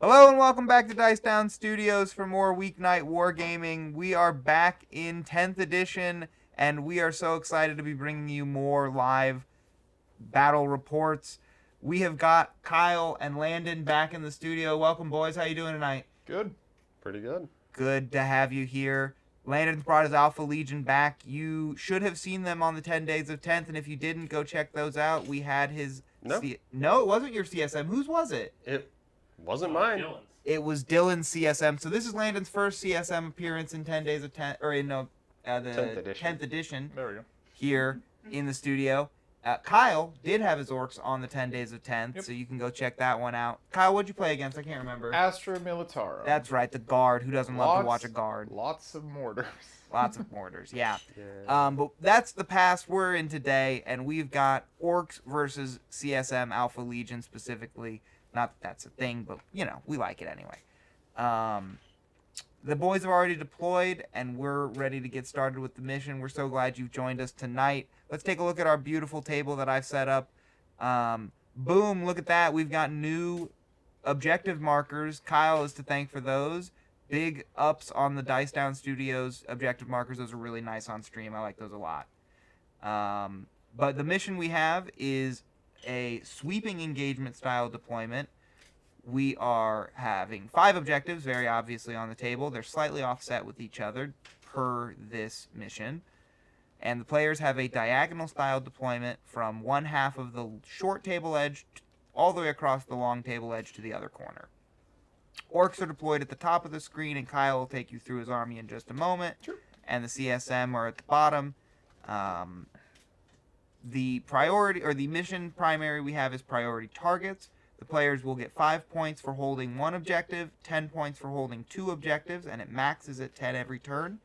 Hello and welcome back to Dice Down Studios for more Weeknight Wargaming. We are back in 10th edition, and we are so excited to be bringing you more live battle reports. We have got Kyle and Landon back in the studio. Welcome, boys. How you doing tonight? Good. Pretty good. Good to have you here. Landon's brought his Alpha Legion back. You should have seen them on the 10 Days of 10th, and if you didn't, go check those out. We had his... No, it wasn't your CSM. Whose was it? It wasn't mine. Dylan's. It was Dylan's CSM. So this is Landon's first CSM appearance in 10 Days of 10, or in the 10th edition There we go. here in the studio. Kyle did have his Orks on the 10 Days of 10th, so you can go check that one out. Kyle, what'd you play against? I can't remember. Astra Militaro. That's right, the guard. Who doesn't love to watch a guard? Lots of mortars. Lots of mortars, yeah. Yeah. But that's the pass we're in today, and we've got Orks versus CSM Alpha Legion specifically. Not that that's a thing, but, you know, we like it anyway. The boys have already deployed, and we're ready to get started with the mission. We're so glad you've joined us tonight. Let's take a look at our beautiful table that I've set up. Boom, look at that. We've got new objective markers. Kyle is to thank for those. Big ups on the Dice Down Studios objective markers. Those are really nice on stream. I like those a lot. But the mission we have is a sweeping engagement style deployment. We are having 5 objectives, very obviously, on the table. They're slightly offset with each other per this mission. And the players have a diagonal style deployment from one half of the short table edge all the way across the long table edge to the other corner. Orks are deployed at the top of the screen, and Kyle will take you through his army in just a moment. Sure. And the CSM are at the bottom. The priority, or the mission primary we have is priority targets. The players will get 5 points for holding 1 objective, 10 points for holding 2 objectives, and it maxes at 10 every turn.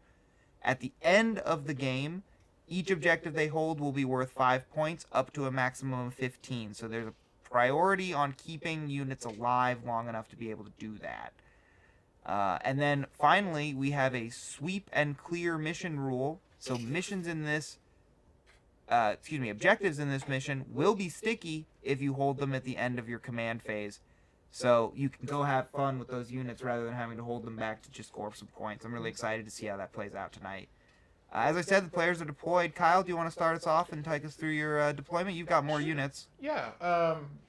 At the end of the game, each objective they hold will be worth 5 points, up to a maximum of 15. So there's a priority on keeping units alive long enough to be able to do that. And then finally, we have a sweep and clear mission rule. So missions in this objectives in this mission will be sticky if you hold them at the end of your command phase. So you can go have fun with those units rather than having to hold them back to just score some points. I'm really excited to see how that plays out tonight. As I said, the players are deployed. Kyle, do you want to start us off and take us through your deployment? You've got more units. Yeah.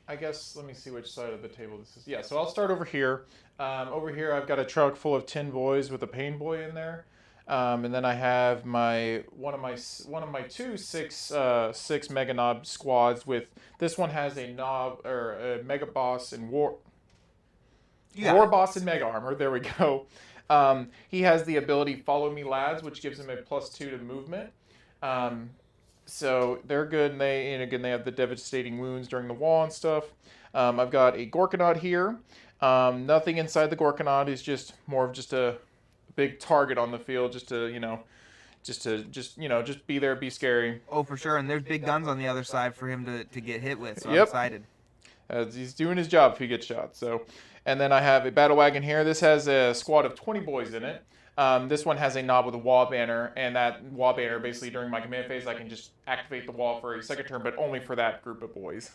I guess, let me see which side of the table this is. Yeah, so I'll start over here. Over here, I've got a truck full of tin boys with a pain boy in there. And then I have one of my two six mega knob squads with this one has a knob or a mega boss and war boss and mega armor. There we go. He has the ability Follow Me Lads, which gives him a +2 to movement. So they're good, and they have the devastating wounds during the wall and stuff. I've got a Gorkanaut here. Nothing inside the Gorkanaut is just more of just a big target on the field, just be there, be scary. Oh, for sure. And there's big guns on the other side for him to get hit with, so Yep. I'm excited. He's doing his job if he gets shot. So, and then I have a battle wagon here. This has a squad of 20 boys in it. This one has a knob with a wall banner, and that wall banner, basically during my command phase, I can just activate the wall for a second turn, but only for that group of boys.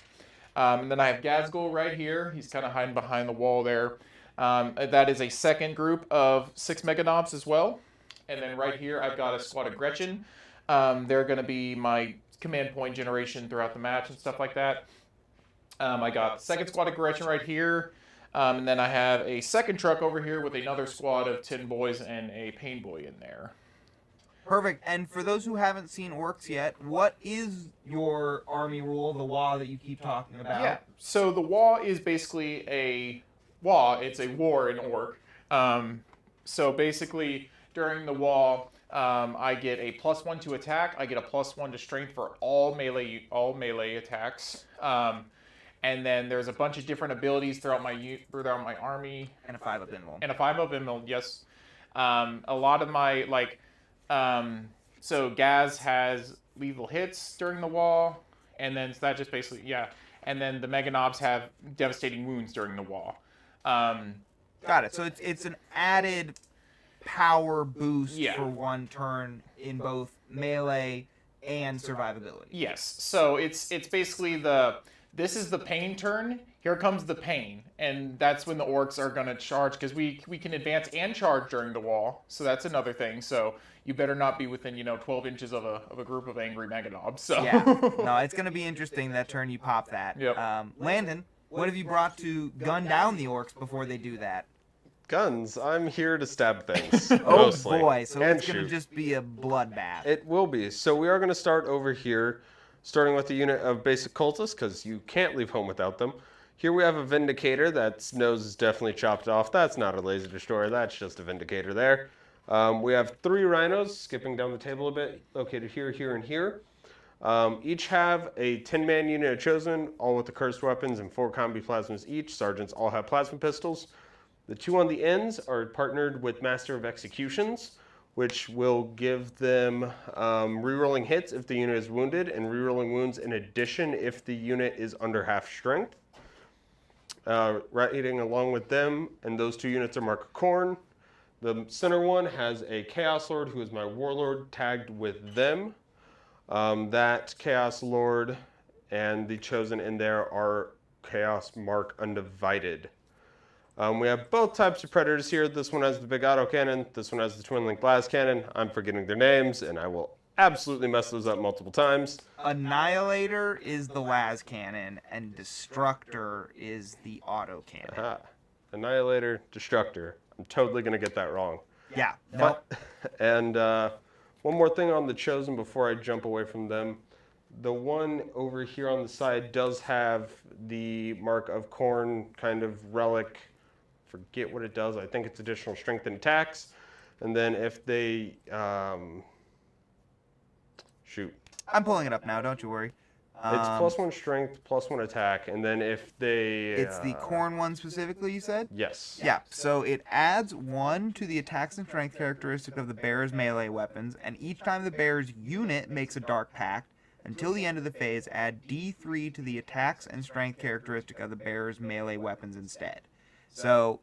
And then I have Gazgul right here. He's kind of hiding behind the wall there. That is a second group of 6 mega knobs as well. And then right here, I've got a squad of Gretchen. They're going to be my command point generation throughout the match and stuff like that. I got the second squad of Gretchen right here. And then I have a second truck over here with another squad of 10 boys and a pain boy in there. Perfect. And for those who haven't seen Orks yet, what is your army rule, the WA that you keep talking about? Yeah, so the WA is basically a WA. It's a war in Orc. So basically, during the WA, I get a +1 to attack. I get a +1 to strength for all melee attacks. And then there's a bunch of different abilities throughout my army. And a 5-up involve. And a 5-up involve, yes. A lot of my, so Gaz has lethal hits during the wall. And then so that just basically, yeah. And then the Mega Knobs have devastating wounds during the wall. Got it. So it's an added power boost Yeah. for one turn in both melee and survivability. Yes. So it's basically the this is the pain turn. Here comes the pain, and that's when the orcs are going to charge, because we can advance and charge during the wall, so that's another thing. So you better not be within 12 inches of a group of angry meganobs. So Yeah. No, it's going to be interesting that turn you pop that. Yep. Landon, what have you brought to gun down the orcs before they do that? Guns. I'm here to stab things. Oh mostly. boy, so And it's going to shoot. just be a bloodbath. It will be. So we are going to start over here, starting with the unit of basic cultists, because you can't leave home without them. Here we have a Vindicator. That's nose is definitely chopped off. That's not a laser destroyer. That's just a Vindicator there. We have 3 rhinos, skipping down the table a bit, located here, here, and here. Each have a 10-man unit of Chosen, all with the cursed weapons and 4 combi plasmas each. Sergeants all have plasma pistols. The 2 on the ends are partnered with Master of Executions, which will give them rerolling hits if the unit is wounded, and rerolling wounds in addition if the unit is under half strength. Riding along with them, and those 2 units are Mark of Khorne. The center one has a Chaos Lord, who is my warlord, tagged with them. That Chaos Lord and the Chosen in there are Chaos Mark Undivided. We have both types of Predators here. This one has the big auto cannon. This one has the twin link blast cannon. I'm forgetting their names, and I will absolutely mess those up multiple times. Annihilator is the las cannon, and Destructor is the auto cannon. Aha. Annihilator, Destructor. I'm totally going to get that wrong. Yeah. No. And one more thing on the Chosen before I jump away from them. The one over here on the side does have the Mark of Khorne kind of relic. Forget what it does. I think it's additional strength and attacks. And then if they shoot. I'm pulling it up now, don't you worry. It's +1 strength, +1 attack, and then if they... It's the Khorne one specifically, you said? Yes. Yeah, so it adds 1 to the attacks and strength characteristic of the bearer's melee weapons, and each time the bearer's unit makes a Dark Pact, until the end of the phase, add D3 to the attacks and strength characteristic of the bearer's melee weapons instead. So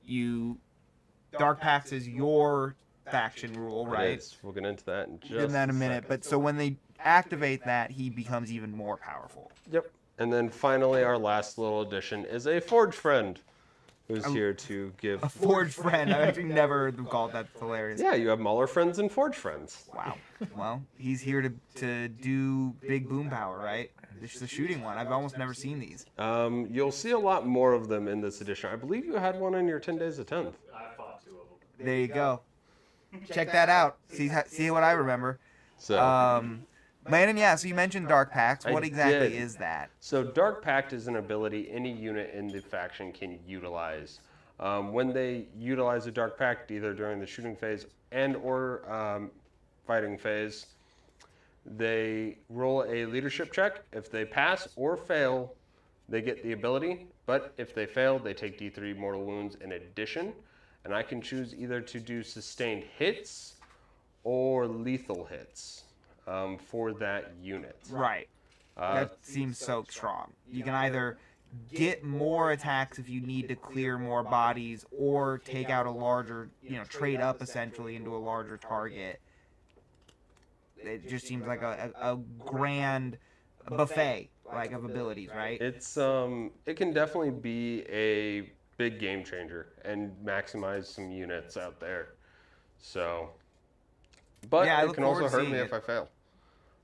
Dark Pacts is your faction rule, right? It is. We'll get into that in just We'll get into that in a minute. second. But so when they activate that, he becomes even more powerful. Yep. And then finally, our last little addition is a Forge Friend, who's here to give... A Forge Friend. I've actually never heard them called that. That's hilarious. Yeah, you have Mauler Friends and Forge Friends. Wow. Well, he's here to do big boom power, right? This is the shooting one. I've almost never seen these. You'll see a lot more of them in this edition. I believe you had one in your 10 Days of 10th. I fought 2 of them. There you go. Check that out. See what I remember. So, Landon, yeah, so you mentioned Dark Pacts. What I exactly did. is that? So Dark Pact is an ability any unit in the faction can utilize. When they utilize a Dark Pact, either during the shooting phase and or fighting phase, they roll a leadership check. If they pass or fail, they get the ability. But if they fail, they take D3 mortal wounds in addition. And I can choose either to do sustained hits or lethal hits for that unit. Right. That seems so strong. You can either get more attacks if you need to clear more bodies, or take out a larger, trade up essentially into a larger target. It just seems like a grand buffet of abilities, right? It's it can definitely be a big game changer and maximize some units out there. So, but Yeah, I it look can also forward to hurt seeing me it. if I fail.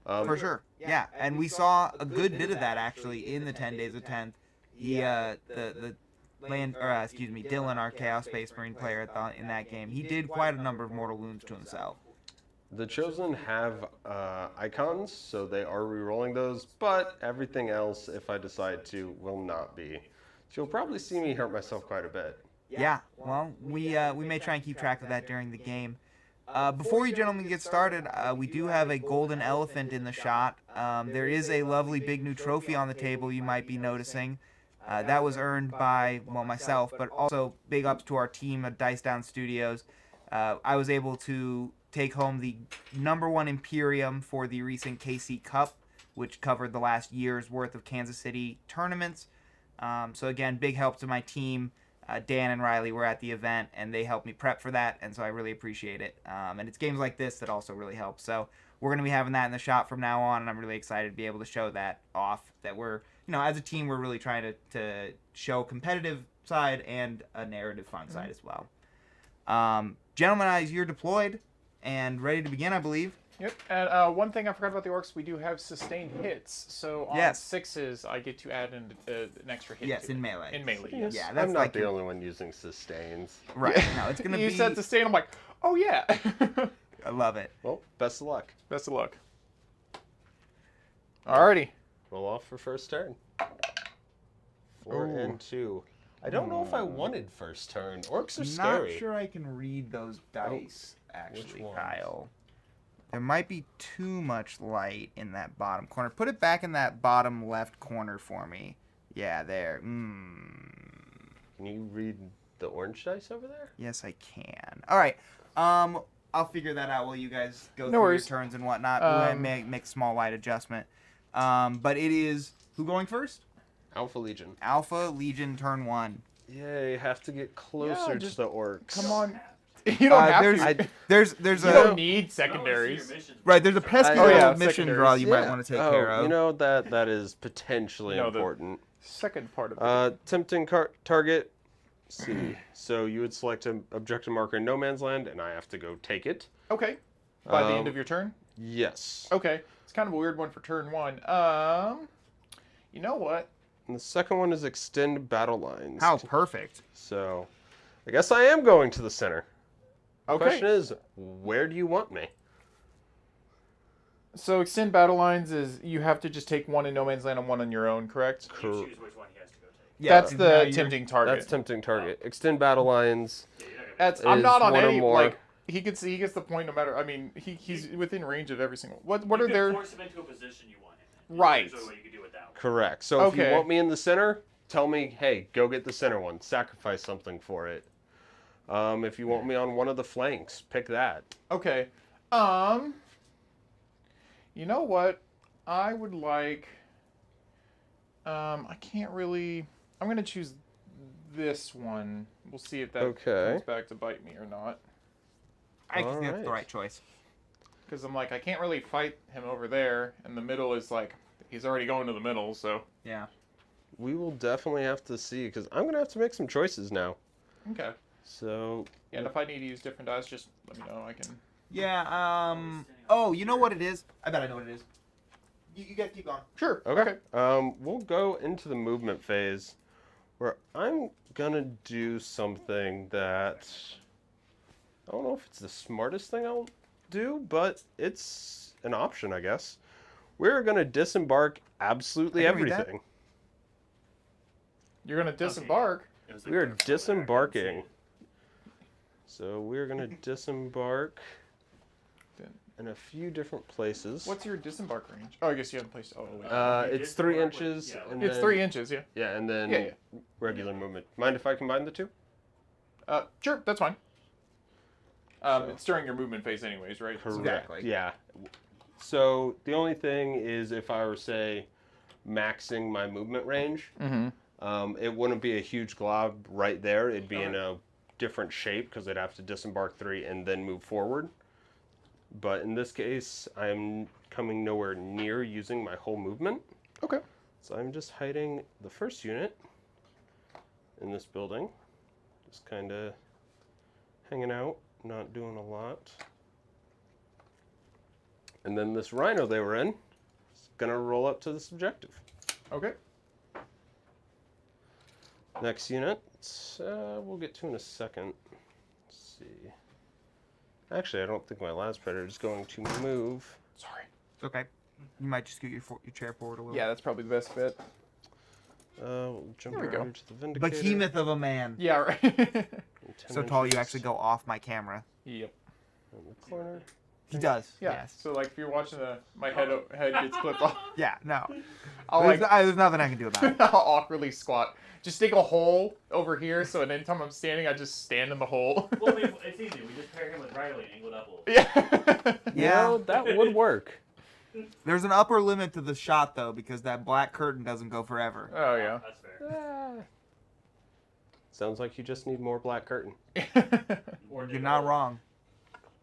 For sure. Yeah, and we saw a good bit of that actually in the 10 Days of 10th. Dylan, our Chaos Space Marine player in that game, he did quite a number of mortal wounds to himself. The Chosen have icons, so they are re-rolling those, but everything else, if I decide to, will not be. So you'll probably see me hurt myself quite a bit. Yeah, well, we may try and keep track of that during the game. Before you gentlemen get started, we do have a golden elephant in the shot. There is a lovely big new trophy on the table you might be noticing. That was earned by, myself, but also big ups to our team at Dice Down Studios. I was able to take home the #1 Imperium for the recent KC Cup, which covered the last year's worth of Kansas City tournaments. So again, big help to my team. Dan and Riley were at the event, and they helped me prep for that, and so I really appreciate it. And it's games like this that also really help. So we're going to be having that in the shop from now on, and I'm really excited to be able to show that off, that we're as a team, we're really trying to show a competitive side and a narrative fun side as well. Gentlemen, you're deployed and ready to begin, I believe. Yep. And one thing I forgot about the orcs, we do have sustained hits. So on 6s, I get to add an extra hit. Yes, in melee. In melee, yes. Yeah, that's I'm like not the only one using sustains. Right. No, it's gonna be. You said sustain. I'm like, oh yeah. I love it. Well, best of luck. Best of luck. Alrighty. Roll off for first turn. 4 and 2. I don't know if I wanted first turn. Orcs are scary. Not sure I can read those dice, actually, ones? Kyle. There might be too much light in that bottom corner. Put it back in that bottom left corner for me. Yeah, there. Can you read the orange dice over there? Yes, I can. All right. I'll figure that out while you guys go through your turns and whatnot. We'll make a small light adjustment. But it is who going first? Alpha Legion. Alpha Legion, turn 1. Yay, have to get closer to the orcs. Come on. You don't have to. There's you don't need secondaries. Right, there's a pesky little mission secondaries. draw you might want to take care of. You know, that is potentially important. Second part of it. Tempting target. Let's see. So you would select an objective marker in no man's land, and I have to go take it. Okay. By the end of your turn? Yes. Okay. It's kind of a weird one for turn 1. You know what? And the second one is extend battle lines. How perfect. So, I guess I am going to the center. The Okay. question is, where do you want me? So extend battle lines is you have to just take one in no man's land and one on your own, correct? You choose which one he has to go take. Yeah, That's the tempting target. That's tempting target. Extend battle lines. I'm not on one or any more. like he gets the point no matter. I mean he's within range of every single. What You are can their force him into a position you want him in. Right. There's no way you can do it that way. Correct. So if you Okay. want me in the center, tell me, hey, go get the center one. Sacrifice something for it. If you want me on one of the flanks, pick that. Okay. You know what? I would like. I can't really. I'm gonna choose this one. We'll see if that comes back to bite me or not. I think that's the right choice. Because I'm like, I can't really fight him over there, and the middle is like, he's already going to the middle, so. Yeah. We will definitely have to see, because I'm going to have to make some choices now. Okay. So. Yeah, and if I need to use different dice, just let me know. I can. Yeah, oh, you know what it is? I bet I know what it is. You guys keep going. Sure. Okay. We'll go into the movement phase, where I'm going to do something that. I don't know if it's the smartest thing I'll do, but it's an option, I guess. We're going to disembark absolutely I can read that. everything. You're going to disembark? It was We are there for a disembarking. So we're going to disembark in a few different places. What's your disembark range? Oh, I guess you haven't placed. Oh, wait. It's 3 inches. Yeah, and It's then, 3 inches, yeah. Yeah, and then Yeah. regular movement. Mind if I combine the two? Sure, that's fine. It's during your movement phase anyways, right? Correct. Exactly. Yeah. So the only thing is if I were, say, maxing my movement range, it wouldn't be a huge glob right there. It'd be in a different shape because I'd have to disembark 3 and then move forward. But in this case, I'm coming nowhere near using my whole movement. Okay. So I'm just hiding the first unit in this building. Just kind of hanging out, not doing a lot. And then this rhino they were in is going to roll up to this objective. Okay. Next unit, we'll get to in a second. Let's see. Actually, I don't think my last predator is going to move. Sorry. Okay. You might just scoot your chair forward a little. Yeah, that's probably the best fit. We'll jump There we over go. to the Vindicator. Behemoth of a man. Yeah, right. 10 So tall you inches actually go off my camera. Yep. in the corner. He does. Yeah. Yes. So like, if you're watching my head gets clipped off, Yeah. No. I'll There's, like there's nothing I can do about it. I'll awkwardly squat. Just dig a hole over here, so at any time I'm standing, I just stand in the hole. Well, I mean, it's easy. We just pair him with Riley and angle it up a little bit. Yeah. Yeah. You know, that would work. There's an upper limit to the shot though, because that black curtain doesn't go forever. Oh yeah. That's fair. Sounds like you just need more black curtain. Or You're not wrong.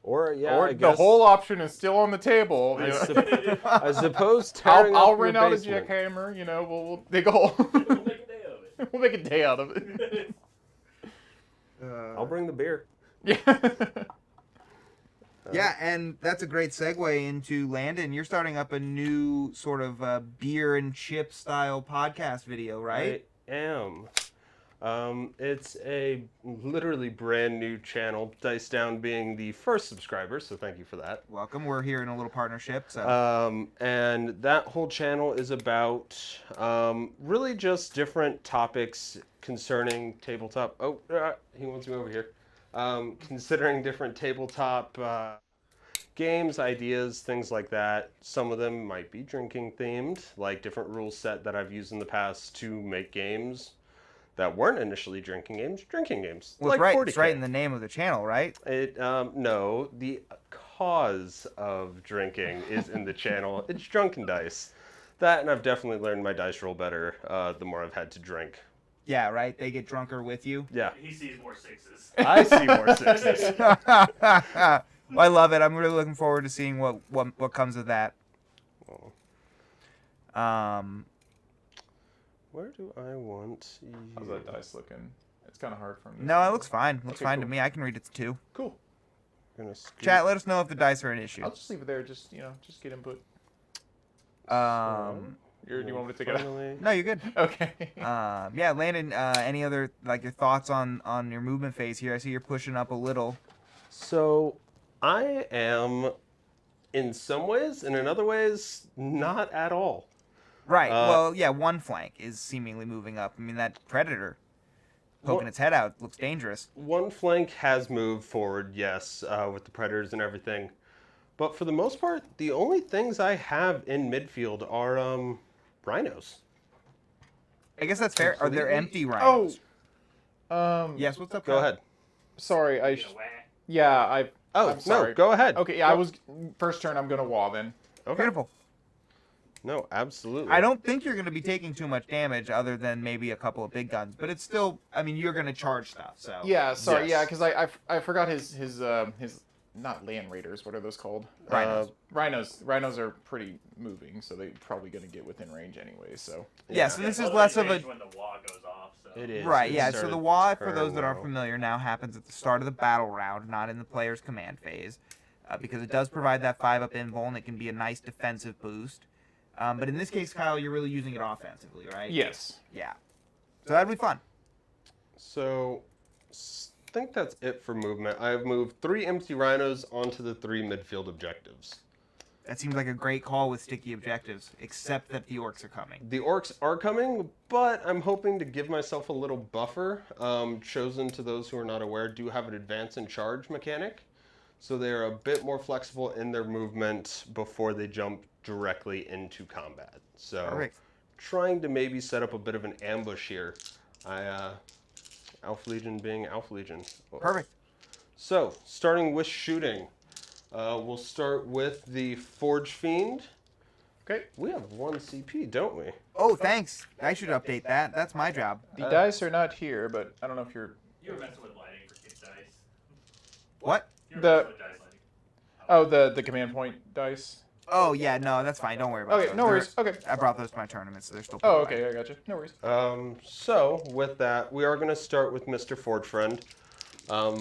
Or yeah, Or I the guess, whole option is still on the table. You know? I suppose tearing I'll up your rent out a basement. jackhammer. You know, we'll dig a hole. We'll make a day of it. We'll make a day out of it. I'll bring the beer. Yeah. Yeah, and that's a great segue into Landon. You're starting up a new sort of beer and chip style podcast video, right? I am. It's a literally brand new channel. Dice Down being the first subscriber, so thank you for that. Welcome. We're here in a little partnership. So And that whole channel is about really just different topics concerning tabletop. Oh, he wants me over here. Considering different tabletop games, ideas, things like that. Some of them might be drinking themed, like different rule set that I've used in the past to make games that weren't initially drinking games. well, Like it's right. 40k. It's right in the name of the channel, right? It no, the cause of drinking is in the channel. It's drunken dice. That, and I've definitely learned my dice roll better the more I've had to drink. Yeah, right. They get drunker with you. Yeah, He sees more sixes. I see more sixes. I love it. I'm really looking forward to seeing what comes of that. Where do I want you? How's that dice looking? It's kind of hard from. No, it looks fine. Looks Okay, fine to cool. me. I can read it too. Cool. Gonna scoot. Chat, let us know if the dice are an issue. I'll just leave it there. Just just get input. So, Do you want me to take it out? Finally- no, you're good. Okay. Yeah, Landon. Any other your thoughts on your movement phase here? I see you're pushing up a little. So, I am, in some ways, and in other ways, not at all. Right. Well, yeah, one flank is seemingly moving up. I mean, that predator poking its head out looks dangerous. One flank has moved forward, yes, with the predators and everything. But for the most part, the only things I have in midfield are rhinos. I guess that's fair. Are there Completely- empty rhinos? Yes. What's up? Go Kyle? ahead. Sorry. You know, wah. Yeah. Oh, I'm sorry. no, go ahead. Okay. Yeah. I was first turn. I'm gonna wall then. Okay. Beautiful. No, absolutely. I don't think you're going to be taking too much damage, other than maybe a couple of big guns. But it's still. I mean, you're going to charge stuff. So. Yeah. Sorry. Yes. Yeah. Because I forgot his not land raiders. What are those called? Rhinos. Rhinos are pretty moving, so they're probably gonna get within range anyway. So. Yeah. So this Well, is they less of a. change when the wah goes off. So. It is. Right, It yeah. So started the WA, for turn those that aren't now. familiar, now happens at the start of the battle round, not in the player's command phase, because it does provide that 5-up invul, and it can be a nice defensive boost. But in this case, Kyle, you're really using it offensively, right? Yes. Yeah. So that'd be fun. So, I think that's it for movement. I've moved 3 empty rhinos onto the 3 midfield objectives. That seems like a great call with sticky objectives, except that the orcs are coming. The orcs are coming, but I'm hoping to give myself a little buffer. Chosen, to those who are not aware, do have an advance and charge mechanic. So they're a bit more flexible in their movement before they jump directly into combat. So Perfect. trying to maybe set up a bit of an ambush here. Alpha Legion being Alpha Legion. Perfect. So, starting with shooting. We'll start with the Forge Fiend. Okay. We have 1 CP, don't we? Oh, thanks. I should update that. That's my job. The dice are not here, but I don't know if you're. You were messing with lighting for kick dice. What? You were The- messing with dice lighting. Oh, the command point dice. Oh, yeah, no, that's fine. Don't worry about Okay. those. No worries. Okay. I brought those to my tournaments, so they're still Oh, pretty okay. I got you. No worries. So, with that, we are going to start with Mr. Forge Friend.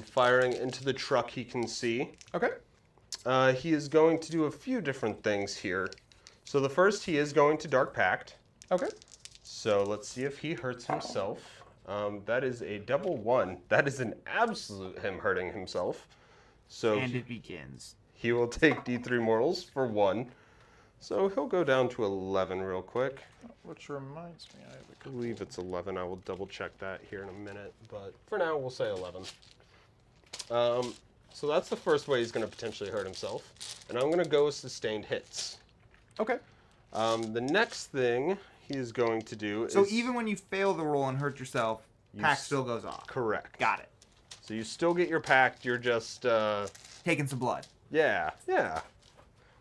Firing into the truck he can see. Okay. He is going to do a few different things here. So the first, he is going to Dark Pact. Okay. So let's see if he hurts himself. That is a double 1. That is an absolute him hurting himself. So And it begins. he will take D3 mortals for 1. So he'll go down to 11 real quick. Which reminds me, I have a I believe it's 11. I will double check that here in a minute. But for now, we'll say 11. So that's the first way he's going to potentially hurt himself. And I'm going to go with sustained hits. Okay. The next thing he is going to do So is... even when you fail the roll and hurt yourself, pack still goes off. Correct. Got it. So you still get your pact, you're just, Taking some blood. yeah.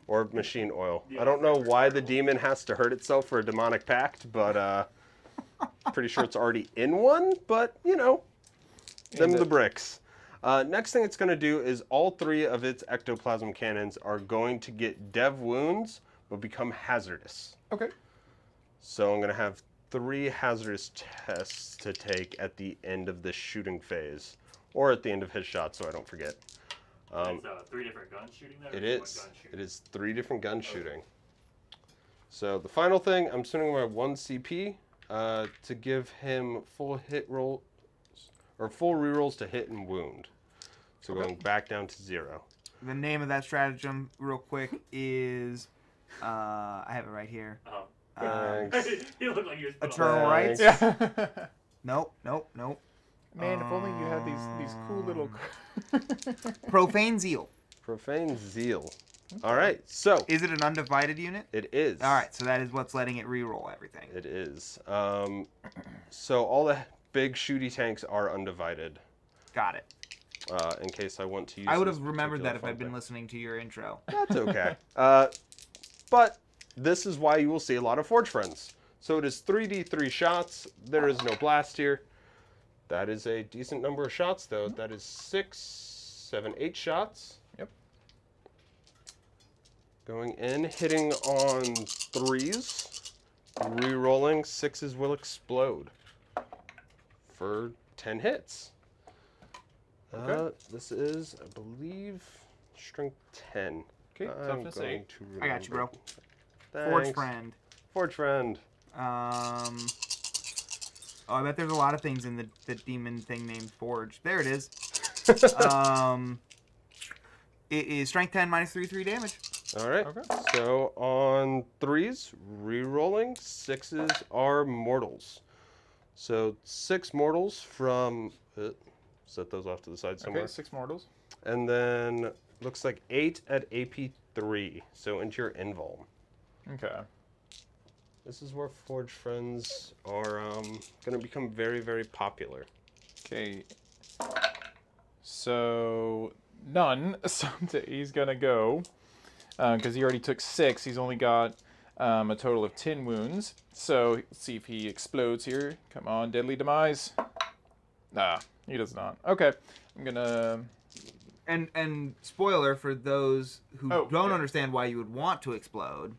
Or machine oil. I don't know why the demon has to hurt itself for a demonic pact, but pretty sure it's already in one, but, you know, them the bricks. Next thing it's going to do is all 3 of its ectoplasm cannons are going to get dev wounds, but become hazardous. Okay. So I'm going to have 3 hazardous tests to take at the end of this shooting phase, or at the end of his shot, so I don't forget. It's 3 different guns shooting there? It or is. one gun shooting? It is 3 different guns shooting. So the final thing, I'm spending my 1 CP to give him full hit roll, or full rerolls to hit and wound. So going back down to 0. The name of that stratagem, real quick, is I have it right here. Oh. Thanks. He looked like he was put on Eternal Thanks. Rights. Yeah. Nope. Man, if only you had these cool little. Profane Zeal. Profane Zeal. All right, so Is it an undivided unit? it is. All right, so that is what's letting it reroll everything. It is. So all the big shooty tanks are undivided. Got it. In case I want to use. I would this have remembered particular that if I'd been fun listening to your intro. thing. That's okay. But this is why you will see a lot of Forge Friends. So it is 3d3 shots. There is no blast here. That is a decent number of shots, though. That is 6, 7, 8 shots. Yep. Going in, hitting on 3s. Re-rolling, 6s will explode. For 10 hits. Okay. This is, I believe, strength 10. Okay, I'm toughness going 8. to I got you, bro. remember. Forge Thanks. Friend. Forge Friend. Oh, I bet there's a lot of things in the demon thing named Forge. There it is. It is strength 10 minus 3 damage. All right. Okay. So on 3s, re-rolling, 6s are mortals. So 6 mortals from. Set those off to the side somewhere. Okay, 6 mortals. And then looks like 8 at AP 3. So into your invuln. Okay. This is where Forge Friends are going to become very, very popular. Okay. So none. So he's gonna go because he already took 6. He's only got a total of 10 wounds. So let's see if he explodes here. Come on, deadly demise. Nah, he does not. Okay, I'm gonna. And spoiler for those who Oh, don't yeah. understand why you would want to explode.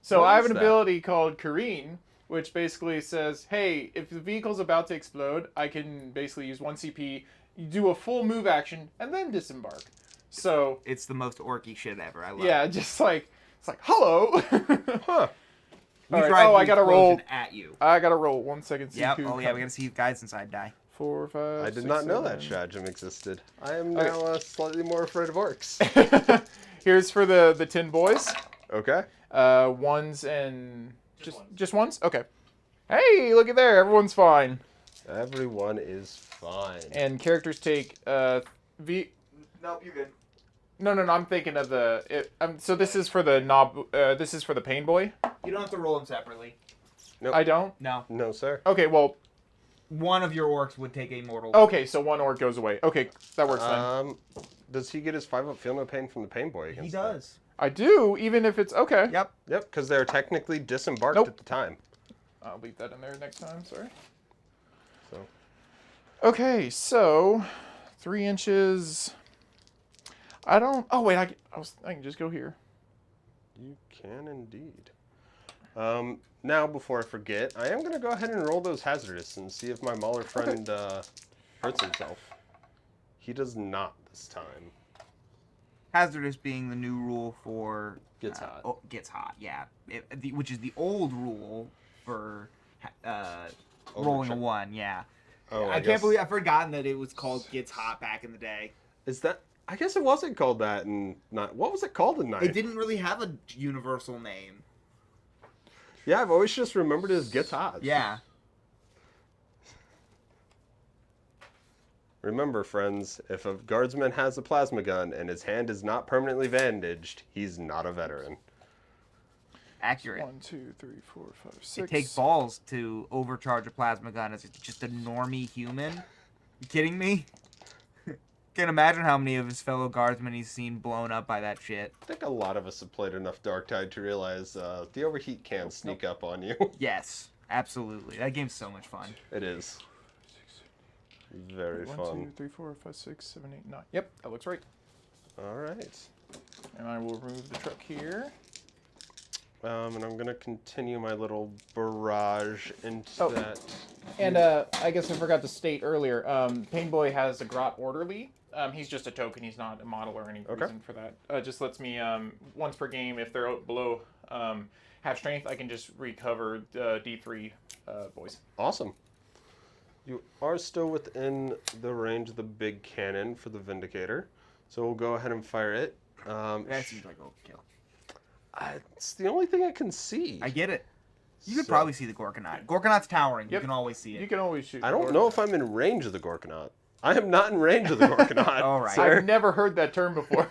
So What I have is an that? ability called Careen, which basically says, hey, if the vehicle's about to explode, I can basically use 1 CP, do a full move action, and then disembark. So It's the most orky shit ever. I love yeah, it. just like it's like hello. Huh. We All right. tried Oh, the I gotta explosion roll. at you. I gotta roll 1 second. Yep. Oh yeah, we gotta see guys inside die. 4, 5. I did 6, not know 7. that stratagem existed. I am Okay. now slightly more afraid of orcs. Here's for the 10 boys. Okay. Ones and Just ones. just ones. Okay. Hey, look at there. Everyone's fine. Everyone is fine. And characters take V. Nope, you're good. No. I'm thinking of the. So this is for the knob. This is for the pain boy. You don't have to roll them separately. Nope. I don't. No. No, sir. Okay. Well. One of your orcs would take a mortal. Okay. So 1 orc goes away. Okay, that works then. Does he get his 5-up feel no pain from the pain boy against He that? does. I do, even if it's okay. Yep. Yep, because they're technically disembarked Nope. at the time. I'll leave that in there next time. Sorry. So Okay, so 3 inches. I don't. Oh wait, I can just go here. you can indeed. Now, before I forget, I am going to go ahead and roll those hazardous and see if my Mauler friend hurts himself. He does not this time. Hazardous being the new rule for Gets hot. Oh, gets hot. Yeah, which is the old rule for rolling a Overcheck. 1. Yeah. Oh, I can't guess- believe I've forgotten that it was called gets hot back in the day. Is that? I guess it wasn't called that in not. What was it called in Ninth? It didn't really have a universal name. Yeah, I've always just remembered it as gets hot. Yeah. Remember, friends, if a guardsman has a plasma gun and his hand is not permanently bandaged, he's not a veteran. Accurate. 1, 2, 3, 4, 5, 6. It takes balls to overcharge a plasma gun as just a normie human. You kidding me? Can't imagine how many of his fellow guardsmen he's seen blown up by that shit. I think a lot of us have played enough Darktide to realize the overheat can sneak up on you. Yes, absolutely. That game's so much fun. It is. Very 1, fun. 2, 3, 4, 5, 6, 7, 8, 9. Yep, that looks right. All right. And I will remove the truck here. And I'm gonna continue my little barrage into that. And I guess I forgot to state earlier, Pain Boy has a Grot Orderly. He's just a token. He's not a model or any reason for that. Just lets me, once per game, if they're below half strength, I can just recover D3 boys. Awesome. You are still within the range of the big cannon for the Vindicator, so we'll go ahead and fire it. That seems like overkill. It's the only thing I can see. I get it. You could probably see the Gorkanaut. Gorkanaut's towering. You Yep. can always see it. You can always shoot. I don't know if I'm in range of the Gorkanaut. I am not in range of the Gorkanaut. All right. sir. I've never heard that term before.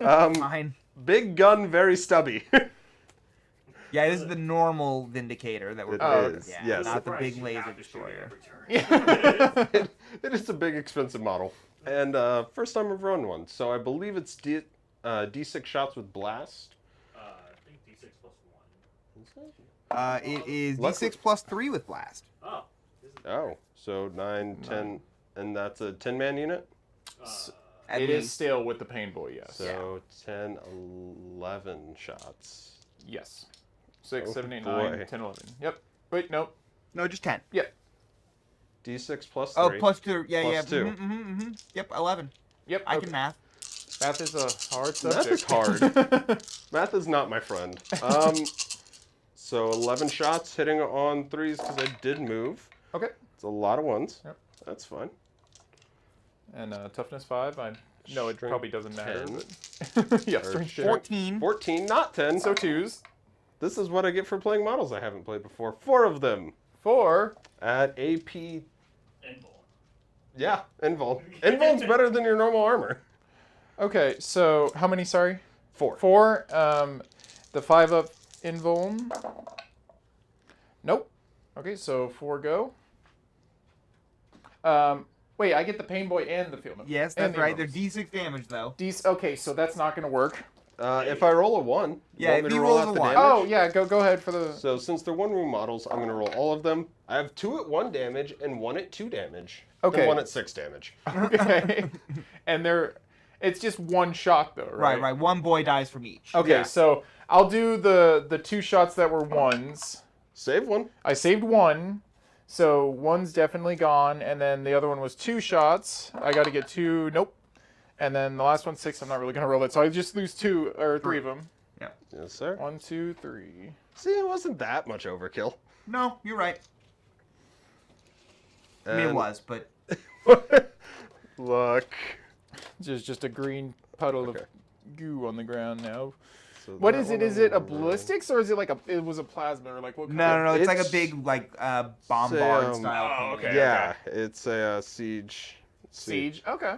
Fine. Big gun, very stubby. Yeah, this is the normal Vindicator that we're It playing. is, Yeah, yes. not the Surprised big you laser have to shoot destroyer. every turn. It is a big, expensive model. And first time I've run one. So I believe it's D6 shots with blast. I think D6 plus 1. It is Luckily- D6 plus 3 with blast. Oh. This is, Oh, so 9, 10, and that's a 10-man unit? At It is least. still with the Pain Boy, yes. So 10, 11 shots. Yes. 6, Oh, 7, 8, boy. 9, 10, 11. Yep. Wait, nope. No, just 10. Yep. D6 plus 3. Oh, plus 2. Yeah, Plus yeah. 2. Mm-hmm. Yep, 11. Yep. I okay. can math. Math is a hard Math subject. is hard. Math is not my friend. So 11 shots hitting on 3s because I did move. Okay. It's a lot of ones. Yep. That's fine. And toughness 5. I know it Strength probably doesn't matter. 10. But yeah, Or strength shit. 14. 14, not 10. So 2s. This is what I get for playing models I haven't played before. 4 of them 4. at AP. Invul. Yeah, Invul. Invul's better than your normal armor. Okay, so how many, sorry? 4. 4. The 5 up invuln. Nope. Okay, so 4 go. Wait, I get the Pain Boy and the Field Note. Yes, and that's the right. They're invulns. D6 damage, though. Okay, so that's not going to work. If I roll a 1, Yeah, want if me he to roll rolls out a the 1. damage? Oh, yeah, go ahead for the... So since they're 1-room models, I'm going to roll all of them. I have 2 at 1 damage and 1 at 2 damage. Okay. And 1 at 6 damage. Okay. And it's just one shot, though, right? Right. One boy dies from each. Okay, Yeah. so I'll do the 2 shots that were 1s. Save 1. I saved 1, so 1's definitely gone, and then the other one was 2 shots. I got to get 2. Nope. And then the last one's 6. I'm not really gonna roll it, so I just lose 2 or 3 of them. Yes, sir. 1, 2, 3. See, it wasn't that much overkill. No, you're right. I mean, it And- was, but Look. Just a green puddle Okay. of goo on the ground now. So What that is it? one Is I'm it a gonna roll. ballistics or is it like it was a plasma or like what? no. It's like a It's- big bombard Say, style. Oh, okay. Yeah, it's a siege. Siege. Okay.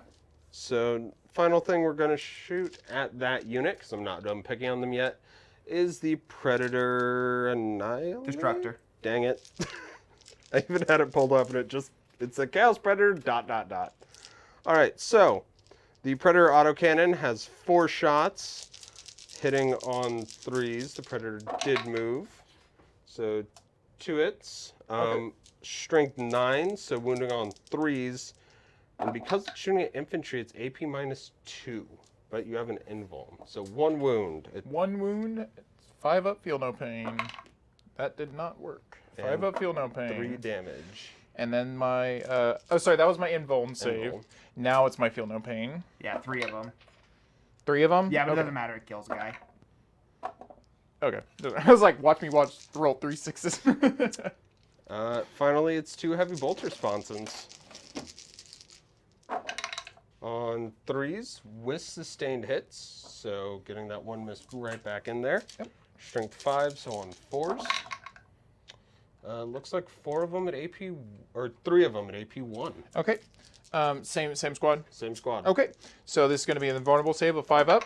So, final thing we're going to shoot at that unit, because I'm not done picking on them yet, is the Predator Annihilator? Destructor. Dang it. I even had it pulled up and it's a Chaos Predator, ... Alright, so, the Predator autocannon has 4 shots, hitting on 3s. The Predator did move. So, 2 hits. Okay. Strength 9, so wounding on 3s. And because it's shooting at infantry, it's AP -2, but you have an invuln. So 1 wound. 1 wound. 5 up. Feel no pain. That did not work. 5 And up. Feel no pain. 3 damage. And then my oh sorry, that was my invuln save. Invuln. Now it's my feel no pain. Yeah, 3 of them. 3 of them. Yeah, but it okay. doesn't matter. It kills a guy. Okay. I was like, watch me roll 3 6s. Finally, it's 2 heavy bolter sponsons. On 3s, with sustained hits, so getting that 1 miss right back in there. Yep. Strength 5, so on 4s. Looks like 4 of them at AP, or 3 of them at AP 1. Okay. Same squad. Same squad. Okay. So this is going to be an invulnerable save of 5 up.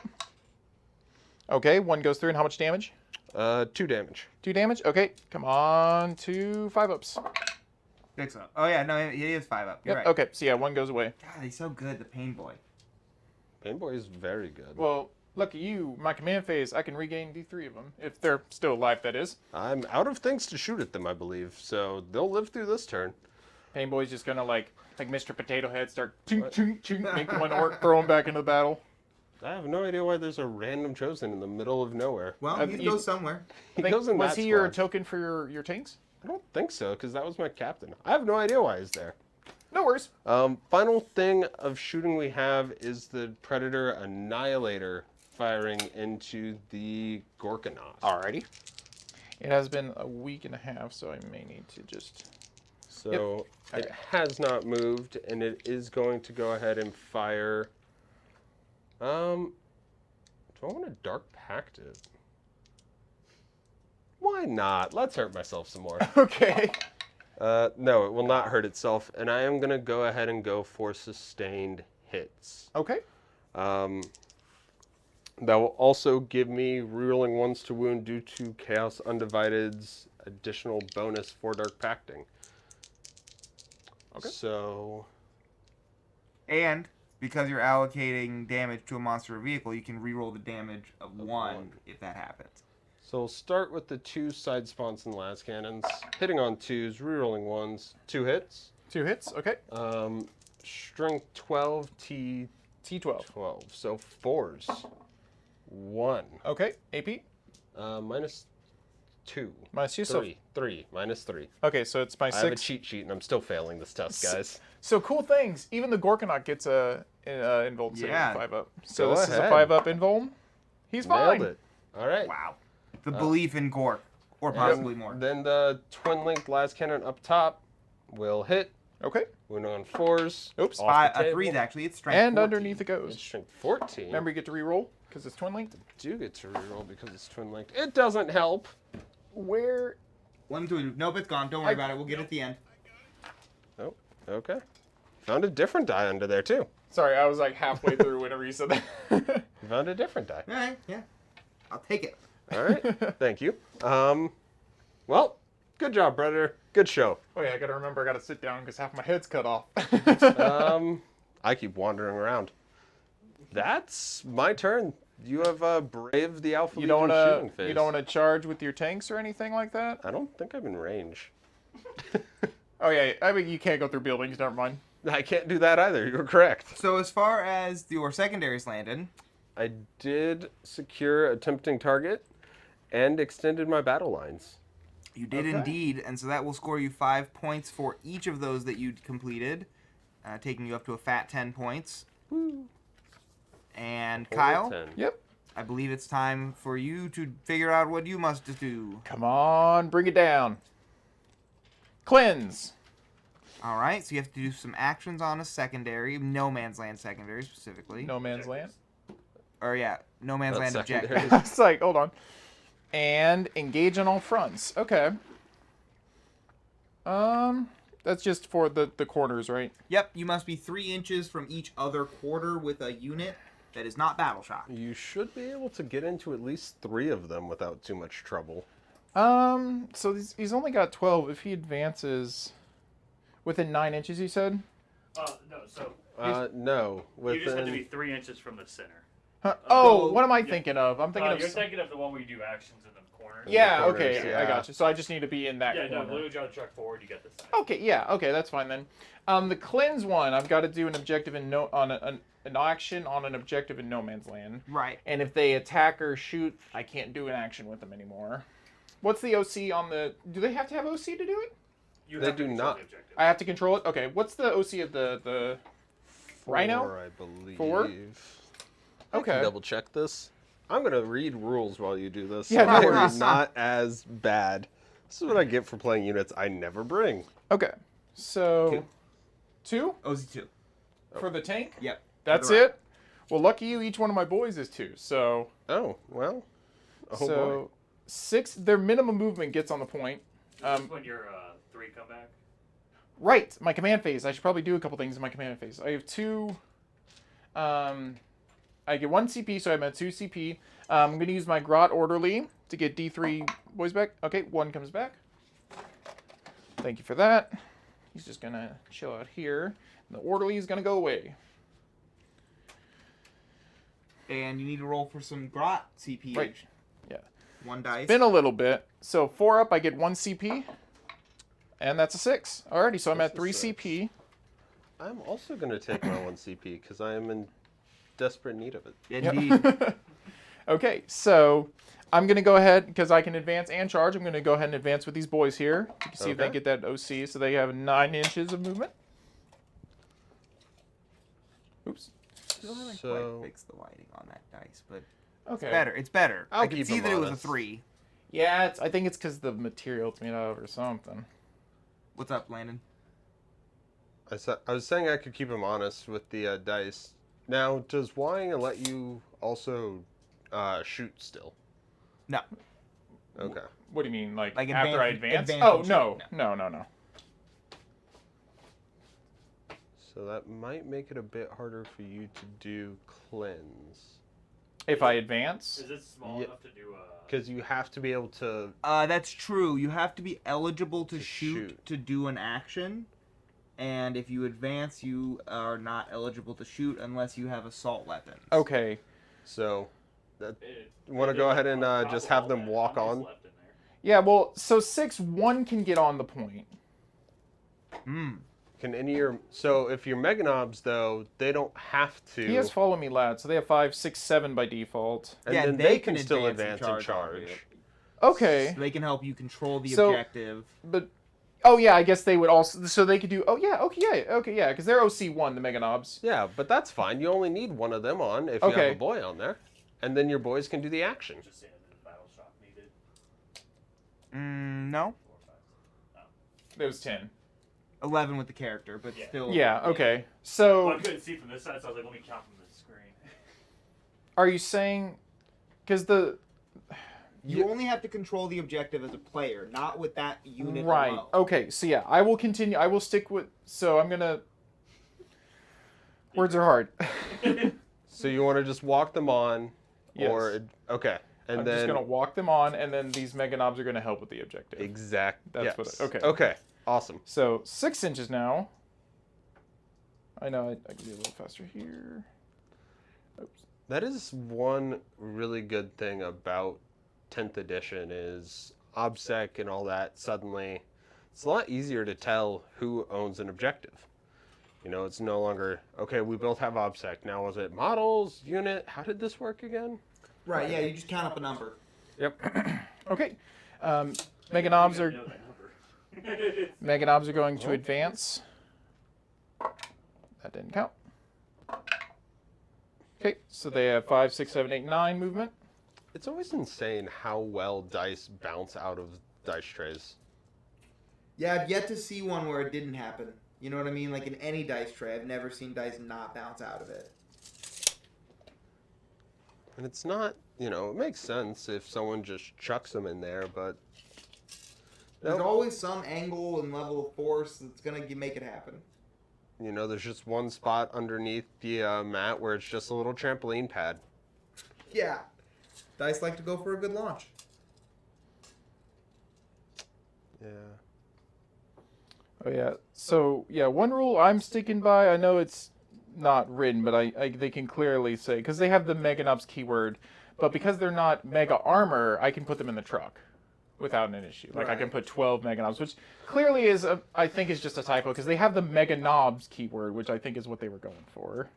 Okay. 1 goes through, and how much damage? 2 damage. 2 damage. Okay. Come on, 2 5 ups. Think so. Oh, yeah, no, he is 5 up. You're Yep. right. Okay. So yeah, 1 goes away. God, he's so good, the Pain Boy. Painboy is very good. Well, lucky you. My command phase, I can regain D3 of them if they're still alive. That is. I'm out of things to shoot at them, I believe, so they'll live through this turn. Painboy's just gonna like Mr. Potato Head start chink, chink, chink, make one orc, throw him back into battle. I have no idea why there's a random chosen in the middle of nowhere. Well, he goes somewhere. He goes in Was that he your spot. token for your tanks? I don't think so, because that was my captain. I have no idea why he's there. No worries. Final thing of shooting we have is the Predator Annihilator firing into the Gorkanaut. Alrighty. It has been a week and a half, so I may need to just... So Yep. it has not moved, and it is going to go ahead and fire. Do I want to Dark Pact it? Why not? Let's hurt myself some more. Okay. No, it will not hurt itself, and I am going to go ahead and go for sustained hits. Okay. That will also give me rerolling ones to wound due to Chaos Undivided's additional bonus for Dark Pacting. Okay. So, And because you're allocating damage to a monster or vehicle, you can reroll the damage of one one. if that happens. so we'll start with the 2 side spawns and las cannons, hitting on 2s, rerolling 1s, 2 hits. 2 hits. Okay. Strength 12, T T12. 12, so 4s. 1. Okay. AP. Minus 2. Minus 2, so... 3. 3. Minus 3. Okay, so it's my I 6. have a cheat sheet, and I'm still failing this test, guys. So cool things. Even the Gorkanaut gets a invuln save, Yeah. 5 up. So Go this is a ahead. 5 up invuln. He's fine. Nailed it. All right. Wow. The belief in Gork, or possibly more. Then the twin-linked las cannon up top will hit. Okay. Wound on 4s. Oops. off the A 3's table. actually. It's strength And 14. underneath it It's goes. strength 14. Remember, you get to reroll because it's twin linked. Do get to reroll because it's twin-linked. It doesn't help. Where? 1, 2. Nope, it's gone. Don't worry about it. We'll get it at the end. Oh, okay. Found a different die under there, too. Sorry, I was like halfway through whenever you said that. You found a different die. All right, yeah. I'll take it. All right. Thank you. Well, good job, Predator. Good show. Oh yeah, I gotta remember I gotta sit down because half my head's cut off. I keep wandering around. That's my turn. You have Brave the Alpha You don't Legion wanna shooting phase. you don't wanna charge with your tanks or anything like that? I don't think I'm in range. Oh yeah, I mean you can't go through buildings. Never mind. I can't do that either. You're correct. So as far as your secondaries, Landon, I did secure a tempting target and extended my battle lines. you did indeed, and so that will score you 5 points for each of those that you completed, taking you up to a fat 10 points. Woo. And Total Kyle, 10. Yep. I believe it's time for you to figure out what you must do. Come on, bring it down. Cleanse. All right, so you have to do some actions on a secondary, no man's land secondary specifically. No man's land. Or yeah, no man's That's land secondary. objective. It's like, hold on. And engage on all fronts. Okay. That's just for the corners, right? Yep, you must be 3 inches from each other quarter with a unit that is not battle shock. You should be able to get into at least 3 of them without too much trouble. So he's only got 12. If he advances within 9 inches, you said? No, so No. you just have to be Within... 3 inches from the center. Huh? Oh, So- what am I thinking of? I'm thinking You're of... thinking of the one where you do actions in the corner. Yeah, corners, okay, yeah. I got you. So I just need to be in that Yeah, no, corner. blue jump truck forward, you get this side. Okay, yeah, okay, that's fine then. The cleanse one, I've got to do an objective in an action on an objective in no man's land. Right. And if they attack or shoot, I can't do an action with them anymore. What's the OC on the... Do they have to have OC to do it? You They have to do control not. the objective. I have to control it? Okay, what's the OC of the... Rhino? 4, I believe. 4? I Okay. can double check this. I'm gonna read rules while you do this. Yeah, no I am worries. not as bad. This is what I get for playing units I never bring. Okay, so... 2? OZ2. For the tank? Yep. That's For the right. it? Well, lucky you, each one of my boys is 2, so... Oh, well. Oh, so, boy. 6, their minimum movement gets on the point. This is when your 3 come back. Right, my command phase. I should probably do a couple things in my command phase. I have 2... I get 1 CP, so I'm at 2 CP. I'm going to use my Grot Orderly to get D3 boys back. Okay, 1 comes back. Thank you for that. He's just going to chill out here. And the Orderly is going to go away. And you need to roll for some Grot CP. Right. Yeah. 1 dice. Been a little bit. So 4 up, I get 1 CP. And that's a 6. Alrighty, so I'm That's at a 3 6. CP. I'm also going to take my 1 CP because I am in desperate need of it. Indeed. Okay, so I'm going to go ahead, because I can advance and charge, I'm going to go ahead and advance with these boys here. You can see if they Okay. get that OC, so they have 9 inches of movement. Oops. Still haven't So- quite fixed the lighting on that dice, but Okay. better. It's better. I'll I can keep see them that it was a honest. 3. Yeah, I think it's because the material it's made out of or something. What's up, Landon? I was saying I could keep him honest with the dice. Now, does Wying let you also shoot still? No. Okay. What do you mean, like Like after I advance- advance? advance Oh, and no. shoot, No. So that might make it a bit harder for you to do cleanse. If I advance? Is it small Yeah. enough to do a? Because you have to be able to... That's true. You have to be eligible to To shoot shoot. to do an action. And if you advance, you are not eligible to shoot unless you have assault weapons. Okay. So, It, want to go ahead and just have them walk on? Left in there. Yeah, well, so 1 can get on the point. Hmm. Can any of your... So, if you're Meganobs, though, they don't have to... He has follow me, lad, so they have 5, 6, 7 by default. and Yeah, then they they can can still advance advance and and charge on charge. Okay. So they can help you control the So- objective. But oh yeah, I guess they would also, so they could do, oh yeah, okay, yeah, because they're OC1, the Mega Knobs. Yeah, but that's fine. You only need one of them on if you Okay. have a boy on there. And then your boys can do the action. Just saying that the battle shock needed No. 4 or 5. There's 10. 11 with the character, but Yeah. still. Yeah, okay. Well, So, I couldn't see from this side, so I was like, let me count from the screen. are you saying, because You only have to control the objective as a player, not with that unit right, alone. okay, so yeah, I will continue, I will stick with, so I'm gonna, words are hard. So you want to just walk them on, Yes. or okay, and I'm then just gonna walk them on, and then these Mega Knobs are gonna help with the objective. exact. That's yes. what okay. Okay. Awesome. So 6 inches now. I know I can be a little faster here. Oops. That is one really good thing about 10th edition is OBSEC and all that. Suddenly, it's a lot easier to tell who owns an objective. You know, it's no longer okay. We both have OBSEC now. Was it models, unit? How did this work again? Right, yeah, you just count up a number. Yep. Okay. Mega Knobs You are gotta know that number. Mega Knobs are going to Oh. advance. That didn't count. Okay, so they have 5, 6, 7, 8, 9 movement. It's always insane how well dice bounce out of dice trays. Yeah, I've yet to see one where it didn't happen. You know what I mean? Like in any dice tray, I've never seen dice not bounce out of it. And it's not, you know, it makes sense if someone just chucks them in there, but There's nope. always some angle and level of force that's going to make it happen. You know, there's just one spot underneath the mat where it's just a little trampoline pad. Yeah. Dice like to go for a good launch. Yeah. Oh yeah. So yeah, one rule I'm sticking by. I know it's not written, but I they can clearly say because they have the Mega Knobs keyword, but because they're not Mega Armor, I can put them in the truck without an issue. Like I can Right. put 12 Mega Knobs, which clearly is I think is just a typo because they have the Mega Knobs keyword, which I think is what they were going for.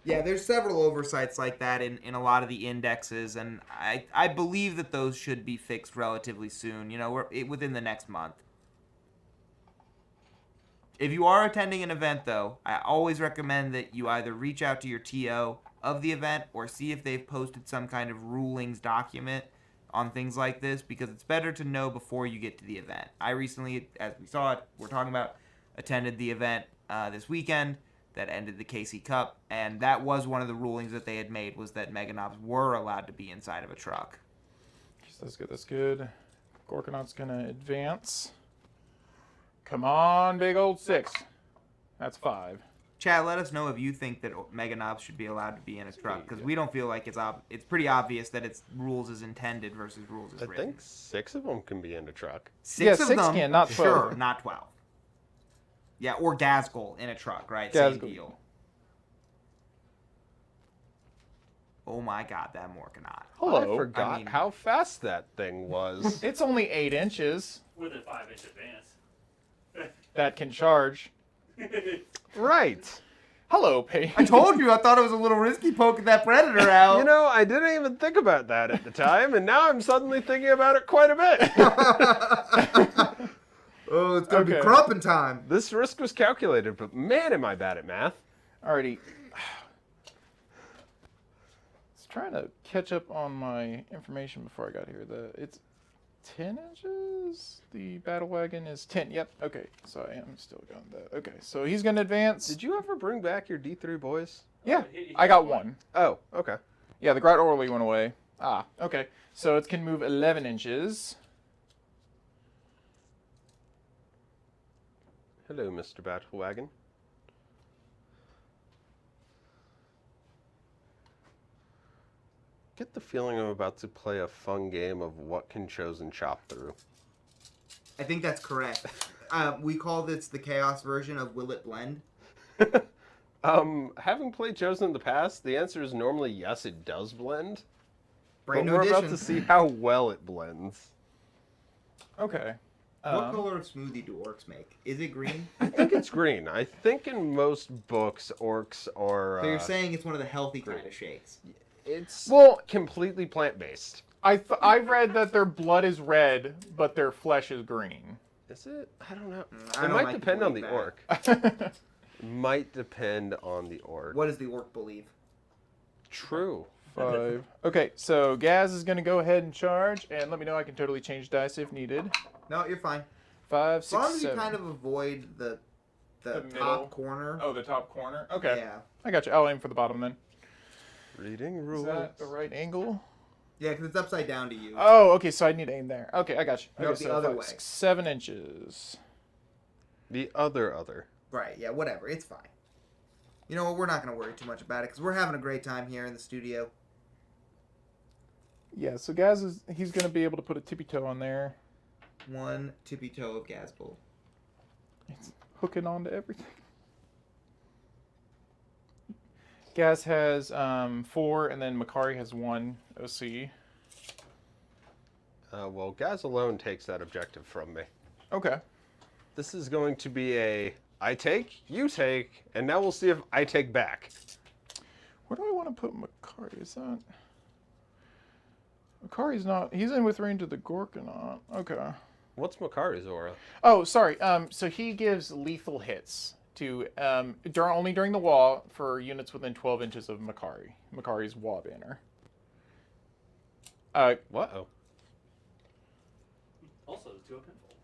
Yeah, there's several oversights like that in a lot of the indexes, and I believe that those should be fixed relatively soon. You know, within the next month. If you are attending an event, though, I always recommend that you either reach out to your TO of the event or see if they've posted some kind of rulings document on things like this, because it's better to know before you get to the event. I recently, as we saw it, we're talking about, attended the event this weekend that ended the KC Cup, and that was one of the rulings that they had made, was that Mega Knobs were allowed to be inside of a truck. That's good. That's good. Gorkonaut's gonna advance. Come on, big old 6. That's 5. Chad, let us know if you think that Mega Knobs should be allowed to be in a truck, because we don't feel like it's pretty obvious that it's rules as intended versus rules as I written. think 6 of them can be in a truck. Six Yeah, of 6 them, can, not 12. Sure, not 12. Yeah, or Gazgul in a truck, right? Same Gazgul. deal. Oh my god, that Morkanaut. Hello. I forgot I mean- how fast that thing was. It's only 8 inches. With a 5-inch advance. that can charge. Right. Hello, Paige. I told you I thought it was a little risky poking that predator out. You know, I didn't even think about that at the time, and now I'm suddenly thinking about it quite a bit. Oh, it's gonna be Okay. crumping time. This risk was calculated, but man, am I bad at math. Alrighty. Just trying to catch up on my information before I got here. It's 10 inches. The battle wagon is 10. Yep. Okay. So I am still going that. Okay. So he's gonna advance. Did you ever bring back your D3 boys? Yeah. He I got one. Oh, okay. Yeah. The Grat Orly went away. Ah. Okay. So it can move 11 inches. Hello, Mr. Battle Wagon. Get the feeling I'm about to play a fun game of what can Chosen chop through. I think that's correct. We call this the chaos version of Will It Blend? Having played Chosen in the past, the answer is normally yes, it does blend. Brand But new we're edition. about to see how well it blends. Okay. What color of smoothie do orcs make? Is it green? I think it's green. I think in most books, orcs are. So you're saying it's one of the healthy kind of shakes? It's Well, completely plant-based. I've read that their blood is red, but their flesh is green. Is it? I don't know. I It don't might like to depend on the believe orc. Might depend on the orc. What does the orc believe? True. 5. Okay, so Gaz is going to go ahead and charge, and let me know I can totally change dice if needed. No, you're fine. 5, As long 6, as you 7. kind of avoid the middle. top corner. Oh, the top corner? Okay. Yeah. I got you. I'll aim for the bottom then. Reading Is rules. that the right angle? Yeah, because it's upside down to you. Oh, okay, so I need to aim there. Okay, I got you. No, Okay, the so other 5, way. 6, 7 inches. The other. Right, yeah, whatever. It's fine. You know what? We're not going to worry too much about it because we're having a great time here in the studio. Yeah, so Gaz he's going to be able to put a tippy toe on there. One tippy toe of Gazbull. It's hooking onto everything. Gaz has 4, and then Makari has 1 OC. Well, Gaz alone takes that objective from me. Okay. This is going to be a I take, you take, and now we'll see if I take back. Where do I want to put Makari? Is that... Makari's not... He's in with range of the Gorkanaut. Okay. What's Makari's aura? Oh, sorry. So he gives lethal hits to only during the wall for units within 12 inches of Makari. Makari's wall banner. What? Oh. Also, the 2 up pinfall.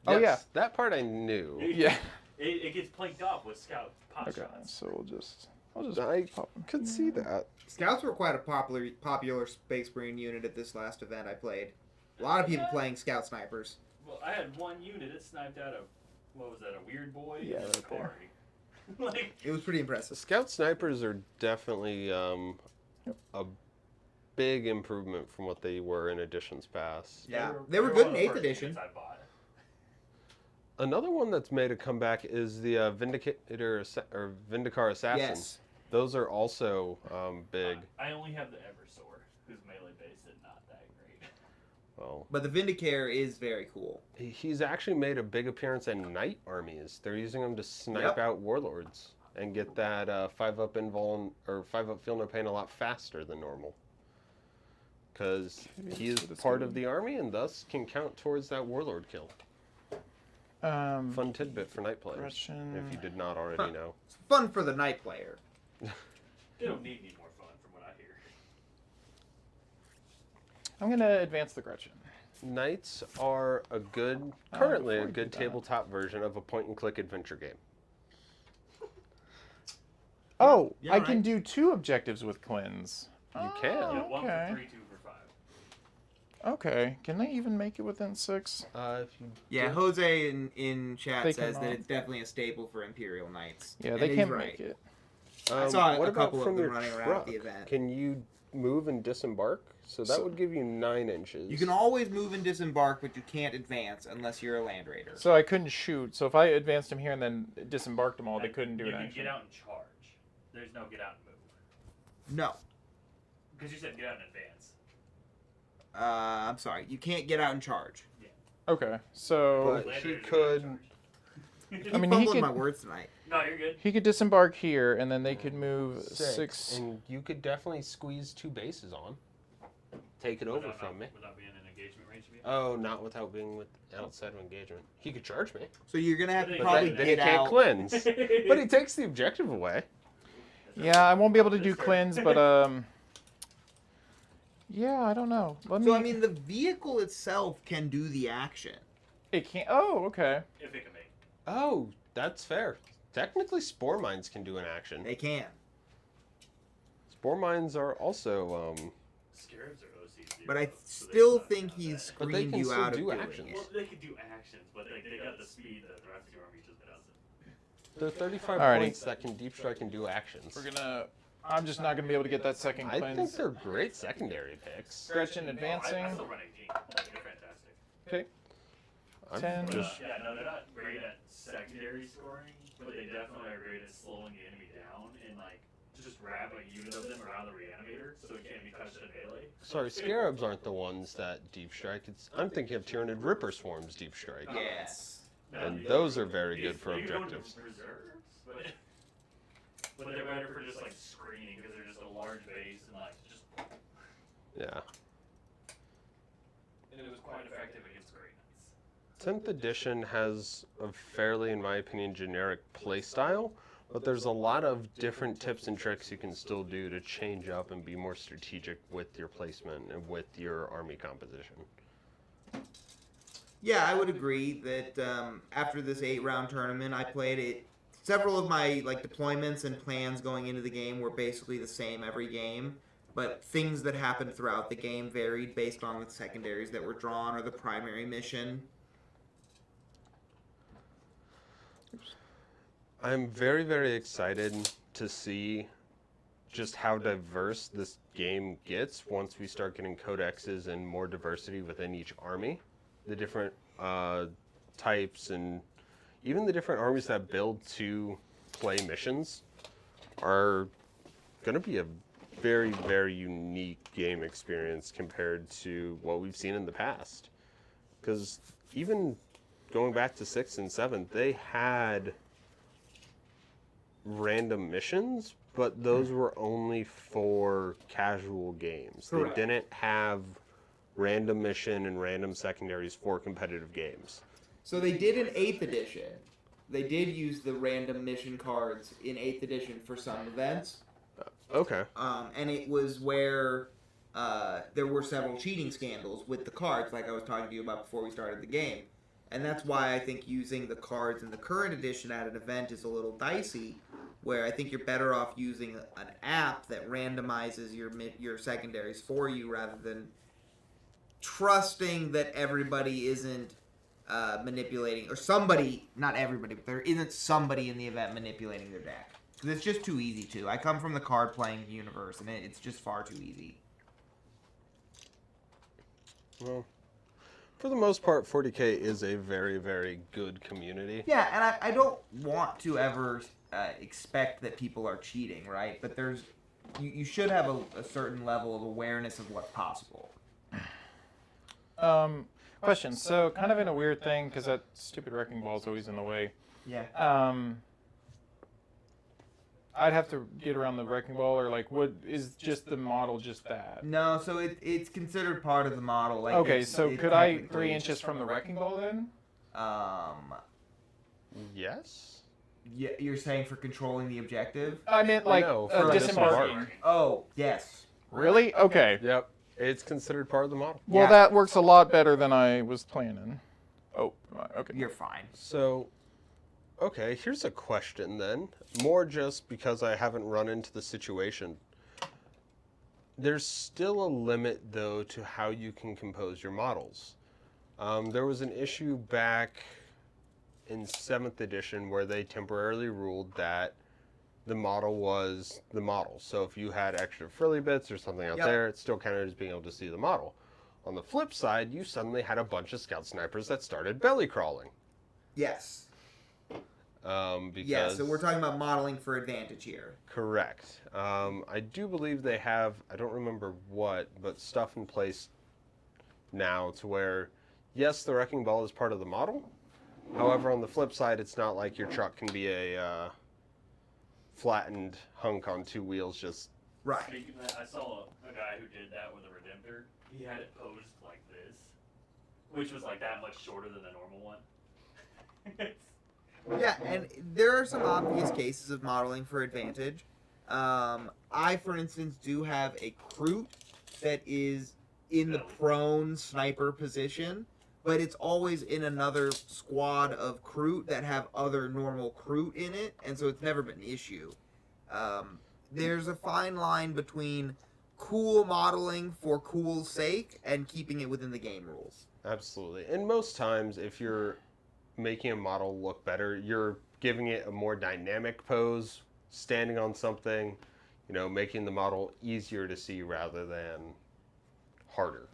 Oh, Yes, yeah. that part I knew. Yeah. It gets planked off with scout pot Okay. shots. So I'll just I pop him. could see that. Scouts were quite a popular Space Marine unit at this last event I played. A lot of people playing Scout Snipers. Well, I had one unit that sniped out a, what was that, a weird boy? Yeah, and a right there. Makari. Like, It was pretty The impressive. Scout Snipers are definitely a big improvement from what they were in editions past. Yeah, they were good in 8th edition. units I bought. Another one that's made a comeback is the Vindicar Assassin. Yes. Those are also big. I only have the Eversor, whose melee base is not that great. Well, But the Vindicare is very cool. he's actually made a big appearance in Knight armies. They're using him to snipe Yep. out warlords and get that 5-up invuln or 5-up feel no pain a lot faster than normal. Because he is part of the army and thus can count towards that warlord kill. Fun tidbit for Knight players, Gretchen. if you did not already know. It's fun for the night player. They don't need any more fun, from what I hear. I'm going to advance the Gretchen. Knights are currently before a we good do that. tabletop version of a point-and-click adventure game. Oh, Yeah, I right. can do 2 objectives with cleanse. You can. Yeah, 1 okay. for 3, 2 for 5. Okay. Can they even make it within 6? If you Yeah, Jose in chat They says that cannot. it's definitely a staple for Imperial Knights. Yeah, And they he's can't right. make it. I saw what a about couple of from them your running around truck? at the event. Can you move and disembark? So that would give you 9 inches. You can always move and disembark, but you can't advance unless you're a Land Raider. So I couldn't shoot. So if I advanced him here and then disembarked them all, they couldn't do you it can actually. get out and charge. There's no get out and move. No. Because you said get out and advance. I'm sorry. You can't get out and charge. Okay. So But Land he Raiders could- get out and I mean, he fumbling could, my words tonight. No, you're good. he could disembark here, and then they could move 6. And you could definitely squeeze 2 bases on. Take it over from me. Without being in engagement range of me. Oh, not without being outside of engagement. He could charge me. So you're gonna have to But probably Then he get can't out. cleanse. But he takes the objective away. Yeah, I won't be able to do cleanse, but yeah, I don't know. Let me. So I mean, the vehicle itself can do the action. it can't. Oh, okay. If it can make. Oh, that's fair. Technically, spore mines can do an action. They can. Spore mines are also, Scarabs are OCs. But I so they still suck think at he's But they screened can you still out of do doing actions. it. Well, they could do actions, but they got the speed that the rest of your army just doesn't. there are 35 Alrighty. points that can deep strike and do actions. We're gonna. I'm just not gonna be able to get that second I think cleanse. they're great secondary picks. Gretchen I advancing. still run 18. Like, they're fantastic. Okay. I'm 10. just- Yeah, no, they're not great at secondary scoring, but they definitely are great at slowing the enemy down and like just wrapping a unit of them around the reanimator so it can't be touched at melee. Sorry, scarabs aren't the ones that deep strike. I'm thinking of Tyranid Ripper Swarms deep strike. Yes. And those are very good for You can go into objectives. reserves, but they're better for just like screening because they're just a large base and like just. Yeah. And it was quite effective against Grey Knights. 10th edition has a fairly, in my opinion, generic playstyle, but there's a lot of different tips and tricks you can still do to change up and be more strategic with your placement and with your army composition. Yeah, I would agree that after this 8-round tournament, I played it. Several of my deployments and plans going into the game were basically the same every game, but things that happened throughout the game varied based on the secondaries that were drawn or the primary mission. I'm very, very excited to see just how diverse this game gets once we start getting codexes and more diversity within each army. The different types and even the different armies that build to play missions are going to be a very, very unique game experience compared to what we've seen in the past. Because even going back to 6th and 7th, they had random missions, but those were only for casual games. Correct. They didn't have random mission and random secondaries for competitive games. So they did in 8th edition. They did use the random mission cards in 8th edition for some events. Okay. And it was where there were several cheating scandals with the cards, like I was talking to you about before we started the game. And that's why I think using the cards in the current edition at an event is a little dicey, where I think you're better off using an app that randomizes your secondaries for you rather than trusting that everybody isn't manipulating, or somebody, not everybody, but there isn't somebody in the event manipulating their deck. Because it's just too easy to. I come from the card playing universe, and it's just far too easy. Well, for the most part, 40k is a very, very good community. Yeah, and I don't want to ever expect that people are cheating, right? But you should have a certain level of awareness of what's possible. Question. So, kind of in a weird thing, because that stupid wrecking ball is always in the way. Yeah. I'd have to get around the wrecking ball, or what is just the model just that? No, so it's considered part of the model. Like Okay, it's could I technically- 3 inches from the wrecking ball then? Yes? Yeah, you're saying for controlling the objective? I meant No, for disembarking. Oh, yes. Really? Okay. Yep. It's considered part of the model. Well, Yeah. that works a lot better than I was planning. Oh, okay. You're fine. So, okay, here's a question then. More just because I haven't run into the situation. There's still a limit, though, to how you can compose your models. There was an issue back in 7th edition where they temporarily ruled that the model was the model. So if you had extra frilly bits or something out Yep. there, it still counted as being able to see the model. On the flip side, you suddenly had a bunch of scout snipers that started belly crawling. Yes. Because Yeah, so we're talking about modeling for advantage here. correct. I do believe they have, I don't remember what, but stuff in place now to where, yes, the wrecking ball is part of the model, However, on the flip side, it's not like your truck can be a flattened hunk on 2 wheels. Just Right. Speaking of that, I saw a guy who did that with a Redemptor. He had it posed like this, which was like that much shorter than the normal one. Yeah, and there are some obvious cases of modeling for advantage. I, for instance, do have a Kroot that is in the prone sniper position, but it's always in another squad of Kroot that have other normal Kroot in it, and so it's never been an issue. There's a fine line between cool modeling for cool's sake and keeping it within the game rules. absolutely. And most times, if you're making a model look better, you're giving it a more dynamic pose, standing on something, making the model easier to see rather than harder.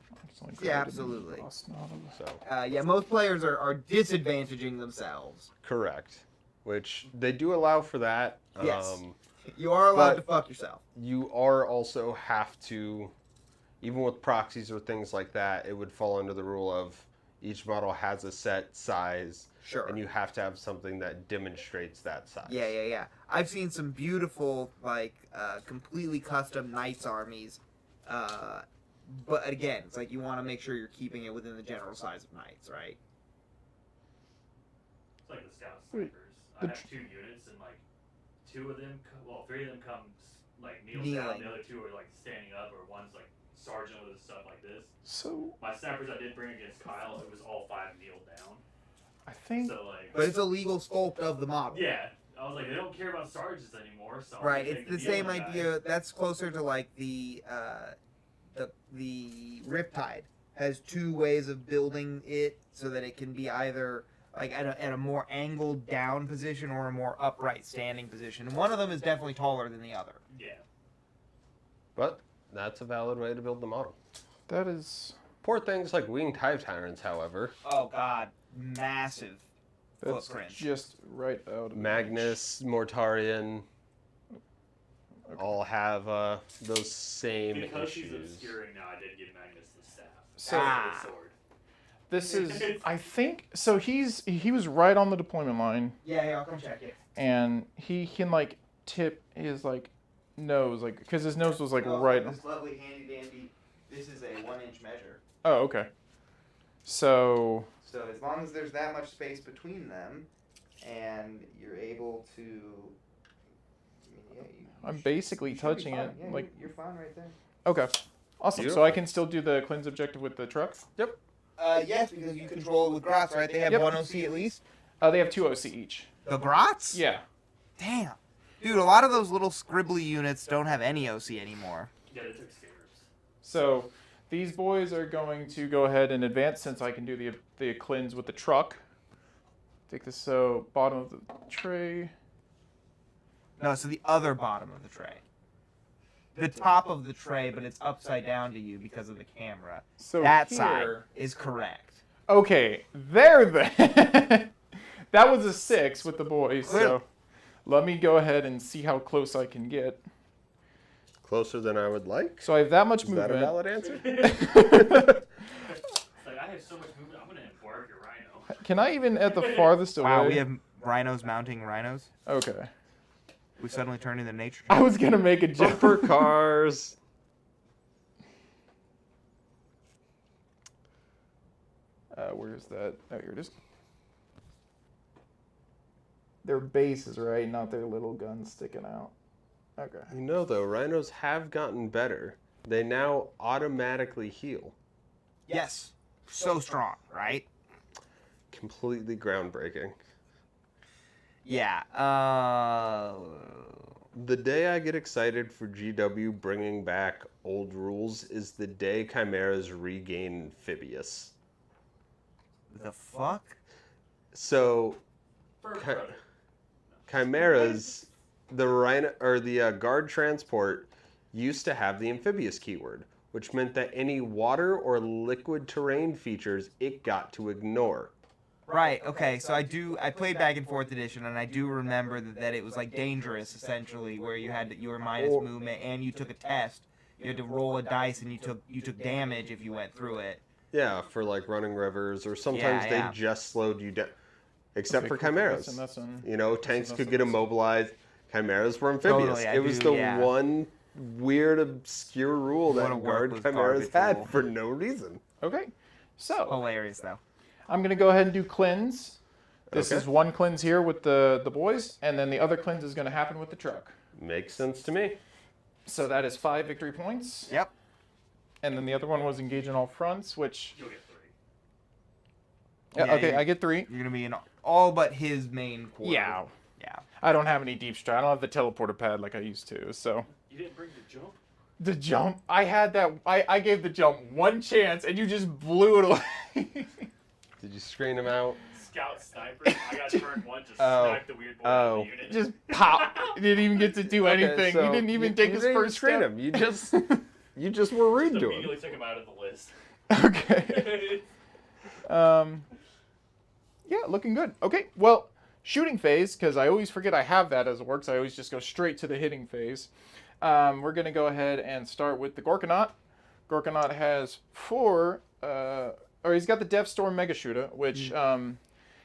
Yeah, absolutely. So Yeah, most players are disadvantaging themselves. correct, which they do allow for that. Yes. You are allowed but- to fuck yourself. You are also have to, even with proxies or things like that, it would fall under the rule of each model has a set size, Sure. and you have to have something that demonstrates that size. Yeah. I've seen some beautiful, completely custom Knights armies. But again, it's like you want to make sure you're keeping it within the general size of Knights, right? It's like the Scout Wait, Snipers. I the have 2 units, and 3 of them, 3 of them come kneels Kneeling. down, the other 2 are standing up, or one's sergeant with his stuff like this. So My snipers I did bring against Kyle, it was all 5 kneeled down. I think So But it's a legal sculpt of the model. yeah, I was like, they don't care about sergeants anymore. So I'm Right, gonna it's take the same kneeling guy. idea. That's closer to the Riptide has 2 ways of building it so that it can be either at a more angled down position or a more upright standing position. And one of them is definitely taller than the other. Yeah. But that's a valid way to build the model. that is Poor things like winged hive tyrants, however, Oh God, massive that's footprint. just right out of Magnus, Mortarion, Okay. all have those same Because he's issues. obscuring now, I did give Magnus the staff. So- Ah. The sword. This is I think so he was right on the deployment line Yeah, I'll come check it. and he can tip his nose because his nose was right. This lovely handy dandy. This is a 1-inch measure. Oh, okay. So So as long as there's that much space between them, and you're able to, I'm basically touching it, you're fine right there. okay. Awesome. So Beautiful. I can still do the cleanse objective with the truck? Yes, because you control it with Grots, right? They have Yep. 1 OC at least. They have 2 OC each. The Grots? Yeah. Damn. Dude, a lot of those little scribbly units don't have any OC anymore. Yeah, they took scarabs. So these boys are going to go ahead and advance since I can do the cleanse with the truck. Take this bottom of the tray. No, so the other bottom of the tray. The top of the tray, but it's upside down to you because of the camera. So That here, side is correct. Okay, there then. That was a 6 with the boys. So let me go ahead and see how close I can get. Closer than I would like. So I have that much Is that a movement. valid answer? It's like, I have so much movement, I'm gonna embark your rhino. Can I even at the farthest away? Wow, we have rhinos mounting rhinos. Okay. We suddenly turned into nature. I was gonna make a joke. Bumper cars. Where's that? Oh, here it is. Their base is right, not their little guns sticking out. Okay. Though, rhinos have gotten better. They now automatically heal. Yes. So strong, right? Completely groundbreaking. Yeah. The day I get excited for GW bringing back old rules is the day Chimeras regain Amphibious. The fuck? So, First Chi- brother. Chimeras, the rhino or the guard transport used to have the amphibious keyword, which meant that any water or liquid terrain features it got to ignore. Right, okay, so I played back and forth edition, and I do remember that it was dangerous, essentially, where you were minus movement, and you took a test. You had to roll a dice, and you took damage if you went through it. Yeah, for running rivers, or sometimes Yeah. they just slowed you down. except Okay, for cool. chimeras. Listen. You know, tanks Listen, could get listen. immobilized. Chimeras were amphibious. Totally, I it was do, the yeah. one weird, obscure rule What a that guard worthless chimeras garbage had rule. for no reason. Okay. So Hilarious though. I'm gonna go ahead and do cleanse. This Okay. is one cleanse here with the boys, and then the other cleanse is gonna happen with the truck. Makes sense to me. So that is 5 victory points. Yep. And then the other one was engage on all fronts, which You'll get 3. yeah, Yeah, okay, you- I get 3. You're gonna be in all but his main quarter. Yeah. Yeah. I don't have any deep strike. I don't have the teleporter pad like I used to. So You didn't bring the jump? the jump, I had that. I gave the jump one chance, and you just blew it away. Did you screen him out? Scout sniper. I got turned one to Oh. snipe the weird boy Oh. out of the unit. Just pop. He didn't even get to do anything. so he didn't even take his you didn't first screen step. him. You just were rude Just to him. immediately took him out of the list. Okay. Yeah, looking good. Okay, well, shooting phase, because I always forget I have that as it works. I always just go straight to the hitting phase. We're going to go ahead and start with the Gorkanaut. Gorkanaut has 4, or he's got the Death Storm Mega Shooter, which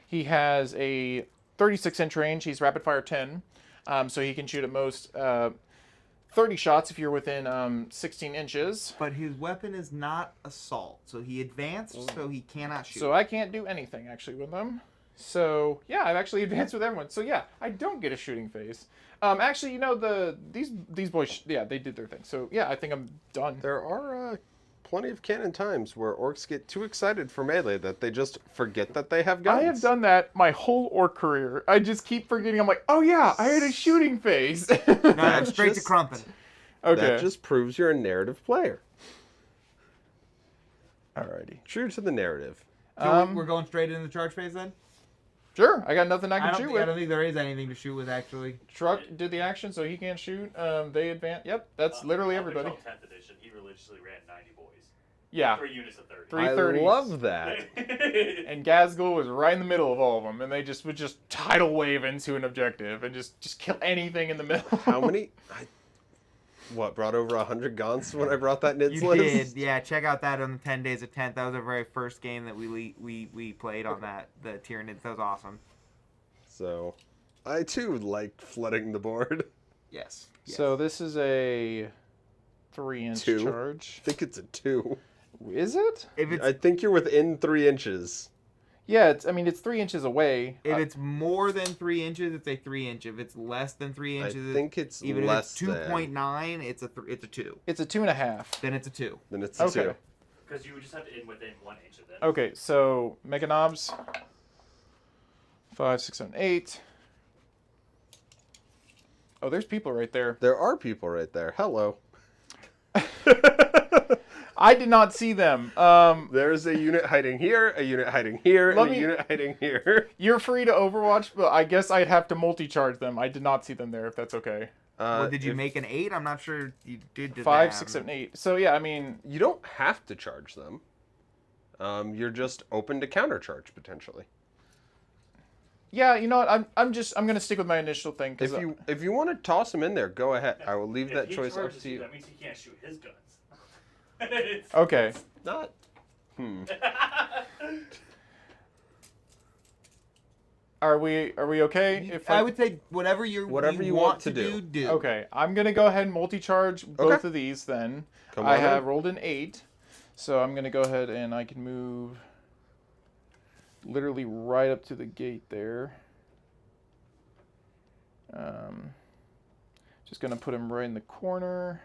he has a 36-inch range. He's rapid fire 10, so he can shoot at most 30 shots if you're within 16 inches. But his weapon is not assault, so he advanced, so he cannot shoot. So I can't do anything actually with them. So yeah, I've actually advanced with everyone. So yeah, I don't get a shooting phase. Actually, you know these boys, yeah, they did their thing. So yeah, I think I'm done. There are plenty of canon times where orcs get too excited for melee that they just forget that they have guns. I have done that my whole orc career. I just keep forgetting. I'm like, oh yeah, I had a shooting phase. no, straight to Crumpin. Okay. That just proves you're a narrative player. Alrighty. True to the narrative. So we're going straight into the charge phase then? Sure. I got nothing I can shoot I with. don't think there is anything to shoot with actually. Truck did the action, so he can't shoot. They advance. Yep, that's literally Up until everybody. 10th edition, he religiously ran 90 boys. Yeah. 3 units of 30. 330. I love that. And Gazgul was right in the middle of all of them, and they just would just tidal wave into an objective and just kill anything in the middle. How many? Brought over 100 guns when I brought that Nids You list? did, yeah. Check out that on the 10 Days of 10th. That was our very first game that we played on that, the Tyranids. That was awesome. So, I too like flooding the board. Yes. So this is a 3-inch 2. charge. I think it's a 2. Is it? If it's I think you're within 3 inches. Yeah, it's 3 inches away. if it's more than 3 inches, it's a 3 inch. If it's less than 3 I inches, think it's even less if it's 2.9, it's a 2. It's a 2.5. Then it's a 2. Then it's a Okay. 2. Because you would just have to end within 1 inch of them. Okay, so Mega Knobs. 5, 6, 7, 8. Oh, there's people right there. There are people right there. Hello. I did not see them. There's a unit hiding here, a unit hiding here, Let and me- a unit hiding here. You're free to Overwatch, but I guess I'd have to multi-charge them. I did not see them there, if that's okay. Well, did you if- make an 8? I'm not sure you did. 5, that. 6, 7, 8. So yeah, I mean, You don't have to charge them. You're just open to countercharge potentially. yeah, you know what? I'm gonna stick with my initial thing. 'Cause, If you want to toss them in there, go ahead. I will leave If that he choice up charges to you. That means he can't shoot his guns. It's- okay. Not. Are we okay? If I would say whatever you want to do. Okay, I'm gonna go ahead and multi-charge both of these then. Come I on have in. rolled an 8, so I'm gonna go ahead and I can move literally right up to the gate there. Just gonna put him right in the corner.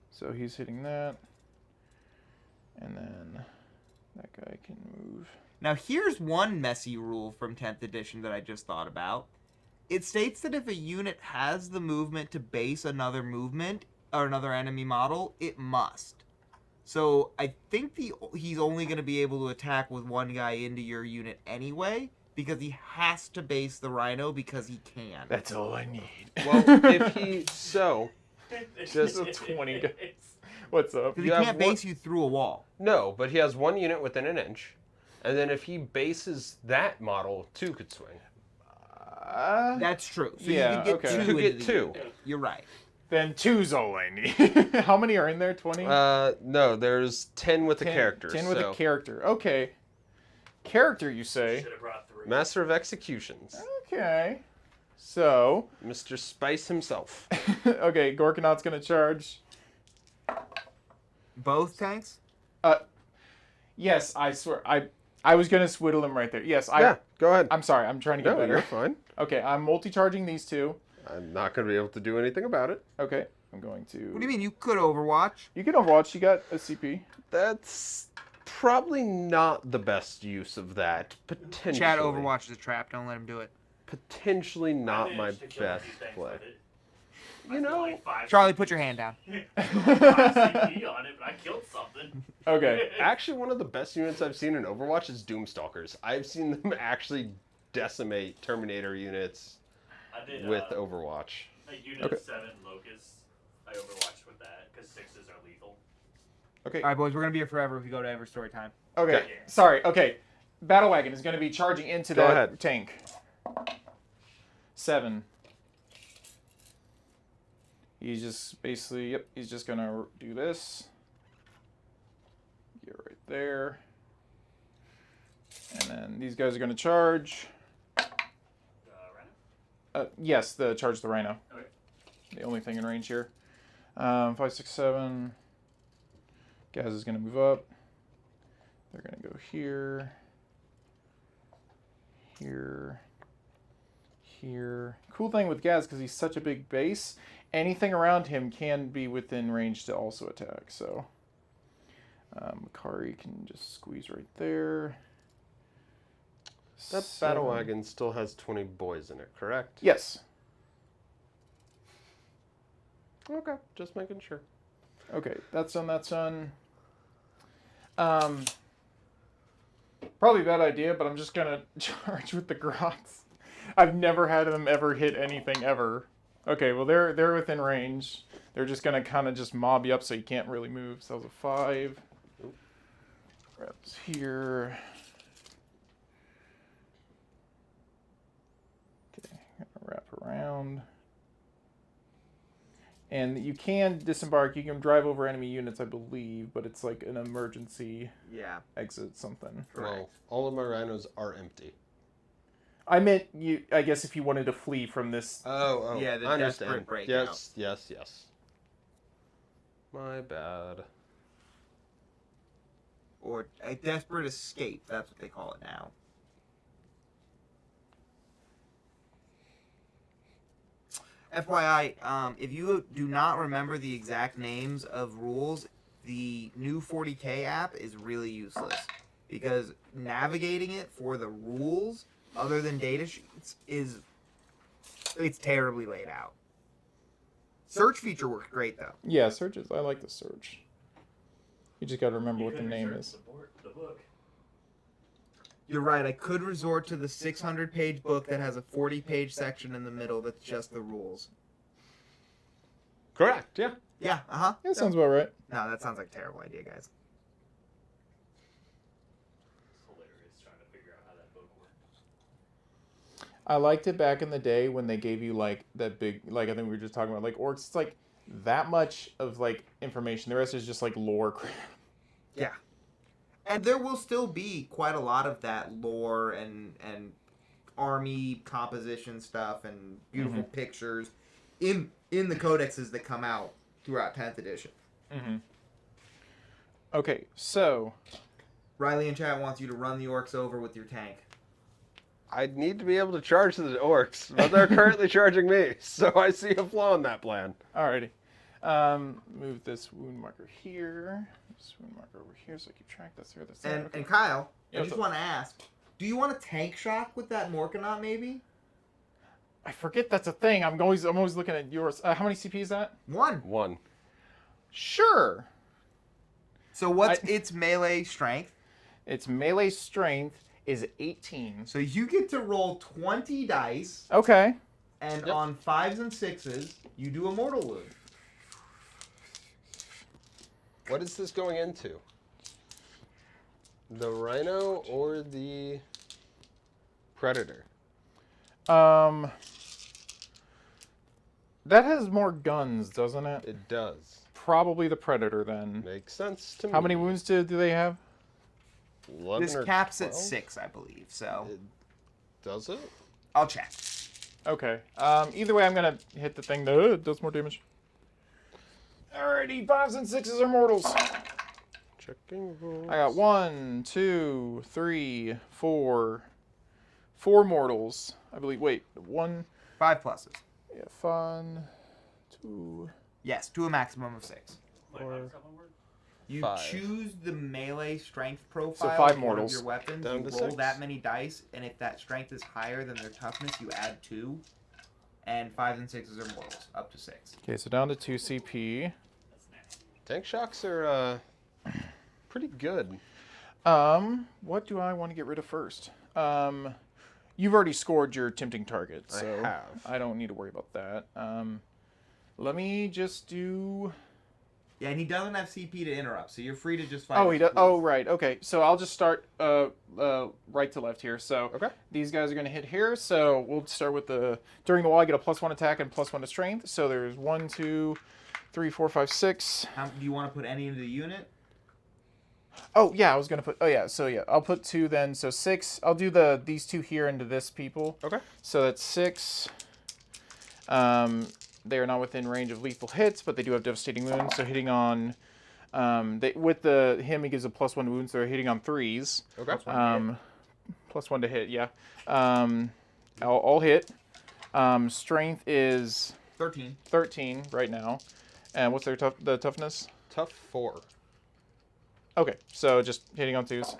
So he's hitting that, and then that guy can move. Now here's one messy rule from 10th edition that I just thought about. It states that if a unit has the movement to base another movement or another enemy model, it must. So I think he's only going to be able to attack with one guy into your unit anyway, because he has to base the Rhino because he can. That's all I need. Well, if he Just a 20 guys. What's up? Because you he have can't one- base you through a wall. no, but he has one unit within an inch, and then if he bases that model, 2 could swing. That's true. So yeah, you could get okay. 2 You could into get the 2. unit. You're right. Then 2's all I need. How many are in there? 20? No, there's 10 with a character. 10 with so a character. Okay. Character, you say? Should have brought 3. Master of Executions. Okay. So, Mr. Spice himself. okay, Gorkanaut's gonna charge. Both tanks? Yes, I swear. I was gonna swiddle him right there. Yes, Yeah, go ahead. I'm sorry. I'm trying to get No, better. you're fine. Okay, I'm multi-charging these two. I'm not going to be able to do anything about it. Okay, I'm going to. What do you mean? You could Overwatch. You can Overwatch. You got a CP. That's probably not the best use of that. Potentially. Chat Overwatch is a trap. Don't let him do it. Potentially I not my managed to kill a best few things play. with it. You I spent know, like 5 Charlie, put your hand down. 5 CP on it, but I killed something. Okay. actually, one of the best units I've seen in Overwatch is Doomstalkers. I've seen them actually decimate Terminator units I did with Overwatch. a unit Okay. of 7 locusts. I overwatched with that because 6s are lethal. Okay. All right, boys, we're gonna be here forever if we go to every story time. Okay. Okay. Sorry. Okay. Battle Wagon is going to be charging into Go that ahead. tank. 7. He's just basically, yep, he's just going to do this. Get right there. And then these guys are going to charge. Rhino? Yes, the charge the Rhino. Okay. The only thing in range here. 5, 6, 7. Gaz is going to move up. They're going to go here. Here. Here. Cool thing with Gaz, because he's such a big base, anything around him can be within range to also attack. So Makari can just squeeze right there. That 7. battle wagon still has 20 boys in it, correct? Yes. Okay, just making sure. Okay, that's done, that's done. Probably a bad idea, but I'm just gonna charge with the Grots. I've never had them ever hit anything ever. Okay, well they're within range. They're just gonna kind of just mob you up so you can't really move. So that was a 5. Grabs here. Okay, gonna wrap around. And you can disembark. You can drive over enemy units, I believe, but it's like an emergency Yeah. exit something. Well, all of my rhinos are empty. I meant you. I guess if you wanted to flee from this. Oh, Yeah, the I understand. desperate breakout. Yes. My bad. Or a desperate escape. That's what they call it now. FYI, if you do not remember the exact names of rules, the new 40k app is really useless because navigating it for the rules, other than data sheets, it's terribly laid out. Search feature works great though. Yeah, searches. I like the search. You just got to remember You what the could name research is. The book. You're right. I could resort to the 600-page book that has a 40-page section in the middle that's just the rules. Correct, yeah. Yeah. Yeah, sounds about right. No, that sounds like a terrible idea, guys. It's hilarious trying to figure out how that book works. I liked it back in the day when they gave you like that big, like I think we were just talking about, like Orks. It's like that much of like information. The rest is just like lore crap. Yeah. And there will still be quite a lot of that lore and army composition stuff and beautiful pictures in the codexes that come out throughout 10th edition. Mm-hmm. Okay, so Riley in chat wants you to run the orcs over with your tank. I need to be able to charge the orcs, but they're currently charging me, so I see a flaw in that plan. alrighty. Move this wound marker here. This wound marker over here, so I keep track. That's here. That's there. And, Okay. and Kyle, Yeah, I what's just up? want to ask, do you want a tank shock with that Morkanaut maybe? I forget that's a thing. I'm always looking at yours. How many CP is that? 1. 1. Sure. So what's its melee strength? Its melee strength is 18. So you get to roll 20 dice, Okay. and Yep. on 5s and 6s, you do a mortal wound. What is this going into? The rhino or the predator? That has more guns, doesn't it? It does. Probably the Predator then. Makes sense to me. How many wounds do they have? 11 This or caps 12? at 6, I believe. So Does it? I'll check. Okay. Either way, I'm gonna hit the thing. No, it does more damage. Alrighty, 5s and 6s are mortals. Checking rules. I got 1, 2, 3, 4. 4 mortals, I believe. Wait, 1. 5 pluses. Yeah, 1, 2. Yes, to a maximum of 6. Like, how does that one work? You 5. choose the melee strength profile 5 of one of mortals. your weapons. Down You to roll 6. that many dice, and if that strength is higher than their toughness, you add 2. And 5s and 6s are mortals, up to 6. Okay, so down to 2 CP. That's nasty. Tank shocks are pretty good. What do I want to get rid of first? You've already scored your tempting target, I so have. I don't need to worry about that. Let me just do. Yeah, and he doesn't have CP to interrupt, so you're free to just fight. Oh, him, he does. please. Oh, right. Okay, so I'll just start right to left here. So Okay. these guys are going to hit here. So we'll start with the during the wall. I get a +1 attack and +1 to strength. So there's 1, 2, 3, 4, 5, 6. Do you want to put any into the unit? Oh yeah, I was gonna put. Oh yeah, so yeah, I'll put 2 then. So 6. I'll do these 2 here into this people. Okay. So that's 6. They are not within range of lethal hits, but they do have devastating wounds. So hitting on, with him, he gives a +1 to wounds. So they're hitting on 3s. Okay. +1 to hit, yeah. I'll hit. Strength is 13. 13 right now. And what's their toughness? Tough 4. Okay, so just hitting on 2s.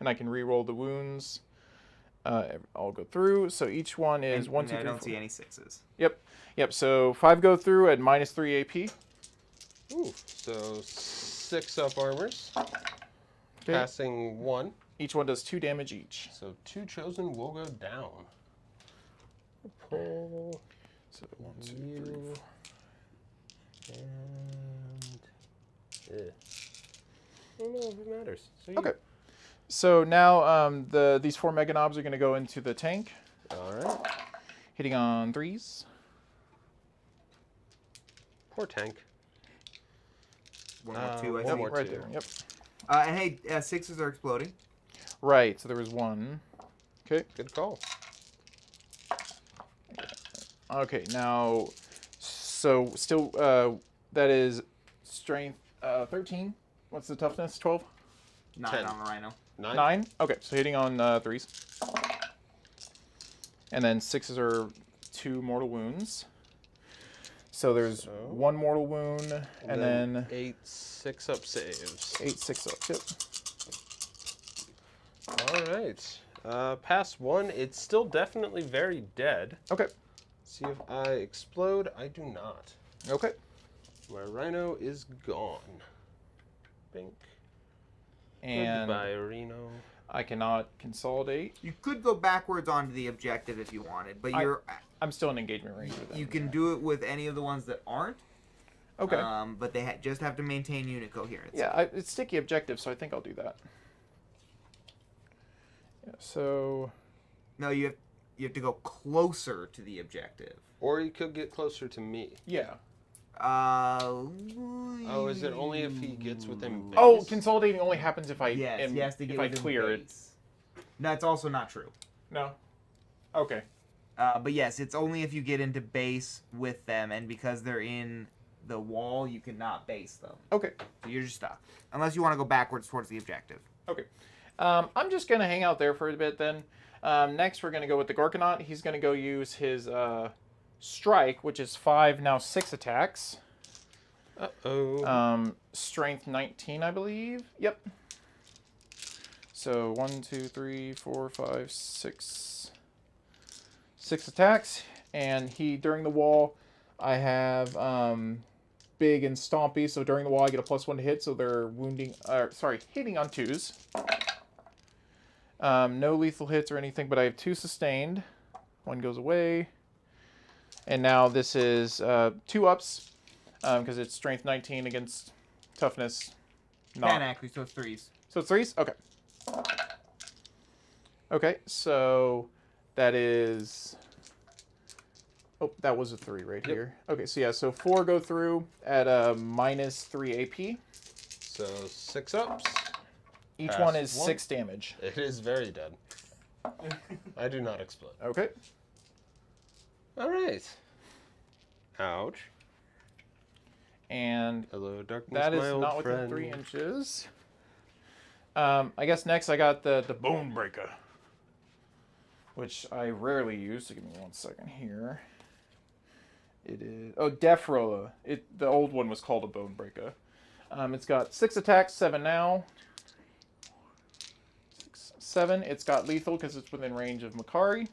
And I can re-roll the wounds. I'll go through. So each one is 1, 2, 3, I don't 4. see any 6s. Yep, so 5 go through at -3 AP. Ooh, so 6 up armors. Okay. Passing 1. Each one does 2 damage each. So 2 chosen will go down. Pull. So 1, 2, 3, You. And. I don't know if it matters. So you. Okay. So now these 4 mega knobs are going to go into the tank, Alright. hitting on 3s. Poor tank. One more 2, I one think. more. Right 2. there. Yep. And hey, 6s are exploding. Right. So there was 1. Okay. Good call. Okay. Now, so still that is strength 13. What's the toughness? 12. 9 10. on the rhino. 9. 9. Okay. So hitting on 3s. And then 6s are 2 mortal wounds. So there's So- 1 mortal wound, and then 8 6-up saves. 8 6-ups. Yep. Alright. Past 1, it's still definitely very dead. Okay. See if I explode. I do not. Okay. My rhino is gone. Bink. And Goodbye, Rhino. I cannot consolidate. You could go backwards onto the objective if you wanted, but I'm still in engagement range with them. you can do it with any of the ones that aren't. Okay. But they just have to maintain unit coherence. Yeah, it's sticky objective, so I think I'll do that. Yeah, so No, you have to go closer to the objective. Or you could get closer to me. yeah. Oh, is it only if he gets within base? Oh, consolidating only happens if I Yes, he has to get if I within clear base. That's also not true. it. No. Okay. But yes, it's only if you get into base with them, and because they're in the wall, you cannot base them. Okay. So you're just stuck. Unless you want to go backwards towards the objective. Okay. I'm just gonna hang out there for a bit then. Next, we're gonna go with the Gorkonaut. He's gonna go use his strike, which is 5 now 6 attacks. Uh-oh. Strength 19, I believe. Yep. So 1, 2, 3, 4, 5, 6. 6 attacks, and during the wall, I have big and stompy. So during the wall, I get a +1 to hit. So they're hitting on 2s. No lethal hits or anything, but I have 2 sustained. 1 goes away, and now this is 2 ups because it's strength 19 against toughness. 10 actually, so it's 3s. So it's 3s? Okay. Okay, so that is... Oh, that was a 3 right here. Okay, so yeah, so 4 go through at -3 AP. So 6 ups. Each Pass one is one. 6 damage. It is very dead. I do not explode. Okay. All right. Ouch. And Hello, darkness, that my is old not within friend. 3 inches. I guess next I got the Bone Breaker, which I rarely use. So give me 1 second here. It is Death Roller. The old one was called a Bone Breaker. It's got 6 attacks, 7 now. 6, 7. It's got lethal because it's within range of Makari.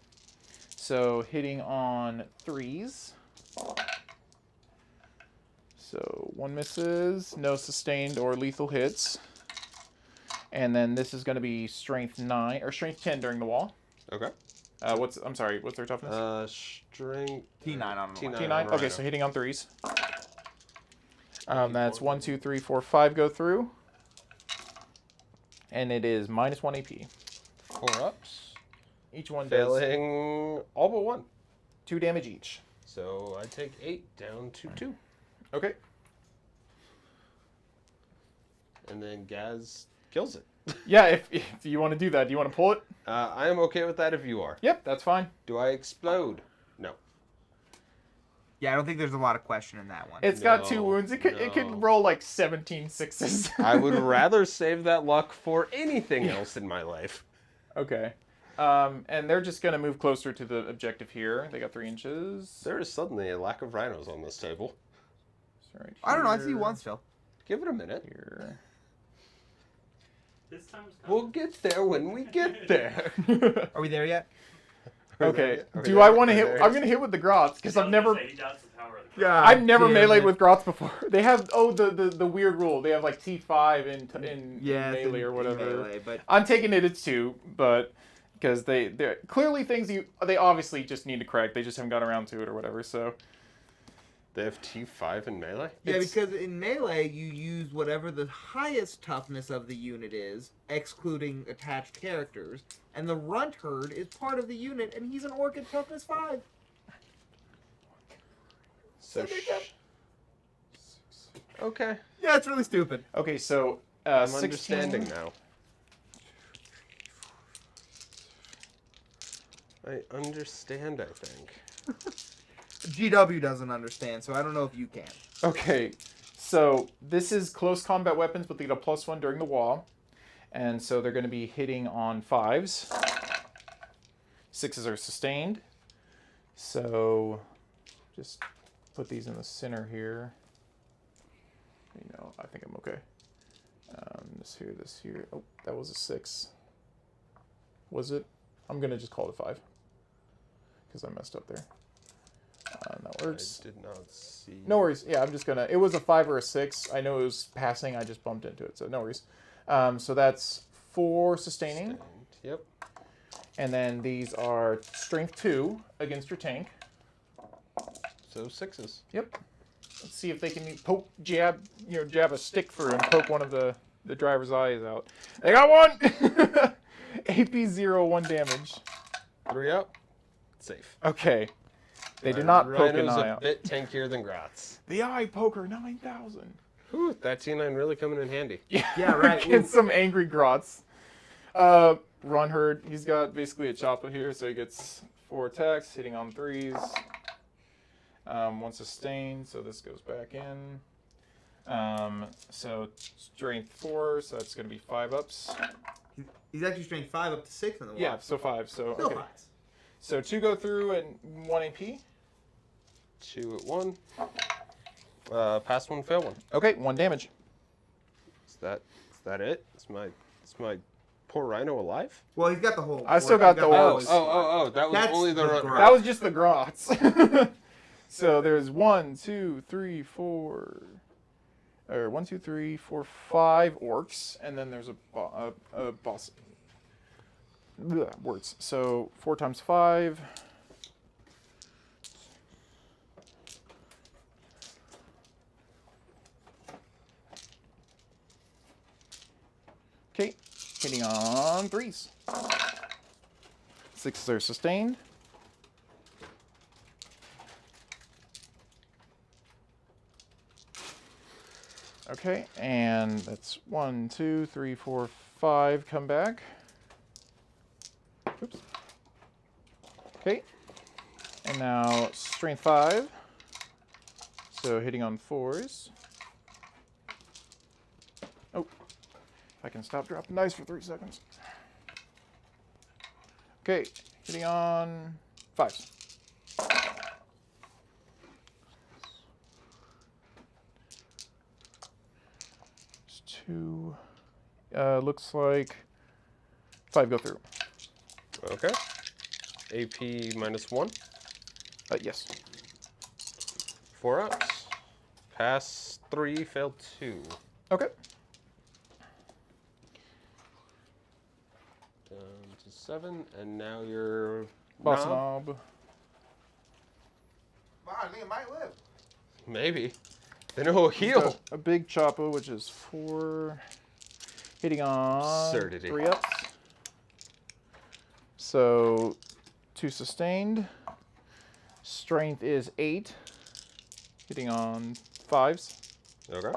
So hitting on 3s. So 1 misses, no sustained or lethal hits. And then this is going to be strength 9 or strength 10 during the wall. Okay. What's their toughness? Strength T9 on the T9. line. T9. Okay, so hitting on 3s. That's 1, 2, 3, 4, 5 go through. And it is -1 AP. 4 ups. Each one does Failing all but 1. 2 damage each. So I take 8 down to 2. Okay. And then Gaz kills it. Yeah, if you want to do that, do you want to pull it? I am okay with that if you are. Yep, that's fine. Do I explode? No. Yeah, I don't think there's a lot of question in that one. It's got No, 2 wounds. It no. could roll like 17 6s. I would rather save that luck for anything else in my life. Okay. And they're just going to move closer to the objective here. They got 3 inches. There is suddenly a lack of rhinos on this table. So right I don't know. I see here, one still. Give it a minute. Here. This time's We'll get there when we get there. Are we there yet? Okay. Are we Do there? I want to Are we hit? there? I'm going to hit with the grots because I've never. Yeah. I've never meleeed with grots before. They have the weird rule. They have like T5 in melee or whatever. Melee, but I'm taking it as 2, but because they're clearly things they obviously just need to correct. They just haven't got around to it or whatever. So They have T5 in melee? yeah, It's- because in melee you use whatever the highest toughness of the unit is, excluding attached characters, and the runt herd is part of the unit, and he's an orc at toughness 5. So okay. Yeah, it's really stupid. okay, so I'm 16. understanding now. I understand, I think. GW doesn't understand, so I don't know if you can. Okay, so this is close combat weapons, but they get a +1 during the wall. And so they're going to be hitting on 5s. 6s are sustained. So just put these in the center here. You know, I think I'm okay. This here. Oh, that was a 6. Was it? I'm going to just call it a 5. Because I messed up there. That works. I did not see. No worries. Yeah, I'm just gonna. It was a 5 or a 6. I know it was passing. I just bumped into it, so no worries. So that's 4 sustaining, Yep. and then these are strength 2 against your tank. So 6s. Yep. Let's see if they can jab a stick through and poke one of the driver's eyes out. They got one. AP 0, 1 damage. 3 up. Safe. Okay. They did not poke an Rhino's eye a out. bit tankier than Grots. The eye poker 9,000. Whew, that T9 really coming in handy. Yeah, right. Get some angry grots. Run herd. He's got basically a chopper here, so he gets 4 attacks, hitting on 3s. 1 sustained, so this goes back in. So strength 4, so that's going to be 5 ups. He's actually strength 5 up to 6 in the wall. Yeah, so 5. So Still okay. 5s. So 2 go through and 1 AP. 2 at 1. Pass 1, fail 1. Okay, 1 damage. Is that it? Is my poor Rhino alive? Well, he's got the whole. I still got the orcs. orcs. That was That's only the the run. Grot. That was just the grots. So there's 1, 2, 3, 4. Or 1, 2, 3, 4, 5 orcs, and then there's a boss. Ugh, words. So 4 times 5. Okay, hitting on 3s. 6s are sustained. Okay, and that's 1, 2, 3, 4, 5 come back. Oops. Okay. And now strength 5. So hitting on 4s. Oh. If I can stop dropping dice for 3 seconds. Okay. Hitting on 5s. It's 2. Looks like 5 go through. Okay. AP -1. Yes. 4 ups. Pass 3, fail 2. Okay. Down to 7, and now you're Boss Knob. knob. Wow, I think it might live. Maybe. Then it will heal. A big chopper, which is 4. Hitting on Absurdity. 3 ups. So 2 sustained. Strength is 8. Hitting on 5s. Okay.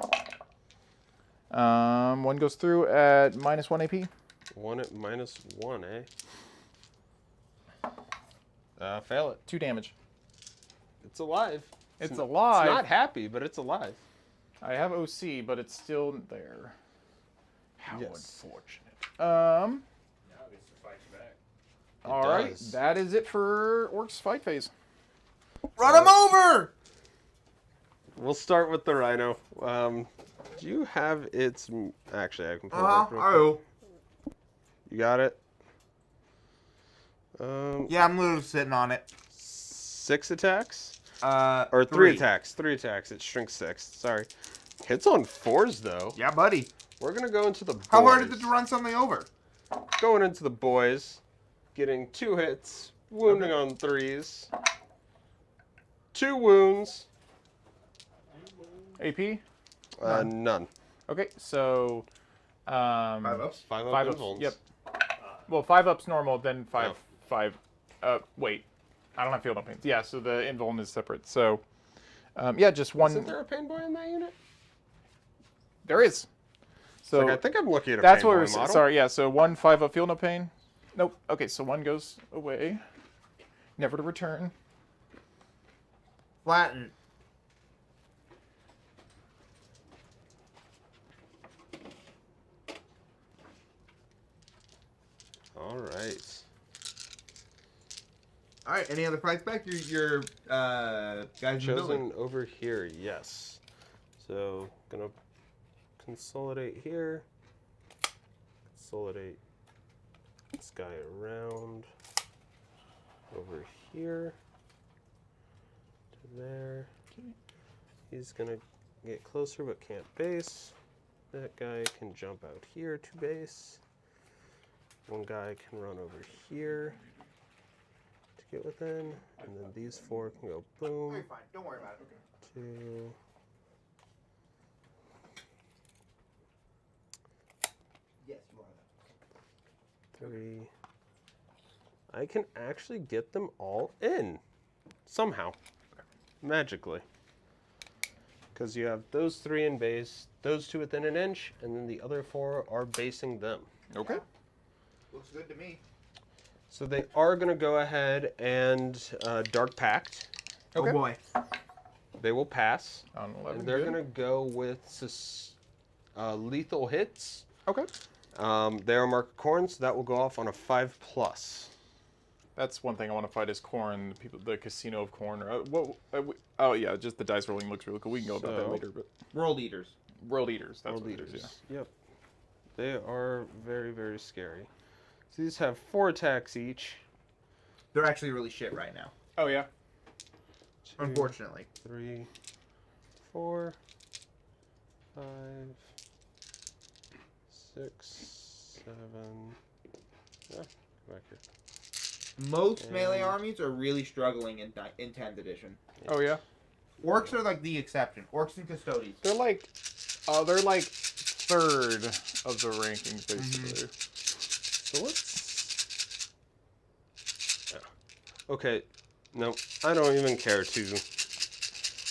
1 goes through at -1 AP. 1 at -1, eh? Fail it. 2 damage. It's alive. It's alive. It's not happy, but it's alive. I have OC, but it's still there. How Yes. unfortunate. Now it gets to fight you back. All right. does. That is it for Orcs fight phase. Run him over! We'll start with the Rhino. Do you have its... Actually, I can pull it up real quick. Oh. You got it? Yeah, I'm literally sitting on it. 6 attacks? Or 3 attacks. 3 attacks. It's shrink 6. Sorry. Hits on 4s, though. Yeah, buddy. We're going to go into the boys. How hard is it to run something over? Going into the boys. Getting 2 hits. Wounding on 3s. 2 wounds. AP? None. Okay, so 5 ups. 5 5 up ups. invulns. Yep. Well, 5 ups normal, then 5. Oh. 5. Wait. I don't have field no pains. Yeah, so the invuln is separate. So, yeah, just one. Isn't there a pain boy in that unit? There is. So Like, I think I'm looking at a that's pain what boy we're model. sorry. Yeah, so 1 5 up field no pain. Nope. Okay, so 1 goes away, never to return. Flatten. All right. All right. Any other fights back? Your guys in the building. Chosen over here, yes. So, gonna consolidate here. Consolidate this guy around over here to there. He's gonna get closer but can't base. That guy can jump out here to base. One guy can run over here to get within, and then these 4 can go boom. You're fine. Don't worry about it. 2. Yes, you are. 3. I can actually get them all in somehow, magically, because you have those 3 in base, those 2 within an inch, and then the other 4 are basing them. Okay. Looks good to me. So they are going to go ahead and Dark Pact. Okay. Oh boy. They will pass, On 11. and they're good. going to go with lethal hits. Okay. They are marked corn, so that will go off on a 5+. That's one thing I want to fight is corn. The casino of corn. Oh yeah, just the dice rolling looks really cool. We can go about that So- later. But World eaters. world eaters. That's World what it is, Eaters. Yep. They are very, very scary. So these have 4 attacks each. They're actually really shit right now. Yeah. Oh yeah. 2, Unfortunately. 3, 4, 5, 6, 7. Yeah, go back here. Most melee And- armies are really struggling in 10th edition. Oh yeah. Orcs are like the exception. Orcs and custodians. They're like 3rd of the rankings basically. So let's... Yeah. Okay, no, I don't even care to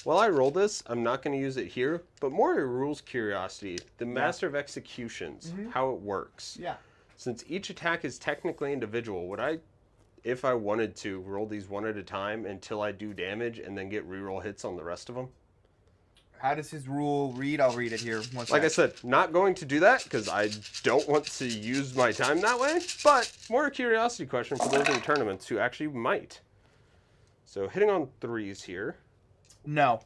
While I roll this, I'm not going to use it here, but more a rules curiosity. The Master of Executions, how it works. Yeah. Since each attack is technically individual, would I, if I wanted to, roll these one at a time until I do damage and then get reroll hits on the rest of them? How does his rule read? I'll read it here. Like I said, not going to do that because I don't want to use my time that way, but more a curiosity question for those in tournaments who actually might. So hitting on 3s here. No.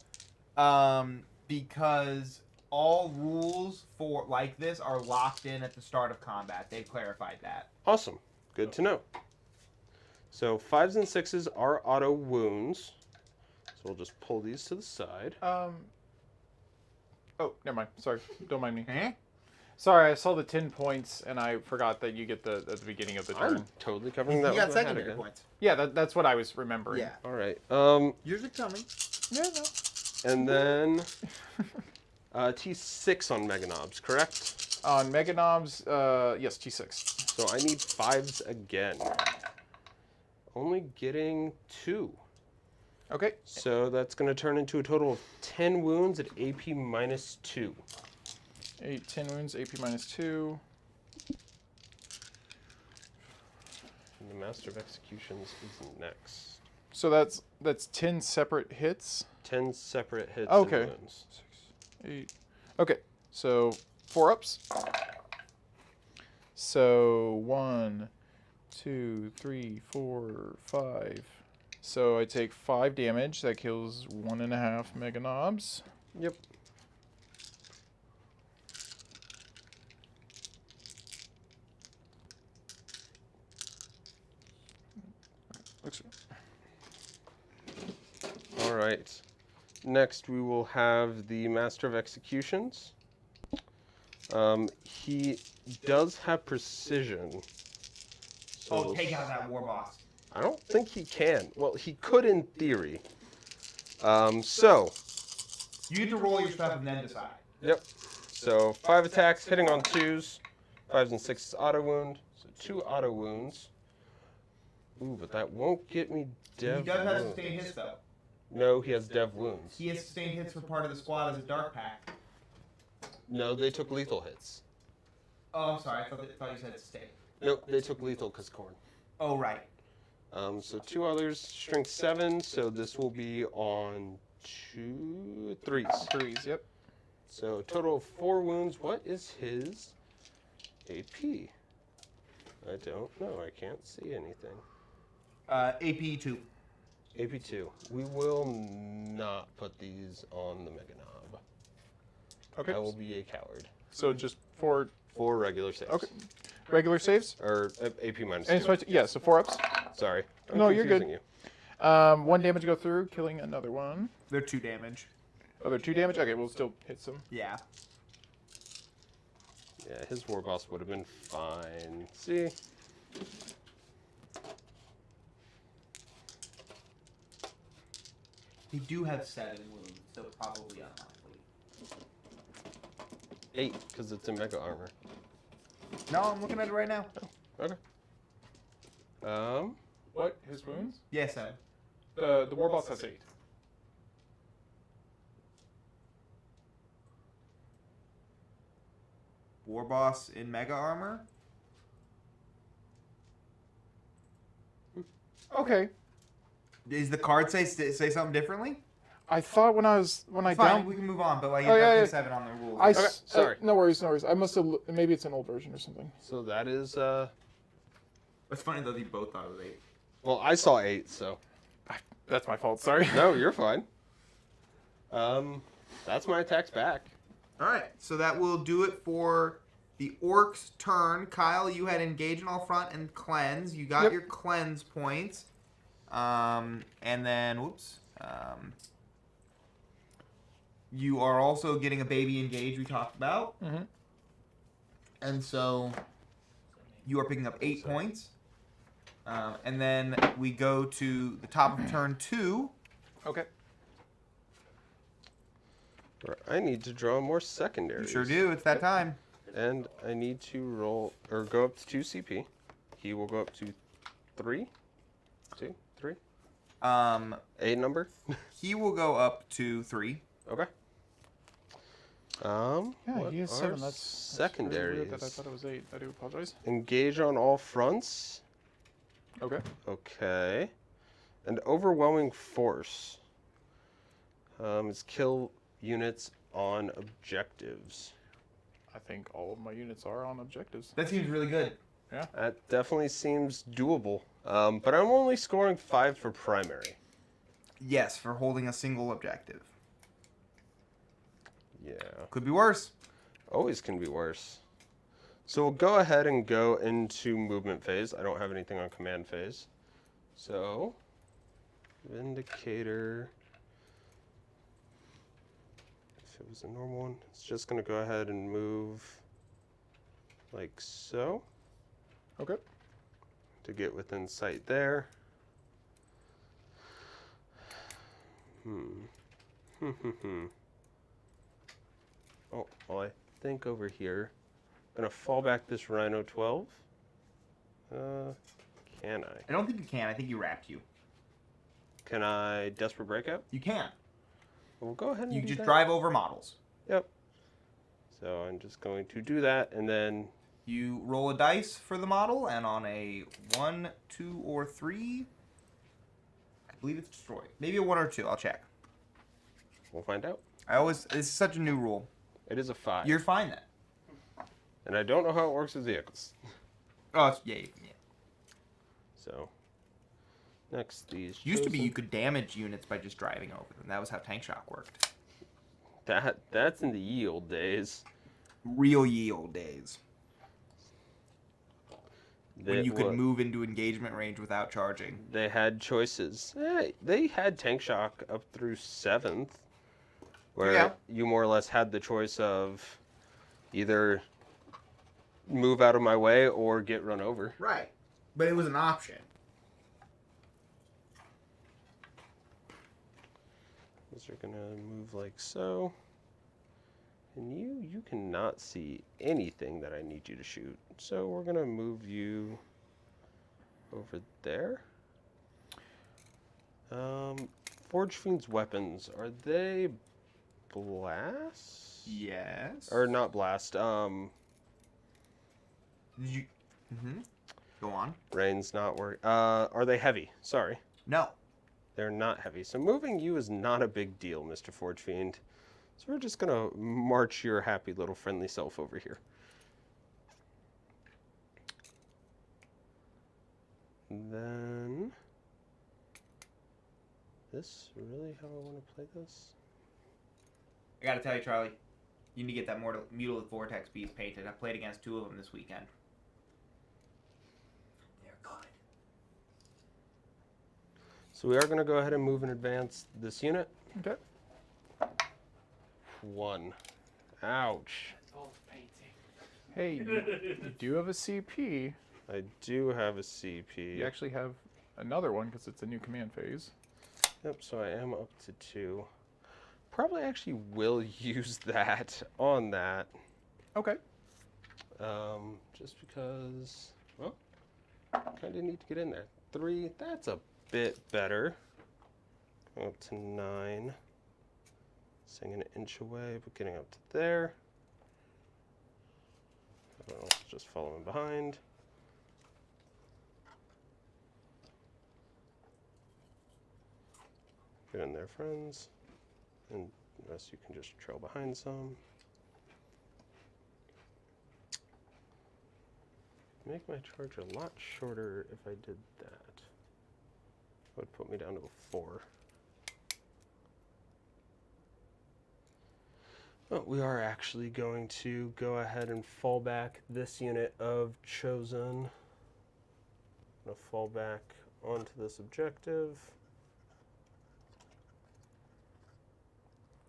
Because all rules for like this are locked in at the start of combat. They've clarified that. Awesome. Good to know. So 5s and 6s are auto wounds. So we'll just pull these to the side. Oh, never mind. Sorry. Don't mind me. Eh? Sorry, I saw the 10 points, and I forgot that you get the at the beginning of the turn. I'm totally covering that. You got with my hat secondary again. points. Yeah, that's what I was remembering. Yeah. All right. Yours are coming. Yeah, no. And then T6 on Mega Knobs, correct? On Mega Knobs, yes, T6. So I need 5s again. Only getting 2. Okay. So that's going to turn into a total of 10 wounds at AP -2. 8, 10 wounds, AP -2. And the Master of Executions is next. So that's 10 separate hits. 10 separate hits Okay. and wounds. 6, 8. Okay, so 4 ups. So 1, 2, 3, 4, 5. So I take 5 damage. That kills 1.5 Mega Knobs. Yep. Looks. All right. Next, we will have the Master of Executions. He does have precision. So Take out that war boss. I don't think he can. Well, he could in theory. So, You get to roll your stuff and then decide. yep. So 5 attacks, hitting on 2s. 5s and 6s auto wound. So 2 auto wounds. Ooh, but that won't get me dev He does have wounds. sustained hits though. No, he has dev wounds. He has sustained hits for part of the squad as a dark pack. No, they took lethal hits. Oh, I'm sorry. I thought you said sustained. No, they took lethal because corn. Oh, right. So 2 others, strength 7. So this will be on 2 3s. 3s, yep. So total of 4 wounds. What is his AP? I don't know. I can't see anything. AP 2. AP 2. We will not put these on the Mega Knob. Okay. I will be a coward. So just 4 4 regular saves. Okay. regular saves. Or AP minus And 2. yeah, so 4 ups. Sorry. I'm No, you're good. confusing you. 1 damage go through, killing another one. They're 2 damage. Oh, they're 2 damage? Okay, we'll still hit some. Yeah. Yeah, his war boss would have been fine. See? They do have 7 wounds, so probably unlikely. 8, because it's a mega armor. No, I'm looking at it right now. Okay. What? His wounds? Yeah, 7. The war boss has 8. War boss in mega armor. Okay. Does the card say something differently? I thought when I Fine, down. we can move on, but like Oh, it's yeah, up to yeah. 7 on the rules. I Okay, sorry. no worries, no worries. I must have. Maybe it's an old version or something. So that is, It's funny though, they both thought it was 8. well, I saw 8, so. That's my fault. Sorry. No, you're fine. That's my attacks back. Alright, so that will do it for the Orcs' turn. Kyle, you had engage in all front and cleanse. You got Yep. your cleanse points. And then, whoops. You are also getting a baby engage we talked about. Mm-hmm. And so you are picking up 8 points. And then we go to the top of turn 2. Okay. I need to draw more secondaries. You sure do. It's that time. And I need to roll, or go up to 2 CP. He will go up to 3. 2, 3. A number? He will go up to 3. Okay. Yeah, What he has are 7. That's very secondaries? weird that I thought it was 8. I do apologize. Engage on all fronts. Okay. Okay. And overwhelming force. Is kill units on objectives. I think all of my units are on objectives. That seems really good. Yeah. That definitely seems doable. But I'm only scoring 5 for primary. Yes, for holding a single objective. Yeah. Could be worse. Always can be worse. So we'll go ahead and go into movement phase. I don't have anything on command phase. So, Vindicator. If it was a normal one, it's just going to go ahead and move like so. Okay. To get within sight there. Oh, well, I think over here. I'm going to fall back this Rhino 12. Can I? I don't think you can. I think you wrapped you. Can I Desperate Breakout? You can. We'll go ahead and You do just that. drive over models. Yep. So I'm just going to do that, and then You roll a dice for the model, and on a 1, 2, or 3, I believe it's destroyed. Maybe a 1 or 2. I'll check. we'll find out. This is such a new rule. It is a 5. You're fine then. And I don't know how it works with vehicles. Oh, yeah. So, next these. Used to be chosen. you could damage units by just driving over them. That was how tank shock worked. That's in the ye old days. Real ye old days. When That you could wa- move into engagement range without charging. They had choices. They had tank shock up through 7th, where Yeah. you more or less had the choice of either move out of my way or get run over. Right. But it was an option. These are gonna move like so. And you cannot see anything that I need you to shoot. So we're gonna move you over there. Forge Fiend's weapons, are they blast? Yes. Or not blast, Did you... Mm-hmm. Go on. rain's not work. Are they heavy? Sorry. No. They're not heavy. So moving you is not a big deal, Mr. Forge Fiend. So we're just gonna march your happy little friendly self over here. Then, this really how I want to play this? I gotta tell you, Charlie, you need to get that Mutilate Vortex piece painted. I played against 2 of them this weekend. They're good. So we are gonna go ahead and move and advance this unit. Okay. 1. Ouch. All painting. Hey, you do have a CP. I do have a CP. You actually have another one because it's a new command phase. Yep, so I am up to 2. Probably actually will use that on that. Okay. Just because, well, kind of need to get in there. 3, that's a bit better. Up to 9. Staying an inch away, but getting up to there. Everyone else just following behind. Get in there, friends. And the rest you can just trail behind some. Make my charge a lot shorter if I did that. That would put me down to a 4. But we are actually going to go ahead and fall back this unit of Chosen. I'm going to fall back onto this objective.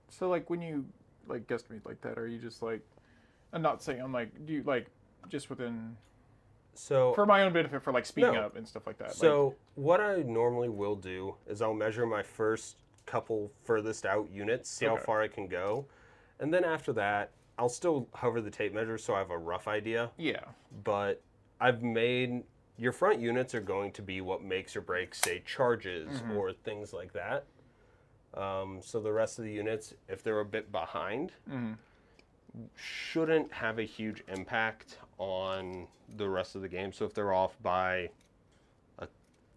So like when you like guesstimate like that, are you just like, I'm not saying I'm like, do you like just within So for my own benefit for like speeding No. up and stuff like that? So what I normally will do is I'll measure my first couple furthest out units, see how Okay. far I can go. And then after that, I'll still hover the tape measure so I have a rough idea. yeah. But I've made your front units are going to be what makes or breaks, say, charges or things like that. So the rest of the units, if they're a bit behind, shouldn't have a huge impact on the rest of the game. So if they're off by a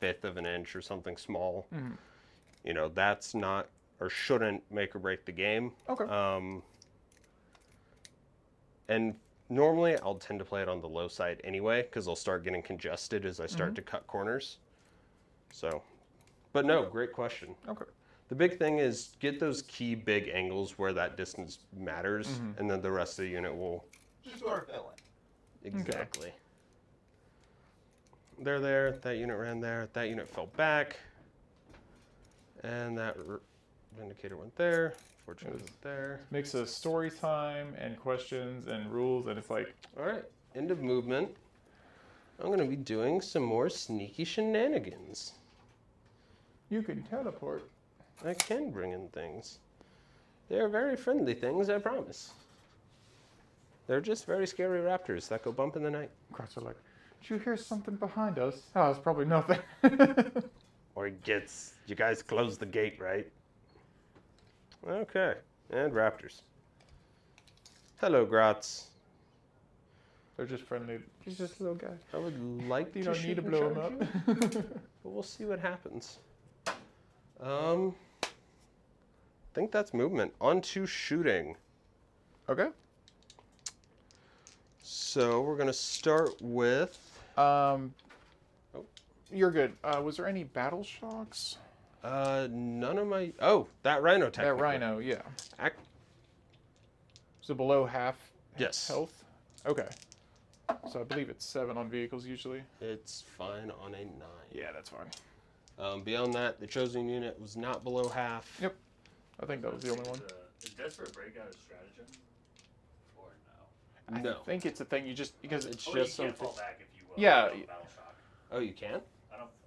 fifth of an inch or something small, you know, that's not or shouldn't make or break the game. Okay. And normally I'll tend to play it on the low side anyway, because I'll start getting congested as I start to cut corners. So, but no, great question. Okay. The big thing is get those key big angles where that distance matters, and then the rest of the unit will... Just sort of fill in. Exactly. They're there, that unit ran there, that unit fell back, and that Vindicator went there, Fortune went there. Mix of story time and questions and rules, and it's like... All right, end of movement. I'm going to be doing some more sneaky shenanigans. You can teleport. I can bring in things. They're very friendly things, I promise. They're just very scary raptors that go bump in the night. Crocs are like, did you hear something behind us? Oh, it's probably nothing. Or it gets, you guys close the gate, right? Okay, and raptors. Hello, Grots. They're just friendly. He's just a little guy. I would like You to don't shoot need to and blow him charge up. you, but we'll see what happens. I think that's movement. On to shooting. Okay. So we're gonna start with. You're good. Was there any battle shocks? None of my. Oh, that rhino That technically. rhino, yeah. Ac- So below half Yes. health? Okay. So I believe it's 7 on vehicles usually. It's fine on a 9. Yeah, that's fine. Beyond that, the chosen unit was not below half. Yep. I think that was the only one. Is Desperate Breakout a stratagem? Or no? No. I think it's a thing you just because It's Oh, just you can't something. fall back if you Yeah. fail Battle Shock. Oh, you can?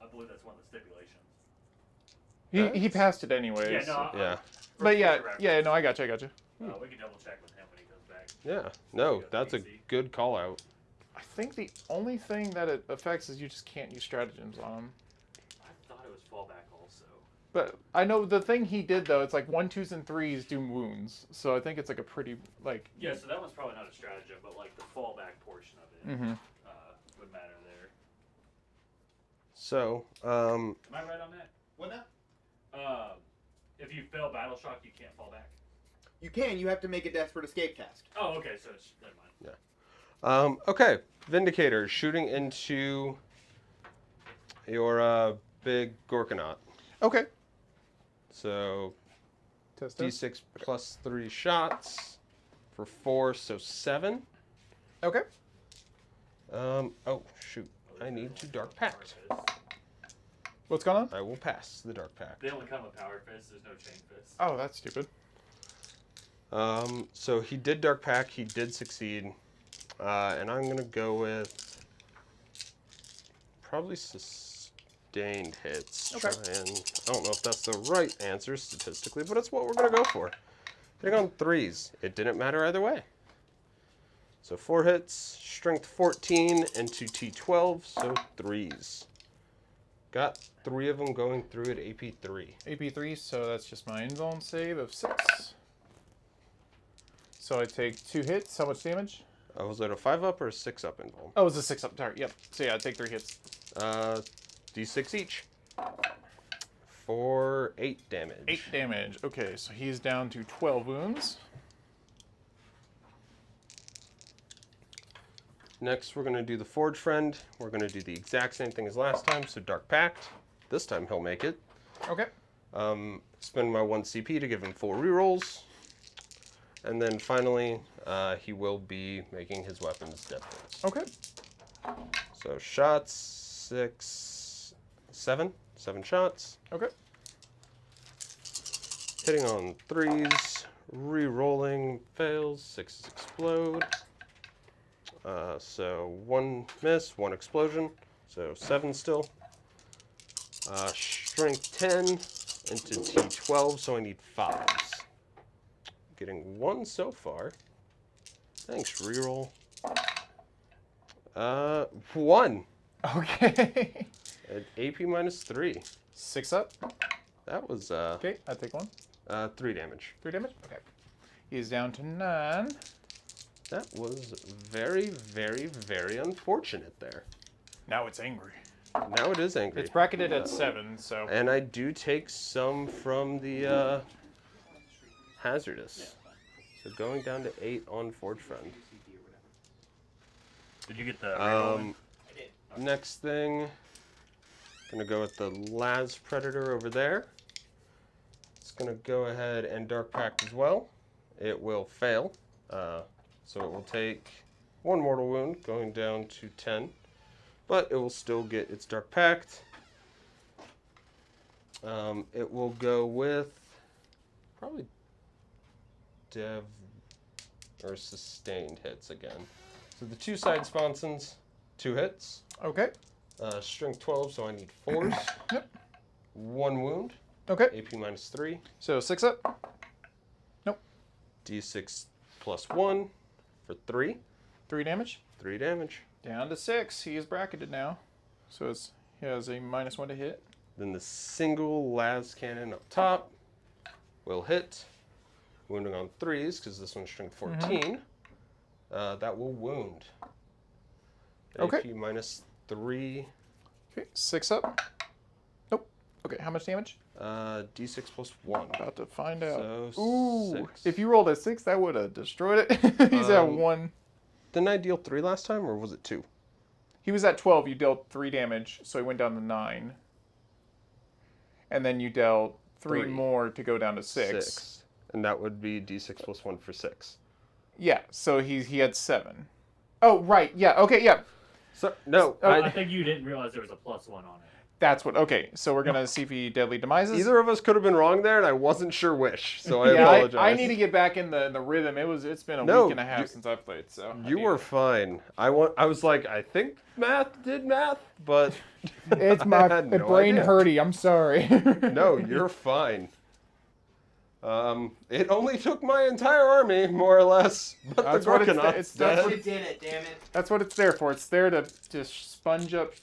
I believe that's one of the stipulations. he passed it anyways. Yeah, no. Yeah. But yeah, correct. yeah, no, I got you. We can double check with him when he comes back. Yeah. No, that's a good call out. I think the only thing that it affects is you just can't use stratagems on him. I thought it was fallback also. But I know the thing he did though, it's like 1, 2s, and 3s do wounds. So I think it's like a pretty like. Yeah, so that one's probably not a stratagem, but like the fallback portion of it would matter there. So, Am I right on that? What now? If you fail Battle Shock, you can't fall back. You can. You have to make a desperate escape cast. Oh, okay, so it's never mind. okay. Vindicator shooting into your big Gorkanaut. Okay. So Test it. D6 plus 3 shots for 4, so 7. Okay. Oh shoot! I need to Dark Pact. What's going on? I will pass the Dark Pact. They only come with Power Fist, there's no Chain Fist. Oh, that's stupid. So he did Dark Pact. He did succeed, and I'm gonna go with probably sustained hits. Okay. Try and I don't know if that's the right answer statistically, but it's what we're gonna go for. Hitting on 3s. It didn't matter either way. So 4 hits, strength 14 into T12, so 3s. Got 3 of them going through at AP3. AP3, so that's just my in-zone save of 6. So I take 2 hits. How much damage? Was it a 5-up or a 6-up involved? Oh, it was a 6-up. Sorry, yep. So yeah, I take 3 hits. D6 each. For 8 damage. 8 damage. Okay, so he's down to 12 wounds. Next, we're going to do the Forge Friend. We're going to do the exact same thing as last time, so Dark Pact. This time he'll make it. Okay. Spend my 1 CP to give him 4 rerolls. And then finally, he will be making his weapons death. Okay. So shots, 7 shots. Okay. Hitting on 3s, re-rolling fails, 6s explode. So 1 miss, 1 explosion, so 7 still. Strength 10 into T12, so I need 5s. Getting 1 so far. Thanks, reroll. 1. Okay. At AP -3. 6 up. That was Okay, I take 1. 3 damage. 3 damage? Okay. He's down to 9. That was very, very, very unfortunate there. Now it's angry. Now it is angry. It's bracketed at 7, so. And I do take some from the hazardous. So going down to 8 on Forge Friend. Did you get the Next thing, gonna go with the Las Predator over there. It's gonna go ahead and Dark Pact as well. It will fail. So it will take 1 mortal wound, going down to 10. But it will still get its Dark Pact. It will go with probably Dev or Sustained hits again. So the 2 side sponsons, 2 hits. Okay. Strength 12, so I need 4s. Yep. 1 wound. Okay. AP -3. So 6 up. Nope. D6 plus 1 for 3. 3 damage. 3 damage. Down to 6. He is bracketed now. So he has a -1 to hit. Then the single las cannon up top will hit. Wounding on 3s, because this one's strength 14. That will wound. Okay. AP -3. Okay, 6 up. Nope. Okay, how much damage? D6 plus 1. About to find out. So Ooh, 6. if you rolled a 6, that would have destroyed it. He's at 1. Didn't I deal 3 last time, or was it 2? He was at 12. You dealt 3 damage, so he went down to 9. And then you dealt 3 3. more to go down to 6. And that would be D6 plus 1 for 6. Yeah, so he had 7. Oh, right. Yeah, okay, yeah. So, no. I think you didn't realize there was a +1 on it. That's what. Okay, so we're going to see if he deadly demises. Either of us could have been wrong there, and I wasn't sure which, so I Yeah, apologize. I need to get back in the rhythm. It's been a No, week and a half you- since I played, so. You were fine. I was like, I think math did math, but It's I my had no brain idea. hurty. I'm sorry. No, you're fine. It only took my entire army, more or less, but That's the what it's- Gorkanon's it's- that's dead. You did it, damn it. That's what it's there for. It's there to just sponge up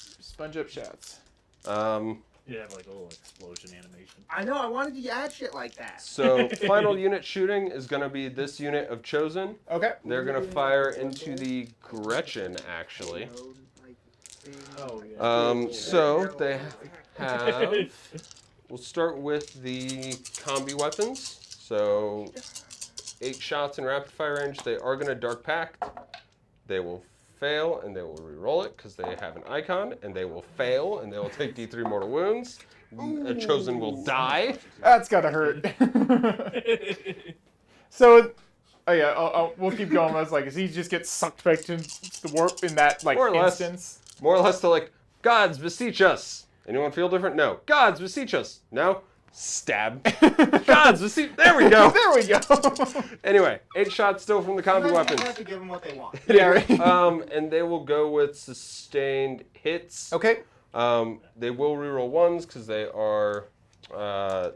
shots. You have like a little explosion animation. I know, I wanted you to add shit like that. So final unit shooting is going to be this unit of Chosen. Okay. They're going to fire into the Gretchen, actually. Oh yeah. So they have. We'll start with the combi weapons. So 8 shots in rapid fire range. They are going to Dark Pact. They will fail and they will re-roll it because they have an icon, and they will fail and they will take D3 mortal wounds. A Chosen will die. That's gotta hurt. So, oh yeah, we'll keep going. I was like, does he just get sucked back to the warp in that like More or less. instance? More or less, they're like, gods beseech us. Anyone feel different? No. Gods beseech us. No. Stab. Gods beseech. There we go. There we go. Anyway, 8 shots still from the combi You weapons. have to give them what they want. Yeah. Right. And they will go with sustained hits. Okay. They will reroll 1s because they are. That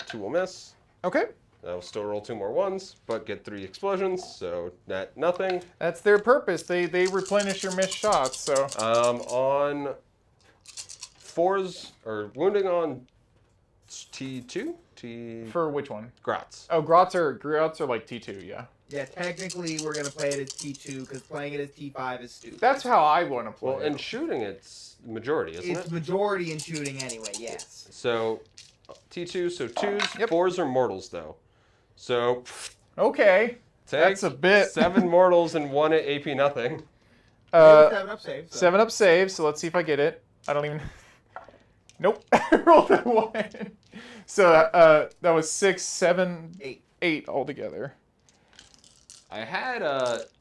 2 will miss. Okay. They'll still roll 2 more 1s, but get 3 explosions, so net nothing. That's their purpose. They replenish your missed shots. So. On 4s or wounding on T2? For which one? Grats. Oh, Grots are like T2. Yeah. Yeah, technically we're gonna play it as T2 because playing it as T5 is stupid. That's how I want to play. Well, in shooting, it's majority, isn't It's it? majority in shooting anyway. Yes. So T2, so 2s. Yep. 4s are mortals, though. So Okay. take That's a bit. 7 mortals and 1 at AP nothing. 7 up save. So. 7 up save. So let's see if I get it. I don't even. Nope. I rolled a 1. So that was 6, 7, 8 altogether. I had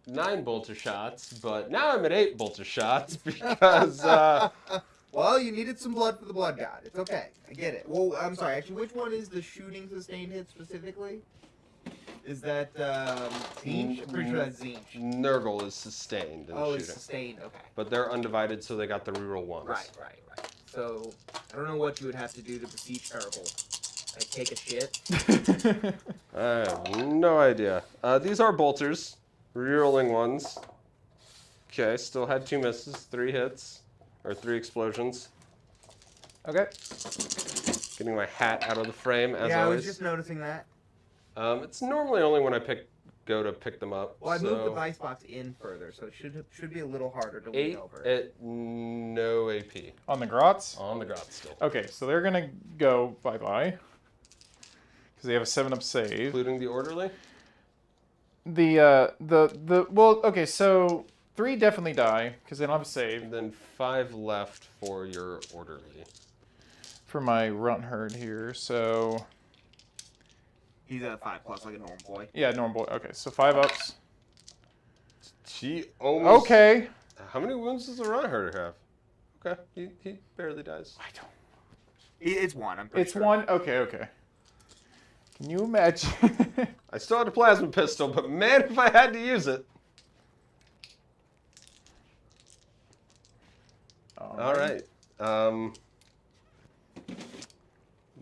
9 bolter shots, but now I'm at 8 bolter shots because Well, you needed some blood for the blood god. It's okay. I get it. Well, I'm sorry. Actually, which one is the shooting sustained hit specifically? Is that Zinch? I'm pretty sure that's Zinch. Nurgle is sustained in Oh, the it's shooting. sustained. Okay. But they're undivided, so they got the reroll 1s. Right. So I don't know what you would have to do to besiege Terrible. Like take a shit. I have no idea. These are bolters. Rerolling 1s. Okay, still had 2 misses, 3 hits. or 3 explosions. Okay. Getting my hat out of the frame as yeah, I always. was just noticing that. It's normally only when I go to pick them up. Well, I moved the so dice box in further, so it should be a little harder to lean 8 over. at no AP. On the grots? On the ground still. Okay, so they're gonna go bye-bye. Because they have a 7-up save. Including the orderly? Well, okay, so 3 definitely die, because they don't have a save. And then 5 left for your orderly. For my runt herd here, so... He's at a 5+ like a normal boy. Yeah, normal boy. Okay, so 5 ups. She almost... Okay. How many wounds does a run herder have? Okay, he barely dies. I don't... It's 1, I'm pretty sure. It's 1? Okay, okay. Can you imagine? I still had a plasma pistol, but man, if I had to use it. All right.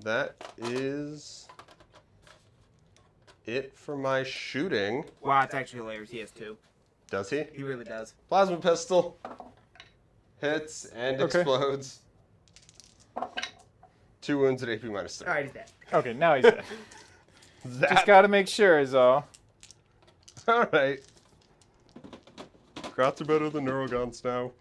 That is it for my shooting. Wow, it's actually hilarious. He has 2. Does he? He really does. Plasma pistol. Hits and Okay. explodes. 2 wounds at AP minus 3. All right, he's dead. Okay, now he's dead. Just gotta make sure is all. All right. Grots are better than Neurogons now.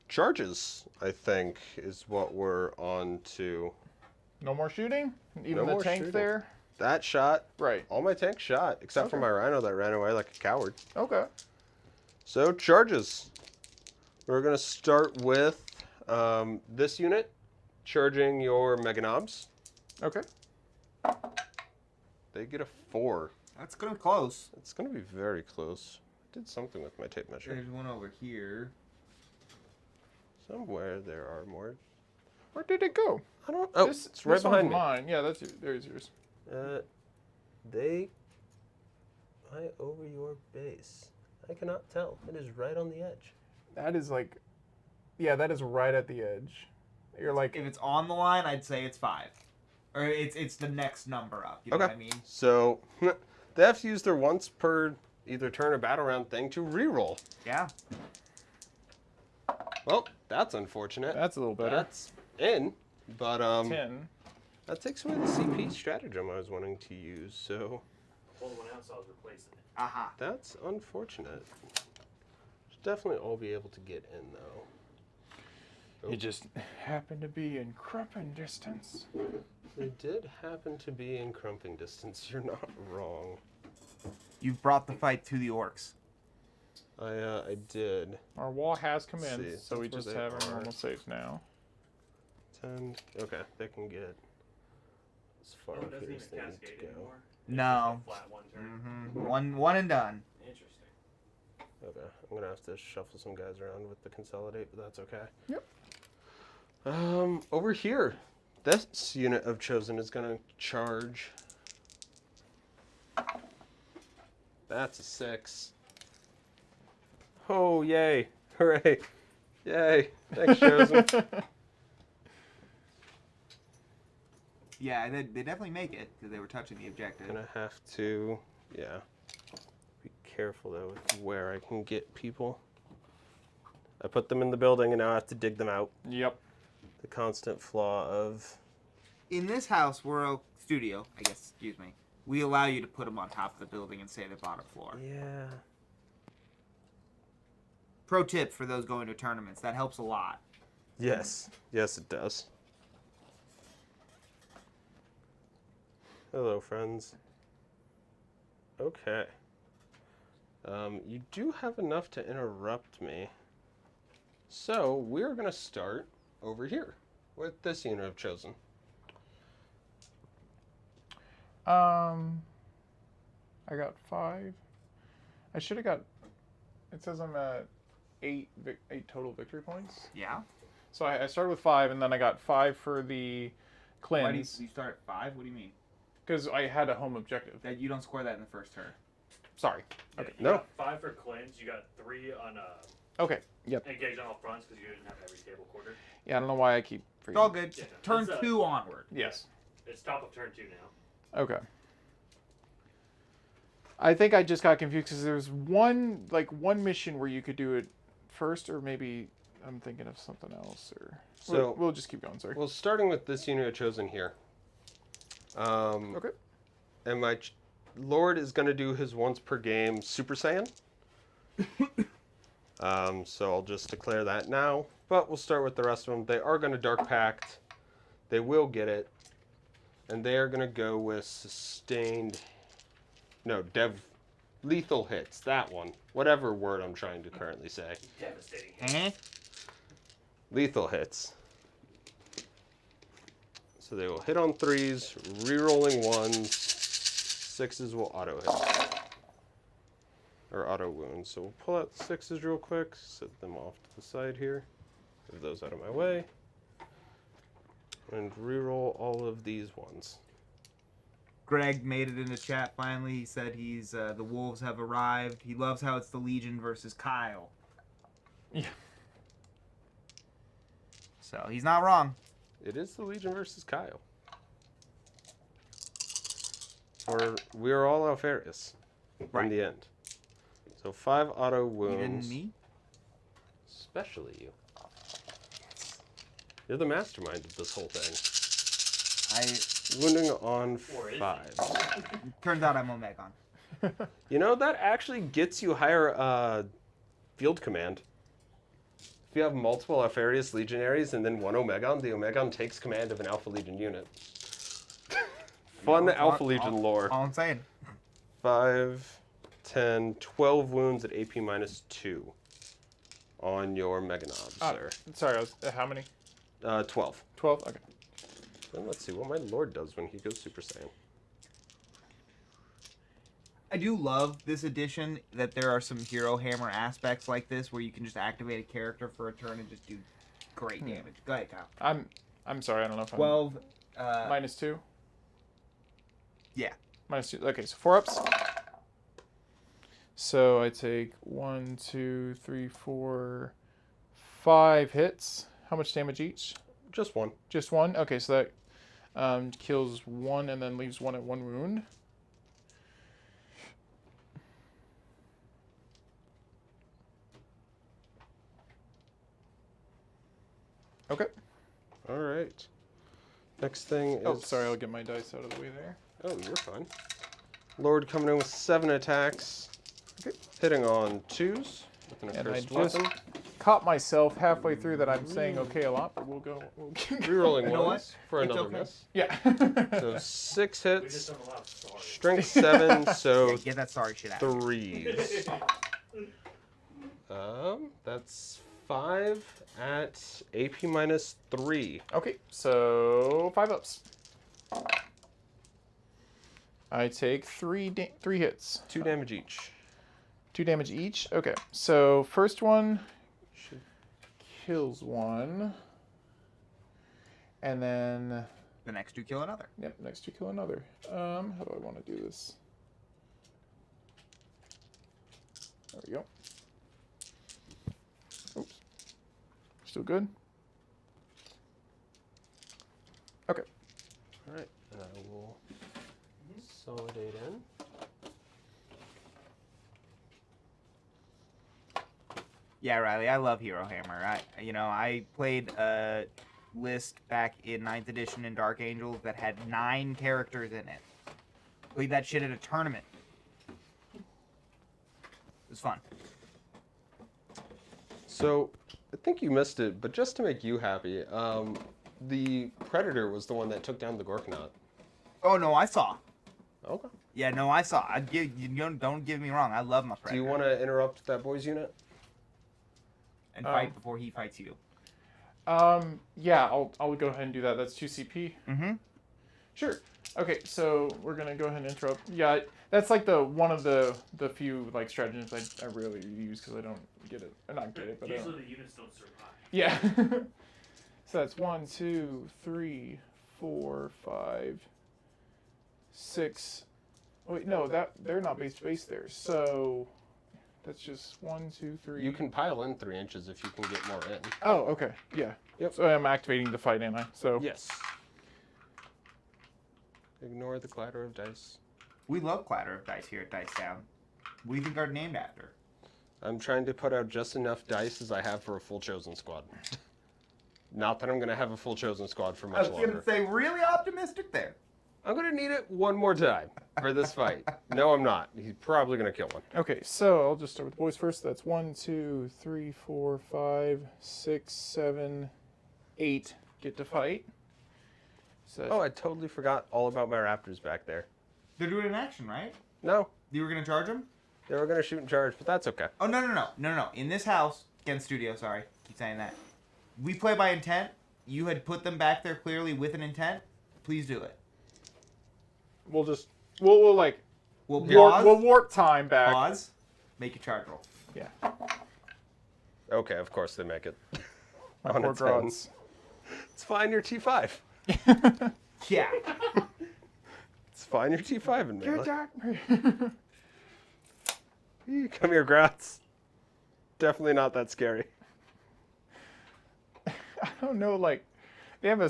Charges, I think, is what we're on to. No more shooting? Even No the more tank shooting. there? That shot. Right. All my tanks shot, except for Okay. my rhino that ran away like a coward. Okay. So, charges. We're going to start with this unit, charging your Meganobs. Okay. They get a 4. That's gonna be close. It's going to be very close. I did something with my tape measure. There's one over here. Somewhere there are more. Where did it go? I don't. Oh, it's right this behind one's me. mine. Yeah, that's there's yours. They lie over your base. I cannot tell. It is right on the edge. That is like, yeah, that is right at the edge. You're like, If it's on the line, I'd say it's 5. Or it's the next number up. You know Okay. what I mean? So they have to use their once per either turn or battle round thing to reroll. Yeah. Well, that's unfortunate. that's a little better. That's in, but 10. that takes away the CP stratagem I was wanting to use. So Pull the one out, so I was replacing it. Aha. that's unfortunate. Should definitely all be able to get in though. You just happen to be in crumping distance. They did happen to be in crumping distance. You're not wrong. You've brought the fight to the orcs. I did. Our wall has Let's commenced, see, so we that's just where have they our are. normal saves now. 10. Okay, they can get as far Oh, up it doesn't here even as they need cascade to go. anymore? No. It's just a flat one turn. One and done. Interesting. Okay, I'm gonna have to shuffle some guys around with the consolidate, but that's okay. Yep. Over here, this unit of chosen is gonna charge. That's a 6. Oh yay! Hooray! Yay! Thanks, chosen. Yeah, they definitely make it because they were touching the objective. Gonna have to, yeah. Be careful though with where I can get people. I put them in the building and now I have to dig them out. Yep. The constant flaw of. In this house, we're a studio, I guess. Excuse me. We allow you to put them on top of the building and say the bottom floor. Yeah. Pro tip for those going to tournaments: that helps a lot. Yes. Yes, it does. Hello, friends. Okay. You do have enough to interrupt me. So, we're going to start over here with this unit of chosen. I got 5. I should have got. It says I'm at 8 total victory points. Yeah. So I started with 5, and then I got 5 for the Why do cleanse you start at 5? What do you mean? because I had a home objective. That you don't score that in the first turn. Sorry. Yeah, Okay. you No. got 5 for cleanse. You got 3 on Okay. Yep. engage on all fronts because you didn't have every table quarter. Yeah, I don't know why I keep. It's all good. Yeah, Turn it's, 2 onward. Yes. It's top of turn 2 now. Okay. I think I just got confused because there's one mission where you could do it first, or maybe I'm thinking of something else. Or So we'll just keep going. Sorry. Well, starting with this unit I've chosen here. Okay. And my Lord is going to do his once per game Super Saiyan. So I'll just declare that now. But we'll start with the rest of them. They are going to Dark Pact. They will get it. And they are going to go with sustained... No, lethal hits. That one. Whatever word I'm trying to currently say. Devastating. Lethal hits. So they will hit on 3s, re-rolling 1s, 6s will auto hit. Or auto wound. So we'll pull out the 6s real quick, set them off to the side here. Move those out of my way. And re-roll all of these ones. Greg made it in the chat finally. He said he's the wolves have arrived. He loves how it's the Legion versus Kyle. Yeah. So he's not wrong. It is the Legion versus Kyle. Or we are all Alfarius in the end. So 5 auto wounds. Even me? Especially you. You're the mastermind of this whole thing. Wounding on 5. Turns out I'm Omegon. You know, that actually gets you higher field command. If you have multiple Alfarius legionaries and then one Omegon, the Omegon takes command of an Alpha Legion unit. Fun Alpha Legion lore. All I'm saying. 5, 10, 12 wounds at AP -2 on your Meganob, sir. Sorry, how many? 12. 12? Okay. Then let's see what my Lord does when he goes Super Saiyan. I do love this edition that there are some hero hammer aspects like this where you can just activate a character for a turn and just do great damage. Go ahead, Kyle. I'm sorry, I don't know if 12. -2? Yeah. -2. Okay, so 4 ups. So I take 1, 2, 3, 4, 5 hits. How much damage each? Just 1. Just 1? Okay, so that kills 1 and then leaves 1 at 1 wound. Okay. All right. Next thing is... Oh, sorry, I'll get my dice out of the way there. Oh, you're fine. Lord coming in with 7 attacks. Okay. Hitting on 2s with an And I accursed just weapon. caught myself halfway through that I'm saying okay a lot, but we'll Rerolling know ones for It's another okay. miss. Yeah. So 6 We hits, just don't allow stars. strength 7, so Get that sorry shit out. 3s. That's 5 at AP -3. Okay, so 5 ups. I take 3 hits. 2 damage each. 2 damage each. Okay, so first one kills 1, and then The next 2 kill another. yep, next 2 kill another. How do I want to do this? There we go. Oops. Still good. Okay. All right, and I will consolidate in. Yeah, Riley, I love Hero Hammer. I played a list back in 9th edition in Dark Angels that had 9 characters in it. Played that shit at a tournament. It was fun. So, I think you missed it, but just to make you happy, the Predator was the one that took down the Gorkanaut. Oh no, I saw. Okay. Yeah, no, I saw. Don't get me wrong. I love my Do Predator. you want to interrupt that boy's unit? And fight before he fights you. Yeah, I'll go ahead and do that. That's 2 CP. Mm-hmm. Sure. Okay, so we're gonna go ahead and interrupt. Yeah, that's like one of the few like stratagems I rarely use because I don't get it. Or not get it, but Usually the units don't survive. yeah. So that's 1, 2, 3, 4, 5, 6. Oh, wait, no, they're not base to base there. So that's just 1, 2, 3. You can pile in 3 inches if you can get more in. Oh, okay. Yeah. Yep. So I'm activating the fight, ain't I? So Yes. Ignore the clatter of dice. We love clatter of dice here at Dice Town. What do you think are named after? I'm trying to put out just enough dice as I have for a full chosen squad. Not that I'm going to have a full chosen squad for I much was longer. going to say, really optimistic there. I'm going to need it one more time for this fight. No, I'm not. He's probably going to kill one. Okay, so I'll just start with the boys first. That's 1, 2, 3, 4, 5, 6, 7, 8 get to fight. So Oh, I totally forgot all about my raptors back there. They're doing an action, right? No, You were going to charge them? they were going to shoot and charge, but that's okay. Oh, no. In this house, again, studio, sorry. Keep saying that. We play by intent. You had put them back there clearly with an intent. Please do it. we'll just We'll pause. we'll warp time back. Pause. Make your charge roll. Yeah. Okay, of course they make it. My On poor its own. grots. It's fine, you're T5. Yeah. It's fine, you're T5 in You melee. attacked me. Come here, Grats. Definitely not that scary. I don't know, like they have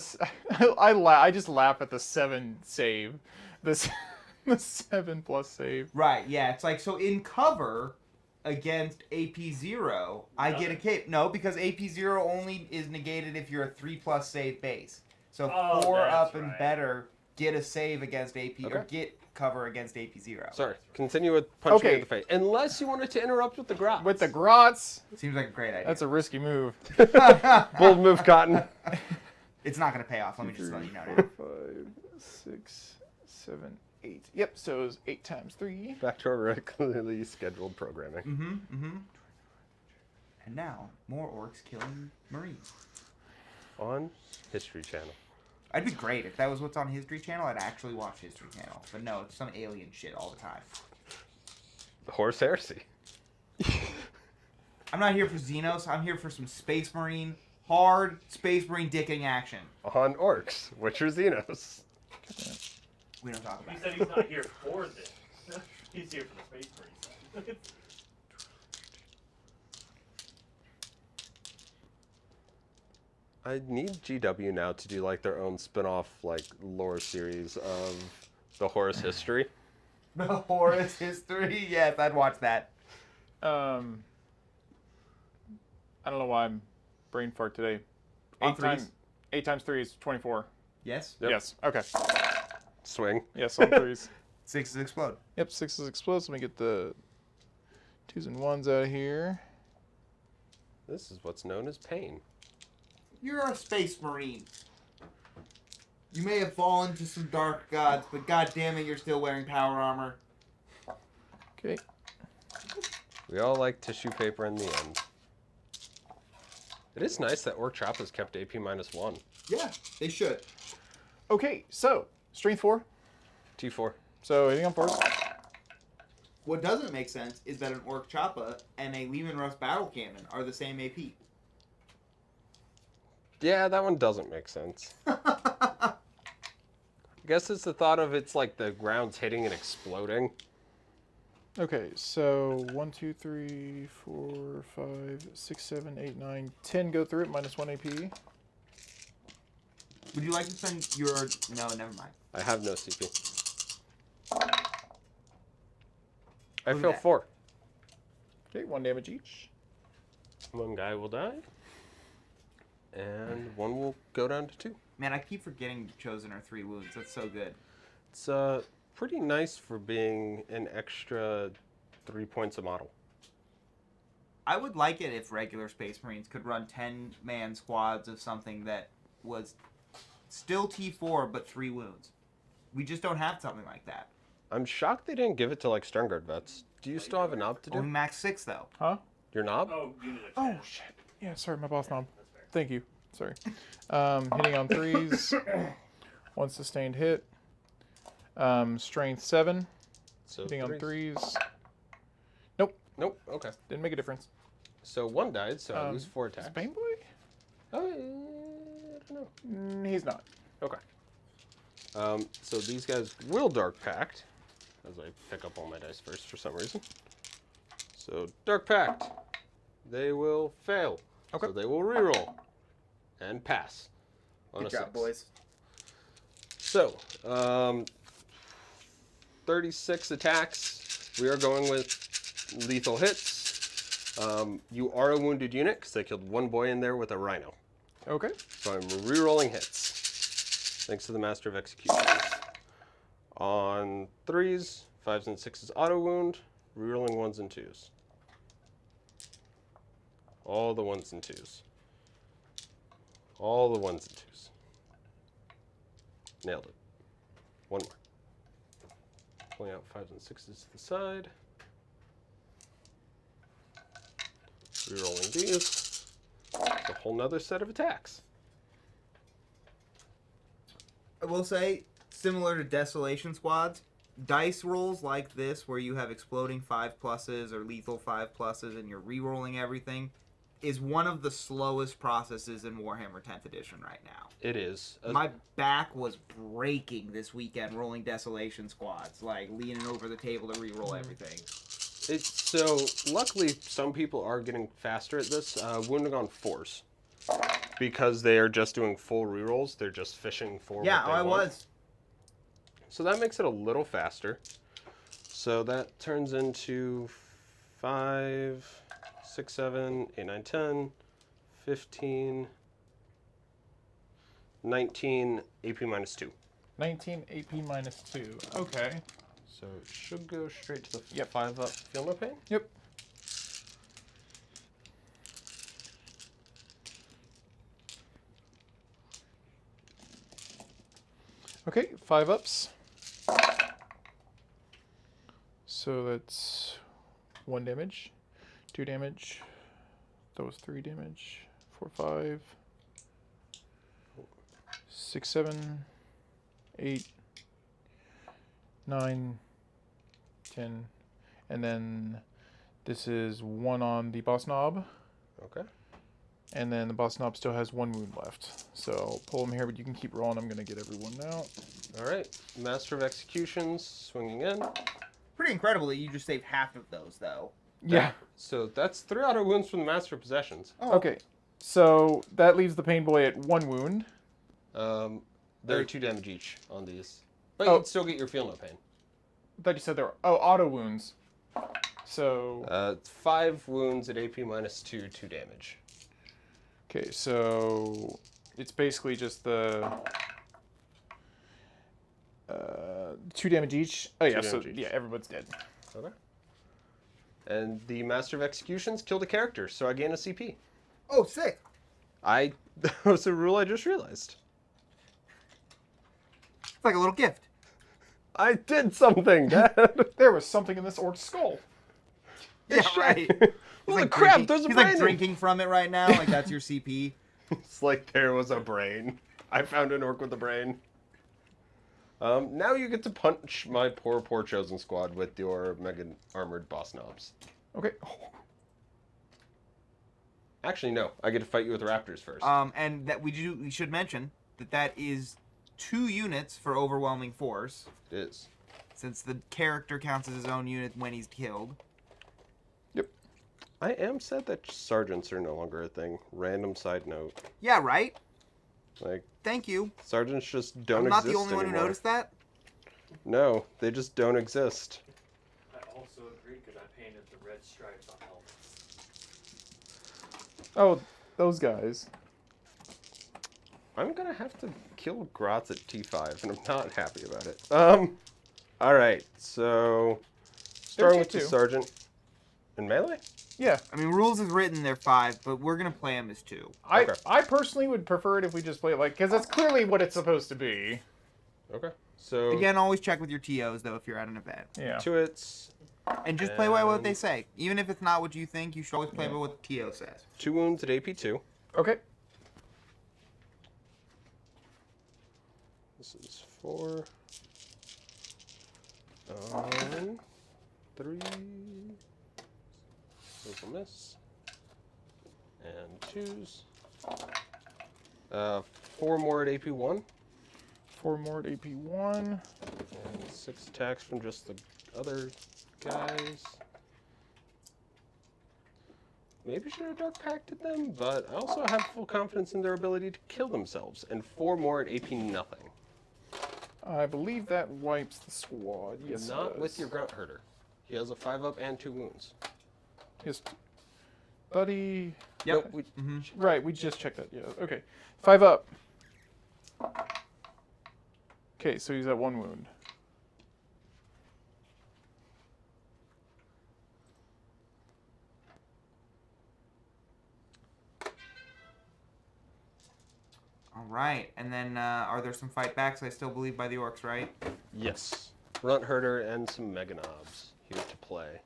I just laugh at the 7 save. The 7+ save. Right, yeah. It's like, so in cover against AP0, I get a cape. No, because AP0 only is negated if you're a 3+ save base. So Oh, 4 that's up and right. better get a save against AP, or Okay. get cover against AP0. Sorry, continue with punching Okay. in the face. Unless you wanted to interrupt with the Grats. With the grots, Seems like a great idea. that's a risky move. Bold move, Cotton. It's not going to pay off. Let me just let you know. 4, 5, 6, 7, 8. Yep, so it was 8 times 3. Back to our regularly scheduled programming. Mm-hmm. And now, more orcs killing Marines. On History Channel. I'd be great if that was what's on History Channel. I'd actually watch History Channel. But no, it's some alien shit all the time. The Horse Heresy. I'm not here for Xenos. I'm here for some Space Marine, hard Space Marine dicking action. On Orks, which are Xenos. We don't talk He about said it. he's not here for this. He's here for the Space Marine. I need GW now to do like their own spin-off like lore series of the Horus history. The Horus history? Yes, I'd watch that. I don't know why I'm brain fart today. On 8 times 3 is 24. Yes? Yep. Yes. Okay. Swing. Yes, on 3s. 6s explode. Yep, 6s explode. Let me get the 2s and 1s out of here. This is what's known as pain. You're a Space Marine. You may have fallen to some dark gods, but god damn it, you're still wearing power armor. Okay. We all like tissue paper in the end. It is nice that Orc Chop has kept AP -1. Yeah, they should. Okay, so strength 4. T4. So hitting on 4s. What doesn't make sense is that an Orc Choppa and a Lehman Russ battle cannon are the same AP. Yeah, that one doesn't make sense. I guess it's the thought of it's like the ground's hitting and exploding. Okay, so 1, 2, 3, 4, 5, 6, 7, 8, 9, 10 go through it, -1 AP. Would you like to spend your... No, never mind. I have no CP. I Look at fail that. 4. Okay, 1 damage each. One guy will die. And one will go down to 2. Man, I keep forgetting Chosen are 3 wounds. That's so good. It's pretty nice for being an extra 3 points a model. I would like it if regular Space Marines could run 10-man squads of something that was still T4 but 3 wounds. We just don't have something like that. I'm shocked they didn't give it to like Sternguard vets. Do you still have a knob to Only do? max 6 though. Huh? Your knob? Oh, unit of Oh, 10. shit. Yeah, sorry, my boss knob. That's fair. Thank you. Sorry. Hitting on 3s. 1 sustained hit. Strength 7. So Hitting on threes. 3s. Nope. Okay. Didn't make a difference. So 1 died, so I lose 4 Is attacks. Bane Boy? Oh, I don't know. He's not. Okay. So these guys will Dark Pact, as I pick up all my dice first for some reason. So Dark Pact, they will fail. Okay. So they will reroll and pass on Good a job, 6. boys. So, 36 attacks. We are going with lethal hits. You are a wounded unit because they killed one boy in there with a rhino. Okay. So I'm re-rolling hits. Thanks to the Master of Executions. On 3s, 5s, and 6s auto wound. Re-rolling 1s and 2s. All the 1s and 2s. All the 1s and 2s. Nailed it. One more. Pulling out 5s and 6s to the side. Re-rolling these. It's a whole nother set of attacks. I will say, similar to Desolation Squads, dice rolls like this, where you have exploding 5+s or lethal 5+s and you're re-rolling everything, is one of the slowest processes in Warhammer 10th Edition right now. It is. My back was breaking this weekend rolling Desolation Squads, like leaning over the table to re-roll everything. So, luckily, some people are getting faster at this. Wounding on 4s. Because they are just doing full rerolls. They're just fishing for what they want. I was. So that makes it a little faster. So that turns into 5, 6, 7, 8, 9, 10, 15, 19, AP minus 2. 19 AP minus 2. Okay. So it should go straight to the Yep. 5 up. Feel no pain? Yep. Okay, 5 ups. So that's 1 damage, 2 damage, that was 3 damage, 4, 5, 6, 7, 8, 9, 10, and then this is 1 on the boss knob. Okay. And then the boss knob still has 1 wound left. So I'll pull him here, but you can keep rolling. I'm going to get everyone out. All right. Master of Executions swinging in. Pretty incredible that you just saved half of those, though. Yeah. So that's 3 auto wounds from the Master of Possessions. Oh. Okay. So that leaves the pain boy at 1 wound. There are 2 damage each on these. But Oh. you'd still get your feel no pain. I thought you said there were... Oh, auto wounds. So... 5 wounds at AP minus 2, 2 damage. Okay, so... It's basically just the... 2 damage each. Oh, yeah, 2 so... damage each. Yeah, everyone's dead. Okay. And the Master of Executions killed a character, so I gain a CP. Oh, sick. That was a rule I just realized. It's like a little gift. I did something, Dad. There was something in this orc's skull. Yeah, right. Holy like crap, drinking, there's a he's brain. like drinking from it right now. Like that's your CP. It's like there was a brain. I found an orc with a brain. Now you get to punch my poor chosen squad with your mega armored boss knobs. Okay. Actually, no. I get to fight you with raptors first. And that we should mention that is 2 units for overwhelming force, It is. since the character counts as his own unit when he's killed. Yep. I am sad that sergeants are no longer a thing. Random side note. Yeah, right. Like, Thank you. sergeants just don't I'm exist not the only one who anymore. noticed that. No, they just don't exist. I also agree because I painted the red stripes on helmets. Oh, those guys. I'm gonna have to kill Grotz at T5, and I'm not happy about it. Alright, so... Starting with the T2. sergeant. In melee? Yeah. I mean, rules is written they're 5, but we're gonna play them as 2. Okay. I personally would prefer it if we just play it like... Because that's clearly what it's supposed to be. Okay. So, Again, always check with your TOs though if you're at an event, Yeah. 2 hits, and just play by what they say. Even if it's not what you think, you should always play by what the TO says. 2 wounds at AP2. Okay. This is 4. 3. Those will miss. And 2s. 4 more at AP1. 4 more at AP1. And 6 attacks from just the other guys. Maybe should have Dark Pacted them, but I also have full confidence in their ability to kill themselves. And 4 more at AP nothing. I believe that wipes the squad. Yes, Not it does. with your grunt herder. He has a 5-up and 2 wounds. His buddy. Yep. Nope, Right, we just checked that. Yeah. Okay. 5 up. Okay, so he's at 1 wound. All right, and then are there some fight backs? I still believe by the orcs, right? Yes. Grunt herder and some mega knobs here to play.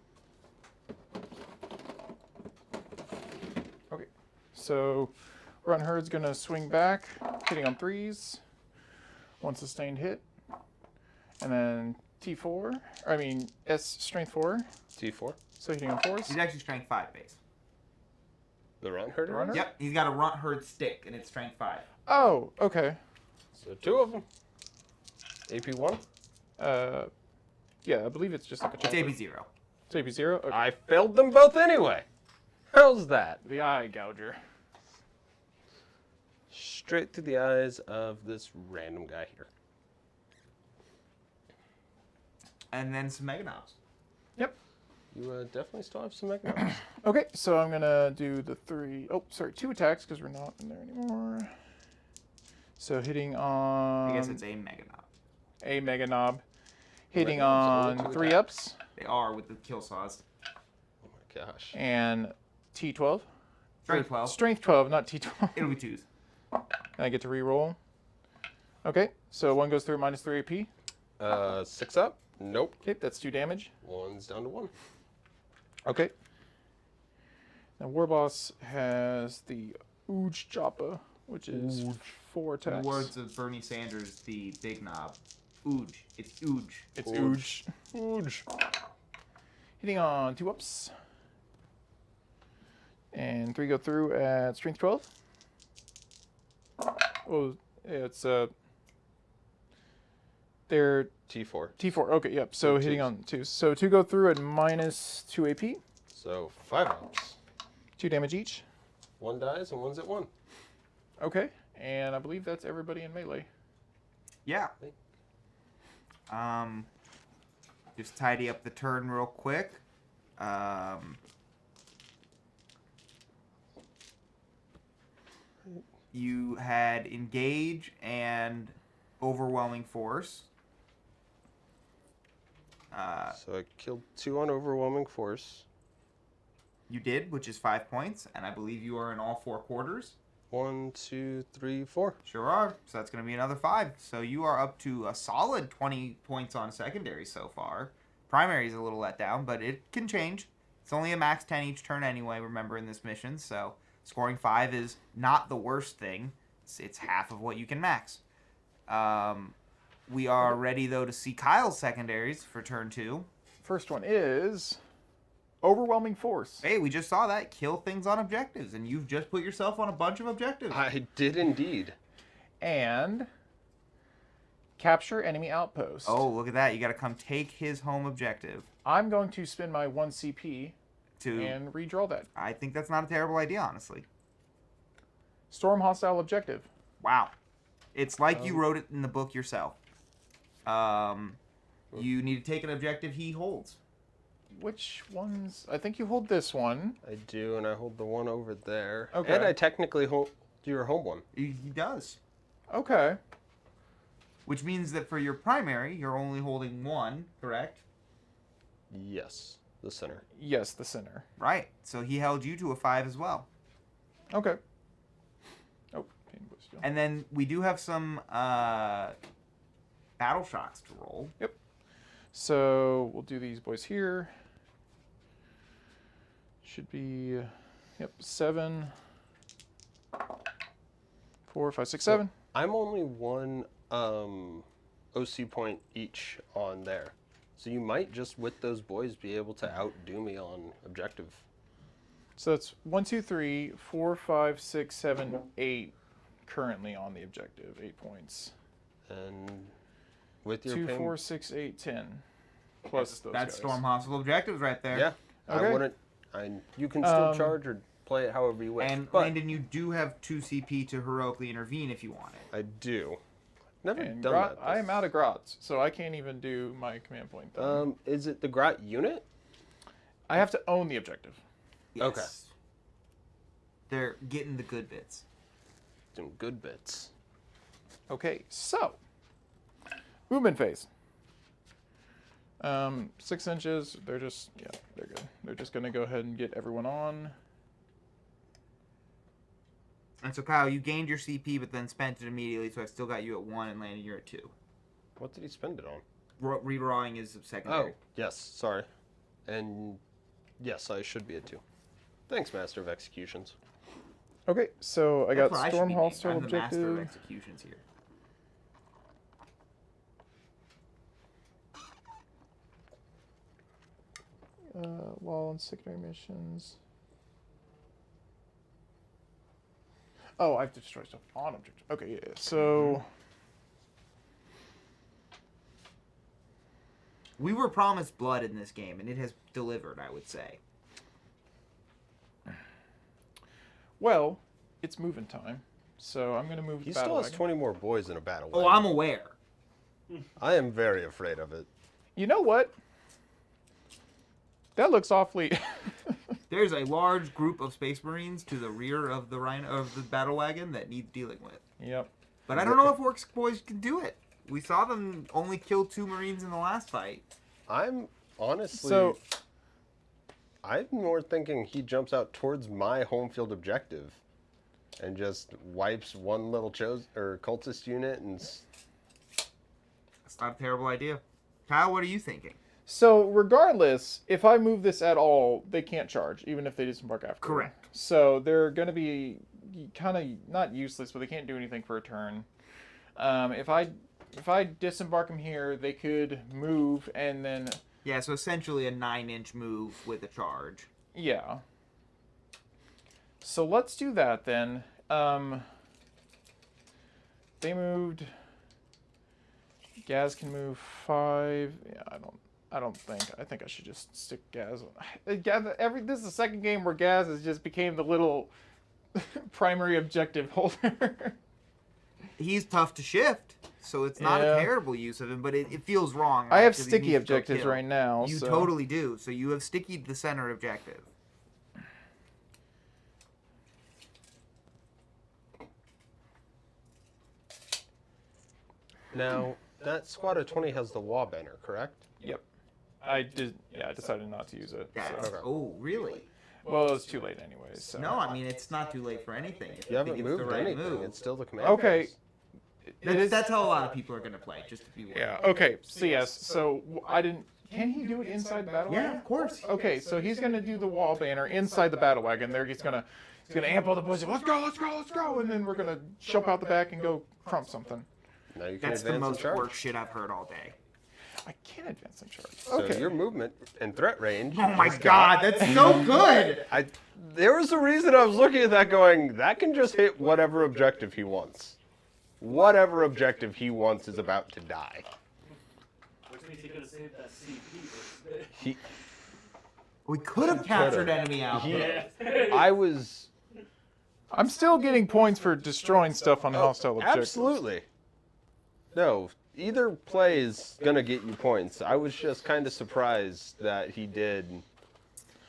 Okay. So, Run Herd's gonna swing back, hitting on 3s. 1 sustained hit. And then T4. I mean, S strength 4. T4. So hitting on 4s. He's actually strength 5 base. The runt herder? Runt herder? Yep, he's got a runt herd stick, and it's strength 5. Oh, okay. So 2 of them. AP 1. Yeah, I believe it's just like a It's chopper. AP 0. It's AP 0? Okay. I failed them both anyway. How's that? The eye gouger. Straight through the eyes of this random guy here. And then some mega knobs. Yep. You definitely still have some mega knobs. Okay, so I'm gonna do the 2 attacks because we're not in there anymore. So hitting on I guess it's a mega knob. a mega knob, hitting Mega knobs, only on 2 3 attacks. ups They are with the kill saws. Oh my gosh. and T12. Strength Or 12. Strength 12, not T12. It'll be 2s. And I get to re-roll. Okay, so 1 goes through minus 3 AP. 6 up? Nope. Okay, that's 2 damage. 1's down to 1. Okay. Now Warboss has the Ooge Joppa, which is 4 In the attacks. words of Bernie Sanders, the big knob. Ooge. It's ooge. It's Ooge. Ooge. Hitting on 2 ups. And 3 go through at strength 12. Oh, yeah, it's they're T4. T4. Okay, yep. So Or hitting 2s. on 2s. So 2 go through at minus 2 AP. So 5 ups. 2 damage each. 1 dies and 1's at 1. Okay, and I believe that's everybody in melee. Yeah. Just tidy up the turn real quick. You had engage and overwhelming force. So I killed 2 on overwhelming force. You did, which is 5 points, and I believe you are in all 4 quarters. 1, 2, 3, 4. Sure are. So that's going to be another 5. So you are up to a solid 20 points on secondary so far. Primary is a little let down, but it can change. It's only a max 10 each turn anyway, remember, in this mission. So scoring 5 is not the worst thing. It's half of what you can max. We are ready, though, to see Kyle's secondaries for turn 2. First one is overwhelming force. Hey, we just saw that. Kill things on objectives, and you've just put yourself on a bunch of objectives. I did indeed. And capture enemy outpost. Oh, look at that. You got to come take his home objective. I'm going to spend my 1 CP To, and redraw that. I think that's not a terrible idea, honestly. Storm hostile objective. Wow. It's like you wrote it in the book yourself. You need to take an objective he holds. Which ones? I think you hold this one. I do, and I hold the one over there. Okay. And I technically hold your home one. He does. Okay. Which means that for your primary, you're only holding 1, correct? Yes, the center. Yes, the center. Right. So he held you to a 5 as well. Okay. Oh, pain was still. And then we do have some battle shots to roll. Yep. So we'll do these boys here. Should be, yep, 7, 4, 5, 6, 7. I'm only 1 OC point each on there. So you might just, with those boys, be able to outdo me on objective. So that's 1, 2, 3, 4, 5, 6, 7, 8 currently on the objective. 8 points. And with your 2, ping, 4, 6, 8, 10. Plus those That's guys. Storm Hostile objectives right there. yeah, Okay. I wouldn't. You can still charge or play it however you wish. And but Landon, you do have 2 CP to heroically intervene if you want it. I do. Never And done grot, that. I am out of grots, so I can't even do my command point thing. Is it the grot unit? I have to own the objective. Yes. Okay. They're getting the good bits. Some good bits. Okay, so movement phase. 6 inches. They're just they're good. They're just gonna go ahead and get everyone on. And so, Kyle, you gained your CP, but then spent it immediately, so I still got you at 1, and Landon, you're at 2. What did he spend it on? Redrawing is secondary. Oh, yes. Sorry. And yes, I should be at 2. Thanks, Master of Executions. Okay, so I That's got what I should Storm be Hall named. still I'm the master of objective. executions here. Wall and secondary missions. Oh, I have to destroy stuff on objective. Okay, yeah. So We were promised blood in this game, and it has delivered, I would say. well, it's moving time. So I'm gonna move He the battle still has wagon. 20 more boys in a battle. Oh, wagon. I'm aware. I am very afraid of it. You know what? That looks awfully. There's a large group of Space Marines to the rear of the battle wagon that needs dealing with. Yep. But I don't know if Orks boys can do it. We saw them only kill 2 Marines in the last fight. I'm honestly. So I'm more thinking he jumps out towards my home field objective, and just wipes one little cultist unit and. That's not a terrible idea. Kyle, what are you thinking? So regardless, if I move this at all, they can't charge, even if they disembark after. Correct. So they're going to be kind of not useless, but they can't do anything for a turn. If I disembark them here, they could move and then Yeah, so essentially a 9-inch move with a charge. yeah. So let's do that then. They moved. Gaz can move 5. Yeah, I don't think. I think I should just stick Gaz. This is the second game where Gaz has just became the little primary objective holder. He's tough to shift, so it's not Yeah. a terrible use of him, but it feels wrong. I right? have 'Cause he sticky needs to go objectives kill. right now. You so. totally do. So you have stickied the center objective. Now, that squad of 20 has the wall banner, correct? Yep. I did. Yeah, I decided not to use it. That's, So. Okay. Oh, really? Well, it's too late anyways. So. No, I mean, it's not too late for anything. If You haven't think moved it's the right anything. move. It's still the command. Okay. phase. That's how a lot of people are going to play, just to be aware. Yeah. Okay. So yes. So I didn't. Can he do it inside the battle Yeah, wagon? of course. Okay. So he's gonna do the wall banner inside the battle wagon. There, he's gonna amp all the boys. Let's go. Let's go. Let's go. And then we're gonna jump out the back and go crump something. Now you can That's the advance and most charge. work shit I've heard all day. I can't advance and charge. So Okay. your movement and threat range. Oh my has god, got- that's so good! There was a reason I was looking at that going, that can just hit whatever objective he wants. Whatever objective he wants is about to die. Which means he could have saved that CP. He, We could have captured enemy output. Yeah. I was I'm still getting points for destroying stuff on hostile objectives. absolutely. No, either play is gonna get you points. I was just kind of surprised that he did.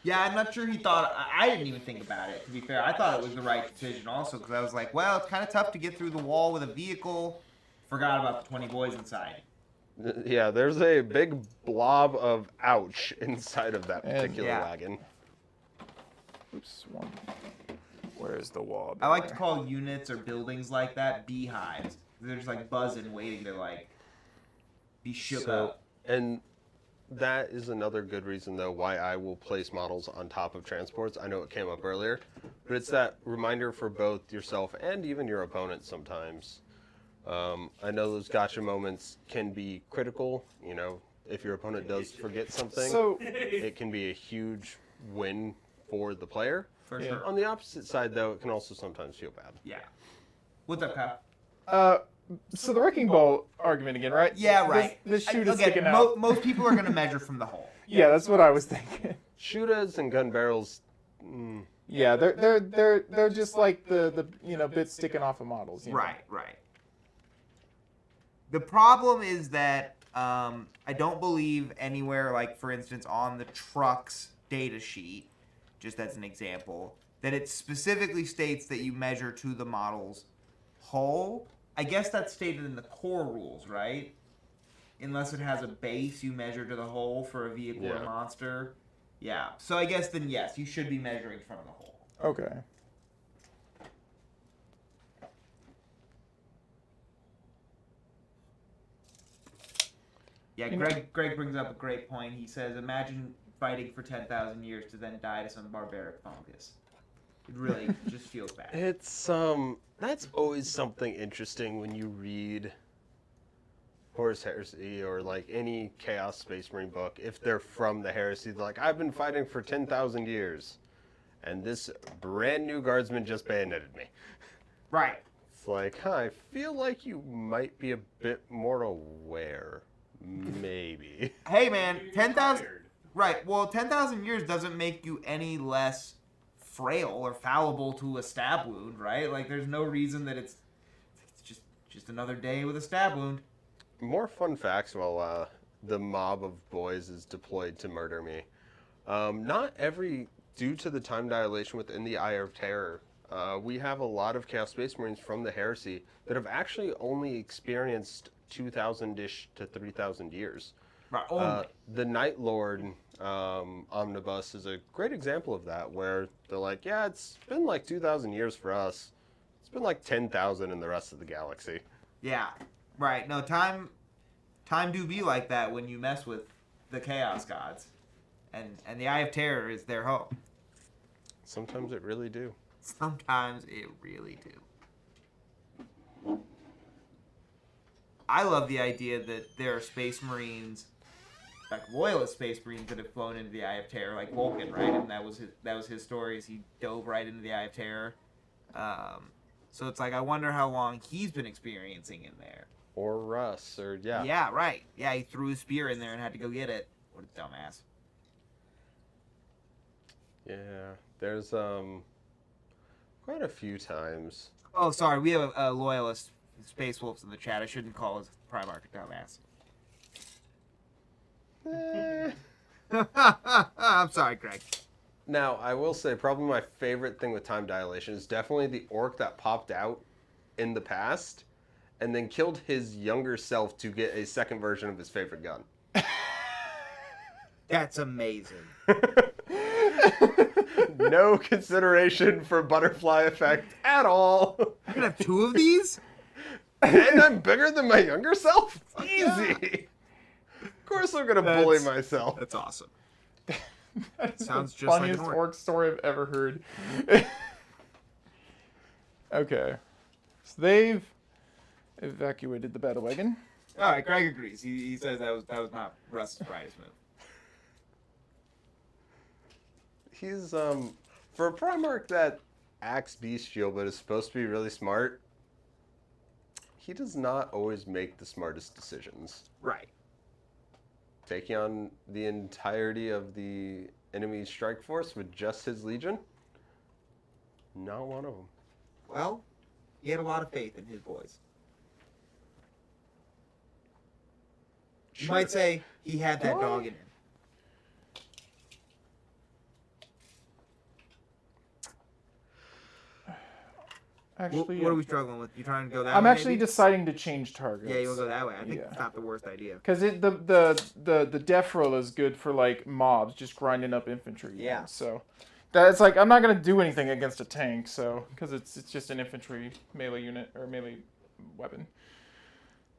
Yeah, I'm not sure he thought. I didn't even think about it, to be fair. I thought it was the right decision also, because I was like, well, it's kind of tough to get through the wall with a vehicle. Forgot about the 20 boys inside. Yeah, there's a big blob of ouch inside of that And- particular yeah. wagon. Oops. One. Where's the wall? I like to call units or buildings like that beehives. They're just like buzzing, waiting to like be shook up. And that is another good reason, though, why I will place models on top of transports. I know it came up earlier, but it's that reminder for both yourself and even your opponent sometimes. I know those gotcha moments can be critical. You know, if your opponent does forget something, So it can be a huge win for the player. For Yeah. sure. On the opposite side, though, it can also sometimes feel bad. Yeah. What's up, Kyle? so the wrecking ball argument again, right? Yeah, right. This shoot Again, is sticking out. most people are going to measure from the hole. Yeah, that's what I was thinking. Shootas and gun barrels, Yeah, they're just like the bits sticking off of models. You know? Right, right. The problem is that I don't believe anywhere, like for instance on the truck's data sheet, just as an example, that it specifically states that you measure to the model's hull. I guess that's stated in the core rules, right? Unless it has a base, you measure to the hull for a vehicle or monster. Yeah. So I guess then yes, you should be measuring from the hull. Okay. Yeah, Greg brings up a great point. He says, imagine fighting for 10,000 years to then die to some barbaric fungus. It really just feels bad. It's that's always something interesting when you read Horus Heresy or like any Chaos Space Marine book. If they're from the Heresy, they're like, I've been fighting for 10,000 years, and this brand new guardsman just bayoneted me. Right. It's like, I feel like you might be a bit more aware. Maybe. Hey man, 10,000. Right. Well, 10,000 years doesn't make you any less frail or fallible to a stab wound, right? Like, there's no reason that it's just another day with a stab wound. More fun facts while the mob of boys is deployed to murder me. Due to the time dilation within the Eye of Terror, we have a lot of Chaos Space Marines from the Heresy that have actually only experienced 2,000-ish to 3,000 years. Right. The Night Lord omnibus is a great example of that, where they're like, yeah, it's been like 2,000 years for us. It's been like 10,000 in the rest of the galaxy. Yeah. Right. No, time do be like that when you mess with the Chaos Gods. And the Eye of Terror is their home. Sometimes it really do. Sometimes it really do. I love the idea that there are Space Marines, like loyalist Space Marines, that have flown into the Eye of Terror, like Vulcan, right? And that was his story. Is he dove right into the Eye of Terror. So it's like, I wonder how long he's been experiencing in there. Or Russ, or yeah. Yeah, right. Yeah, he threw his spear in there and had to go get it. What a dumbass. Yeah, there's quite a few times. Oh, sorry, we have a loyalist, Space Wolves, in the chat. I shouldn't call his Primarch a dumbass. I'm sorry, Greg. Now, I will say, probably my favorite thing with time dilation is definitely the orc that popped out in the past and then killed his younger self to get a second version of his favorite gun. That's amazing. No consideration for butterfly effect at all. I'm gonna have two of these? And I'm bigger than my younger self? Easy. Of course I'm gonna bully myself. That's awesome. That sounds the just like funniest an orc. orc story I've ever heard. Okay. So they've evacuated the battle wagon. All right, Greg agrees. He says that was not Russ's brightest move. He's for a Primarch that acts bestial but is supposed to be really smart, he does not always make the smartest decisions. Right. Taking on the entirety of the enemy strike force with just his legion, not one of them. Well, he had a lot of faith in his boys. You might say he had that dog in him. Actually, What are we struggling with? You trying to go that way? I'm actually maybe? deciding to change targets. Yeah, you'll go that way. I think Yeah. it's not the worst idea. Because the def roll is good for like mobs, just grinding up infantry. Yeah. Units. So that's like I'm not gonna do anything against a tank, so because it's just an infantry melee unit or melee weapon.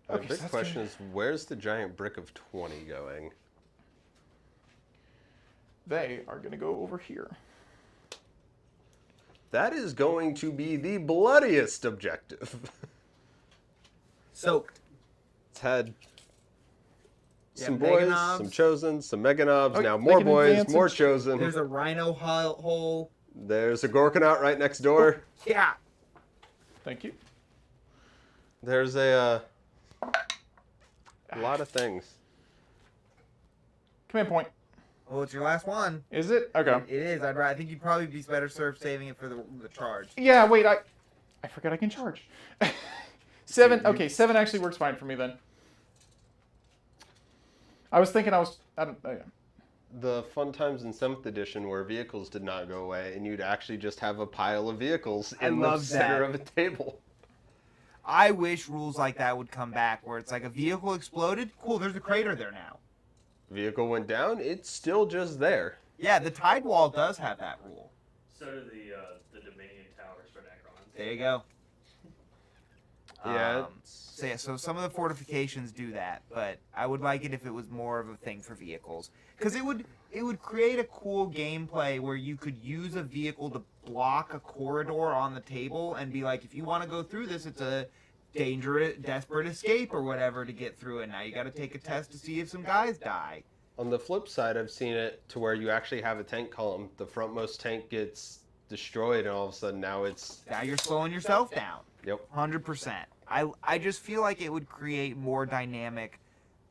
The Okay, big so that's question is, where's the giant brick of 20 going? They are gonna go over here. That is going to be the bloodiest objective. Soaked. It's had Yeah, some boys, Meganobs. some chosen, some meganobs, Oh, now they more can boys, advance more and- chosen. There's a rhino hole. There's a Gorkonaut right next door. Yeah. Thank you. There's a lot of things. Command point. Well, it's your last one. Is it? Okay. It is. I think you'd probably be better served saving it for the charge. Yeah. Wait. I forgot I can charge. 7. Okay, 7 actually works fine for me then. I was thinking I don't. Oh, yeah. The fun times in 7th edition where vehicles did not go away, and you'd actually just have a pile of vehicles in the center of a table. I wish rules like that would come back, where it's like a vehicle exploded. Cool, there's a crater there now. Vehicle went down, it's still just there. Yeah, the Tide Wall does have that rule. So do the Dominion Towers for Necrons. There you go. Yeah. So some of the fortifications do that, but I would like it if it was more of a thing for vehicles, because it would create a cool gameplay where you could use a vehicle to block a corridor on the table and be like, if you want to go through this, it's a dangerous, desperate escape or whatever to get through it. Now you got to take a test to see if some guys die. On the flip side, I've seen it to where you actually have a tank column. The frontmost tank gets destroyed, and all of a sudden now you're slowing yourself down. Yep. 100%. I just feel like it would create more dynamic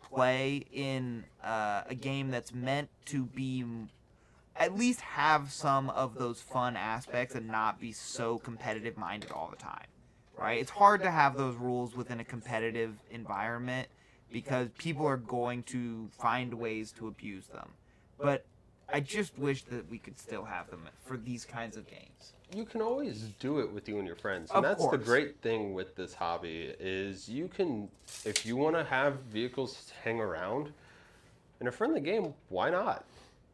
play in a game that's meant to be at least have some of those fun aspects and not be so competitive minded all the time, right? It's hard to have those rules within a competitive environment because people are going to find ways to abuse them. But I just wish that we could still have them for these kinds of games. You can always do it with you and your friends. Of And that's the course. great thing with this hobby is you can, if you want to have vehicles hang around in a friendly game, why not?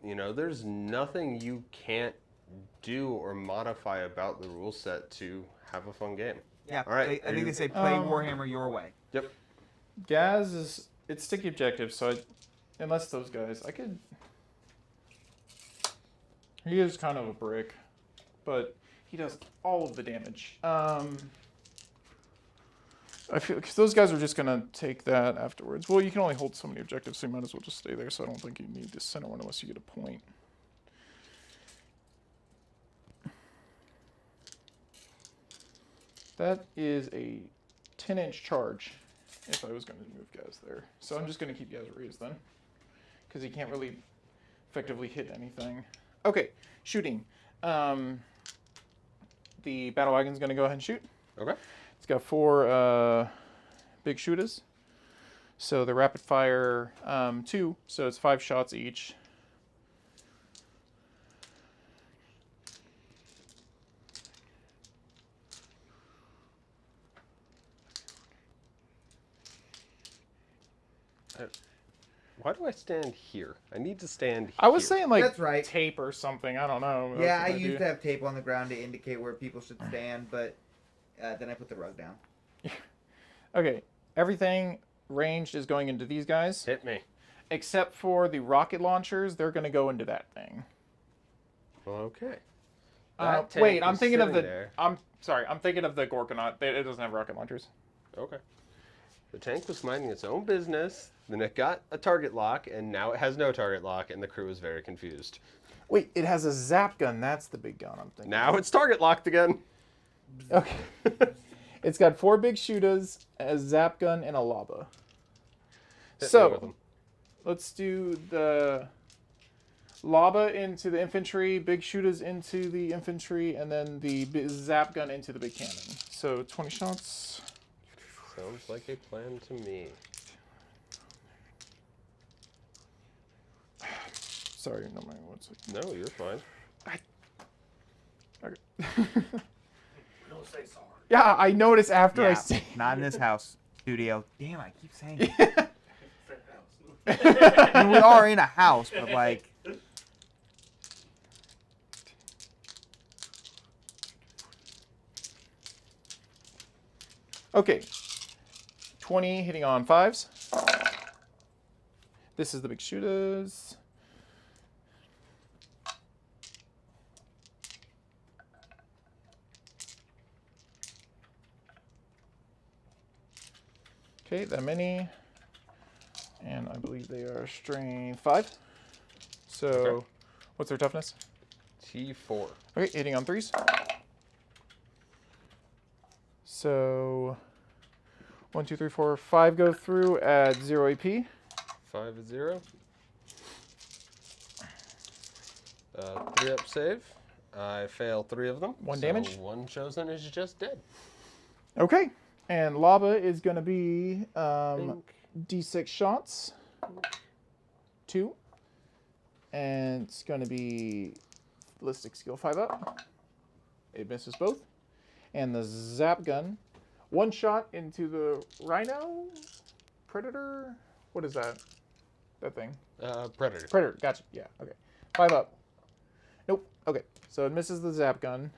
You know, there's nothing you can't do or modify about the rule set to have a fun game. Yeah, All right, I think they say play Warhammer your way. Yep. Gaz it's sticky objective, so unless those guys, I could. He is kind of a brick, but he does all of the damage. I feel because those guys are just gonna take that afterwards. Well, you can only hold so many objectives, so you might as well just stay there. So I don't think you need to center one unless you get a point. That is a 10-inch charge. If I was going to move Gaz there, so I'm just going to keep Gaz raised then, because he can't really effectively hit anything. Okay, shooting. The battle wagon's going to go ahead and shoot. Okay. It's got 4 big shooters. So the rapid fire 2, so it's 5 shots each. Why do I stand here? I need to stand here. I was saying like That's right. tape or something. I don't know. Yeah, I used to have tape on the ground to indicate where people should stand, but then I put the rug down. Okay, everything ranged is going into these guys. Hit me. Except for the rocket launchers, they're going to go into that thing. Okay. Wait, I'm is thinking of the. sitting there. I'm sorry, I'm thinking of the Gorkonaut. It doesn't have rocket launchers. Okay. The tank was minding its own business, then it got a target lock, and now it has no target lock, and the crew is very confused. Wait, it has a zap gun. That's the big gun I'm thinking. Now it's target locked again. Okay. It's got 4 big shooters, a zap gun, and a lava. Hit me with So, 'em. let's do the lava into the infantry, big shooters into the infantry, and then the zap gun into the big cannon. So 20 shots. Sounds like a plan to me. Sorry, no, man. What's it? No, you're fine. Okay. Don't say sorry. Yeah, I noticed after I say. Not in this house studio. Damn, I keep saying it. Fat house. I mean, we are in a house, but like. Okay. 20 hitting on 5s. This is the big shooters. Okay, that many. And I believe they are strength 5. So, Okay. what's their toughness? T4. Okay, hitting on 3s. So, 1, 2, 3, 4, 5 go through at 0 AP. 5 is 0. 3 up save. I fail 3 of them. One so damage? 1 chosen is just dead. Okay. And lava is going to be Bink. D6 shots. 2. And it's going to be ballistic skill 5 up. It misses both. And the zap gun. 1 shot into the rhino? Predator? What is that? That thing? Predator. Predator. Gotcha. Yeah. Okay. 5 up. Nope. Okay. So it misses the zap gun.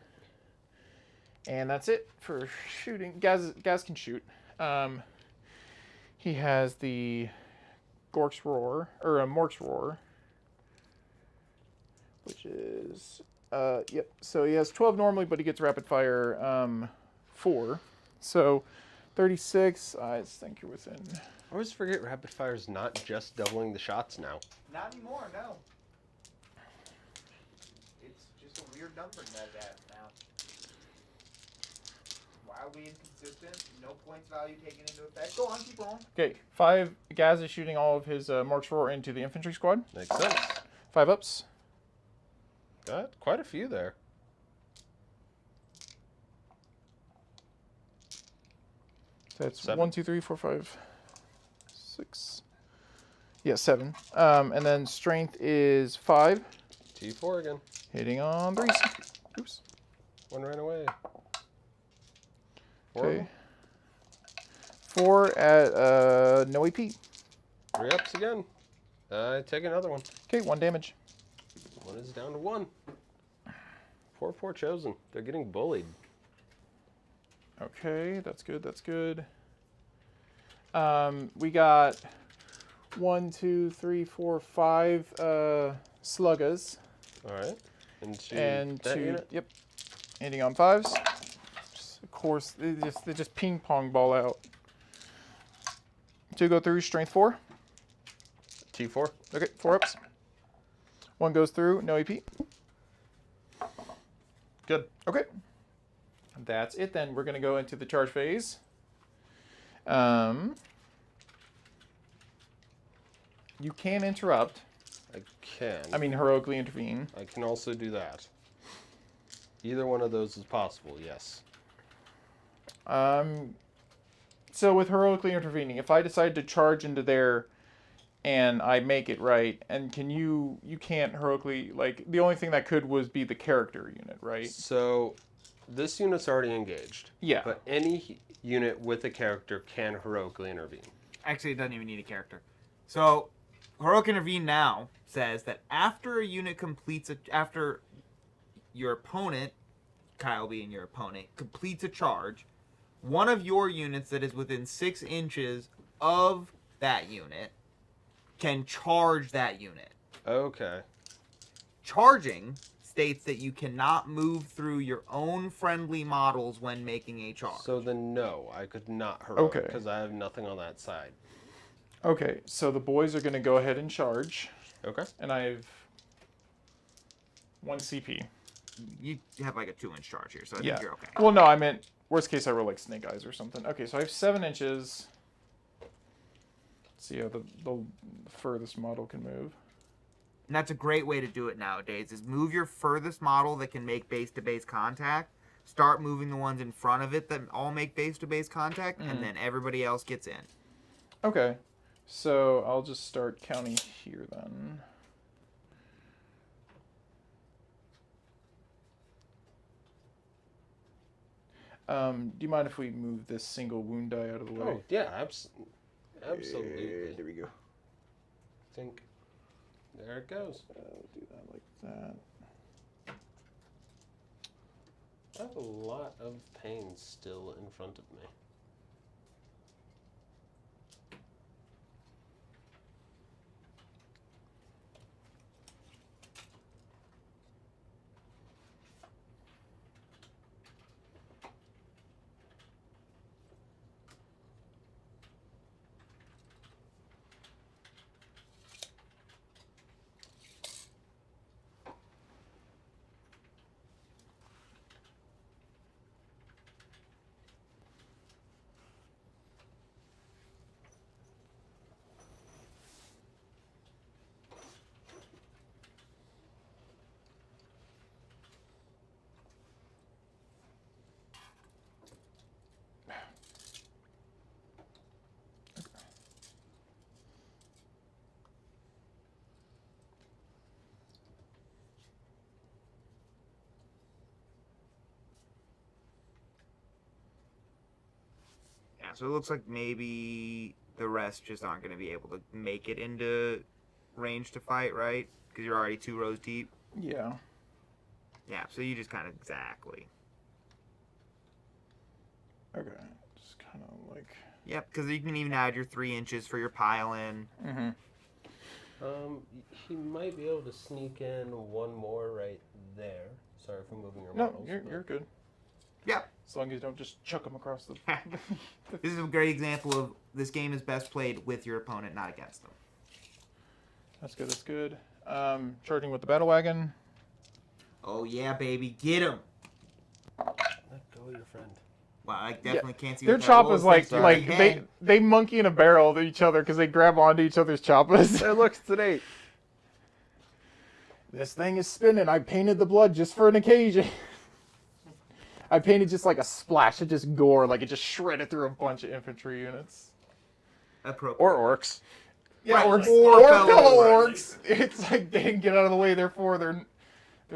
And that's it for shooting. Gaz can shoot. He has the Gork's Roar, or a Mork's Roar, which is, yep. So he has 12 normally, but he gets rapid fire 4. So 36, I think you're within. I always forget rapid fire is not just doubling the shots now. Not anymore, no. It's just a weird number that now. Wildly inconsistent, no points value taken into effect. Go on, keep rolling. Okay, 5. Gaz is shooting all of his Mork's Roar into the infantry squad. Makes sense. 5 ups. Got quite a few there. That's 7. 1, 2, 3, 4, 5, 6. Yeah, 7. And then strength is 5. T4 again. Hitting on 3s. Oops. 1 ran away. 4. Okay. 4 at no AP. 3 ups again. Take another one. Okay, 1 damage. 1 is down to 1. 4 chosen. They're getting bullied. Okay, that's good. That's good. We got 1, 2, 3, 4, 5 sluggas. All right. Into And that 2. unit. Yep. Hitting on 5s. Of course, they just ping pong ball out. 2 go through, strength 4. T4. Okay, 4 ups. 1 goes through, no AP. Good. Okay. That's it then. We're going to go into the charge phase. You can interrupt. I can. I mean, heroically intervene. I can also do that. Either one of those is possible, yes. So with heroically intervening, if I decide to charge into there and I make it right, and you can't heroically, like, the only thing that could was be the character unit, right? So this unit's already engaged. Yeah. But any unit with a character can heroically intervene. Actually, it doesn't even need a character. So, Heroic Intervene now says that after a unit completes after your opponent, Kyle being your opponent, completes a charge, one of your units that is within 6 inches of that unit can charge that unit. Okay. Charging states that you cannot move through your own friendly models when making a charge. So then no, I could not heroic Okay. because I have nothing on that side. Okay, so the boys are going to go ahead and charge. Okay. And I have 1 CP. You have like a 2-inch charge here, so I Yeah. think you're okay. Well, no, I meant worst case I roll like snake eyes or something. Okay, so I have 7 inches. Let's see how the furthest model can move. And that's a great way to do it nowadays, is move your furthest model that can make base-to-base contact, start moving the ones in front of it that all make base-to-base contact, and then everybody else gets in. Okay, so I'll just start counting here then. Do you mind if we move this single wound die out of the way? Oh, yeah, absolutely. There we go. I think there it goes. Do that like that. I have a lot of pain still in front of me. so it looks like maybe the rest just aren't going to be able to make it into range to fight, right? Because you're already 2 rows deep. Yeah. Yeah, so you just kind of exactly. Okay. Just kind of like. Yep, because you can even add your 3 inches for your pile in. Mm-hmm. He might be able to sneak in one more right there. Sorry for moving your No, models. you're good. Yep. As long as you don't just chuck them across the. This is a great example of this game is best played with your opponent, not against them. That's good. That's good. Charging with the battle wagon. Oh yeah, baby, get him! Let go of your friend. Wow, I definitely can't see. Their what that choppas was. like Hey. they monkey in a barrel to each other because they grab onto each other's choppas. Hey, look, it's an 8. This thing is spinning. I painted the blood just for an occasion. I painted just like a splash of just gore, like it just shredded through a bunch of infantry units. Appropriate. Or orcs. Yeah, Right, orcs. or Or fellow fellow orcs. orcs. It's like they didn't get out of the way, therefore they're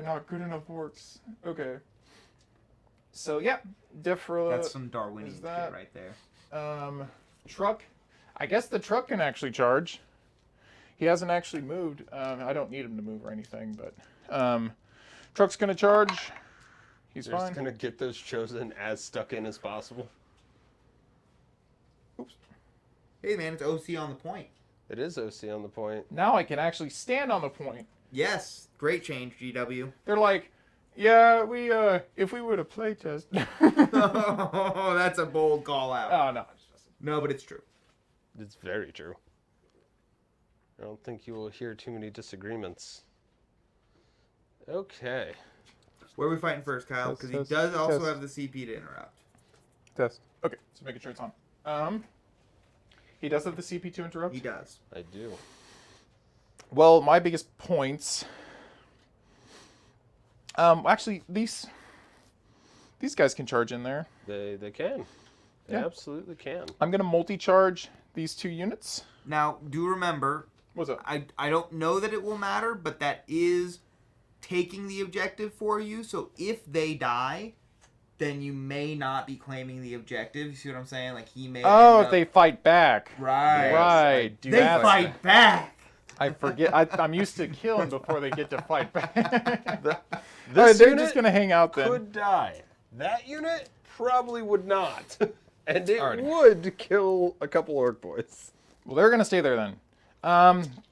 not good enough orcs. Okay. So yeah, Defra. That's some Darwinian is shit that- right there. Truck. I guess the truck can actually charge. He hasn't actually moved. I don't need him to move or anything, but truck's gonna charge. He's They're fine. just gonna get those chosen as stuck in as possible. Oops. Hey man, it's OC on the point. It is OC on the point. Now I can actually stand on the point. Yes, great change, GW. They're like, yeah, we if we were to play test. Oh, that's a bold call out. Oh no. No, but it's true. It's very true. I don't think you will hear too many disagreements. Okay. Where are we fighting first, Kyle? Because he Test, does also test. have the CP to interrupt. Test. Okay, so making sure it's on. He does have the CP to interrupt. He does. I do. Well, my biggest points. Actually, these guys can charge in there. They can. They Yeah. absolutely can. I'm gonna multi-charge these 2 units. Now, do remember, What's up? I don't know that it will matter, but that is taking the objective for you. So if they die, then you may not be claiming the objective. You see what I'm saying? Like he may. Oh, end if up- they fight back. Right. Right. They That's- fight back. I forget. I'm used to killing before they get to fight back. This Alright, they're unit just gonna hang out then. could die. That unit probably would not. And it Alrighty. would kill a couple orc boys. Well, they're gonna stay there then.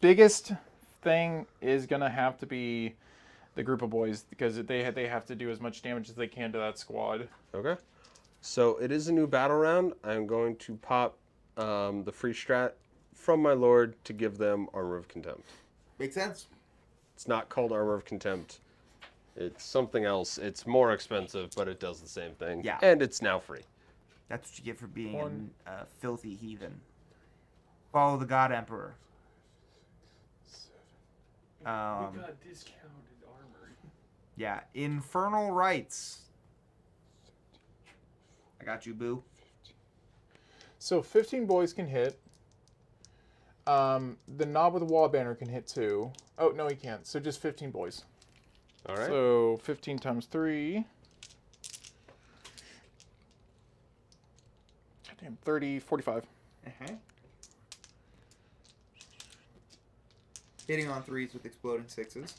Biggest thing is gonna have to be the group of boys because they have to do as much damage as they can to that squad. Okay. So it is a new battle round. I'm going to pop the free strat from my lord to give them Armor of Contempt. Makes sense. It's not called Armor of Contempt. It's something else. It's more expensive, but it does the same thing. Yeah. And it's now free. That's what you get for being One. a filthy heathen. Follow the God Emperor. We got discounted armor. Yeah, Infernal Rites. I got you, boo. So 15 boys can hit. The knob with the wall banner can hit too. Oh no, he can't. So just 15 boys. All right. So 15 times 3. Goddamn, 30, 45. Uh-huh. Hitting on 3s with exploding 6s.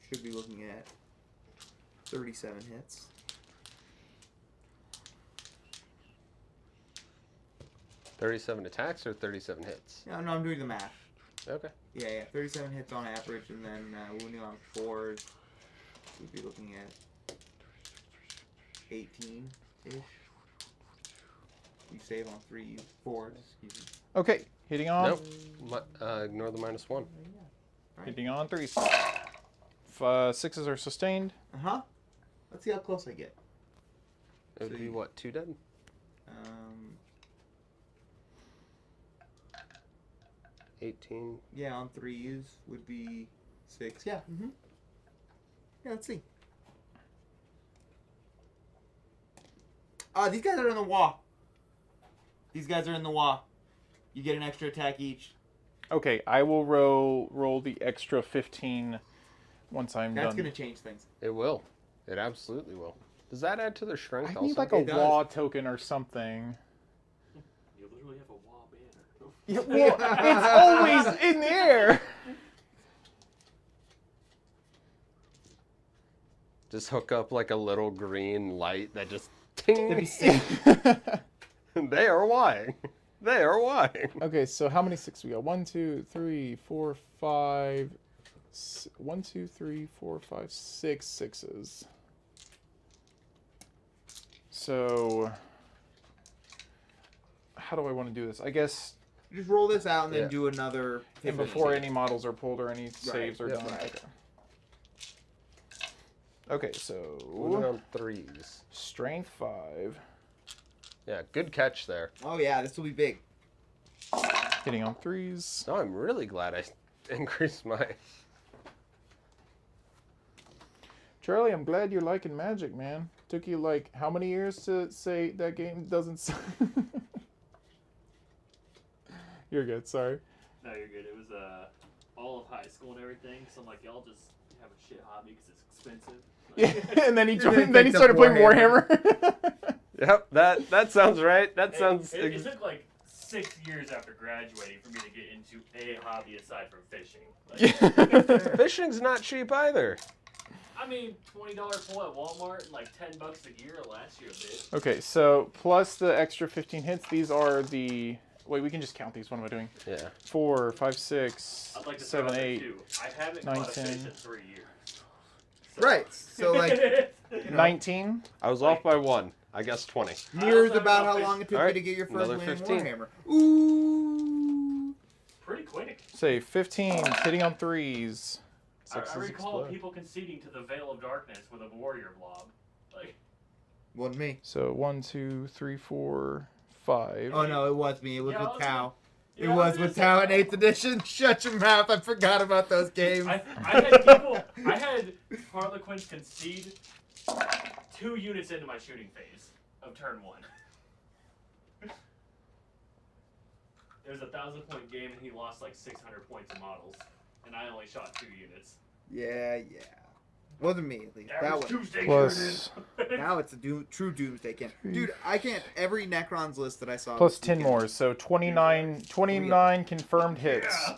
Should be looking at 37 hits. $37 attacks or 37 hits? No, I'm doing the math. Okay. Yeah, 37 hits on average, and then wounding on 4s, we'd be looking at 18-ish. You save on 4s, excuse me. Okay, hitting on. Nope. Ignore the -1. Hitting on 3s. 6s are sustained. Uh-huh. Let's see how close I get. It would So be you- what, 2 dead? 18. Yeah, on 3s would be 6. Yeah. Mm-hmm. Yeah, let's see. These guys are in the wall. These guys are in the wall. You get an extra attack each. Okay, I will roll the extra 15 once I'm That's done. gonna change things. It will. It absolutely will. Does that add to their strength I also? need like a It does. wall token or something. You literally have a wall banner. Yeah, well, it's always in the air. Just hook up like a little green light that just ting. They are wying. They are wying. Okay, so how many 6 we got? 1, 2, 3, 4, 5. 1, 2, 3, 4, 5, 6 sixes. So, how do I want to do this? I guess Just roll this out and then Yeah. do another. and before any models are pulled or any saves are yeah, done. right. Okay. Okay, Moving so on 3s. strength 5, Yeah, good catch there. Oh yeah, this will be big. hitting on 3s. No, I'm really glad I increased my. Charlie, I'm glad you're liking Magic, man. Took you like how many years to say that game doesn't? You're good. Sorry. No, you're good. It was all of high school and everything. So I'm like, y'all just have a shit hobby because it's expensive. Yeah, and then he And then joined. Then he picked up started playing Warhammer. Warhammer. Yep, that sounds right. That sounds. It took like 6 years after graduating for me to get into a hobby aside from fishing. Like, Fishing's not cheap either. I mean, $20 pull at Walmart and like $10 a year last year a bit. Okay, so plus the extra 15 hits. These are the. Wait, we can just count these. What am I doing? Yeah. 4, 5, 6, I'd like to 7, throw out there, 8, too. I haven't 9, caught a fish 10. in 3 years. Right. So like, 19. I was off by 1. I guess 20. mirrors about how long it took you Alright, to get your first another win in 15. Warhammer. Ooh. Pretty quick. Say 15, hitting on 3s. I Sixes recall explode. people conceding to the Veil of Darkness with a warrior blob. Like, Wasn't me. So 1, 2, 3, 4, 5. Oh no, it was me. It was Yeah, with Tau. It yeah, I was with just- Tau in 8th edition. Shut your mouth. I forgot about those games. I had Harlequins concede 2 units into my shooting phase of turn 1. It was a 1,000-point game and he lost like 600 points in models, and I only shot 2 units. Yeah. Wasn't me at least. That That was one. Tuesday Plus Now it's a true doomsday camp. Dude, I can't. Every Necron's list that I saw. plus this 10 weekend- more. So 29 confirmed hits. Yeah.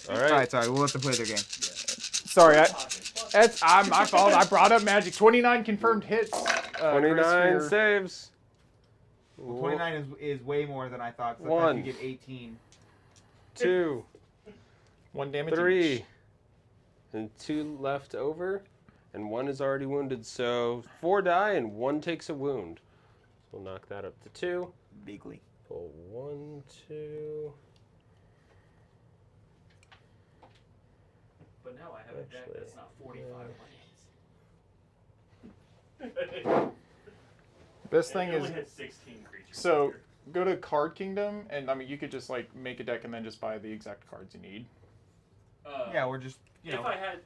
All right. Alright, sorry. We'll let them play their game. Sorry, that's my fault. I brought up Magic. 29 confirmed hits. 29 Chris, saves. Well, 29 is way more than I thought. 'Cause I thought One. you get 18. 2, 1 damage 3, each. and 2 left over, and 1 is already wounded. So 4 die and 1 takes a wound. So we'll knock that up to 2. Bigly. Pull 1, 2. But now I have a deck Actually, that's not 45 yeah. lands. Best thing It only is, had 16 creatures. so this year. go to Card Kingdom, and I mean you could just like make a deck and then just buy the exact cards you need. Yeah, we're just, you If know. I had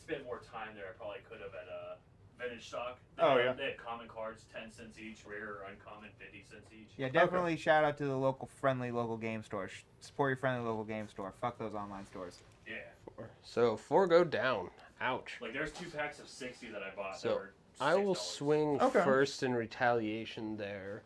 spent more time there, I probably could have at vintage stock. Oh, yeah. They had common cards, 10 cents each, rare or uncommon, 50 cents each. Yeah, definitely shout out to the friendly local game store. Support your friendly local game store. Fuck those online stores. Yeah. So 4 go down. Ouch. Like there's 2 packs of 60 that I bought. So, that were I will $6. swing Okay. first in retaliation there.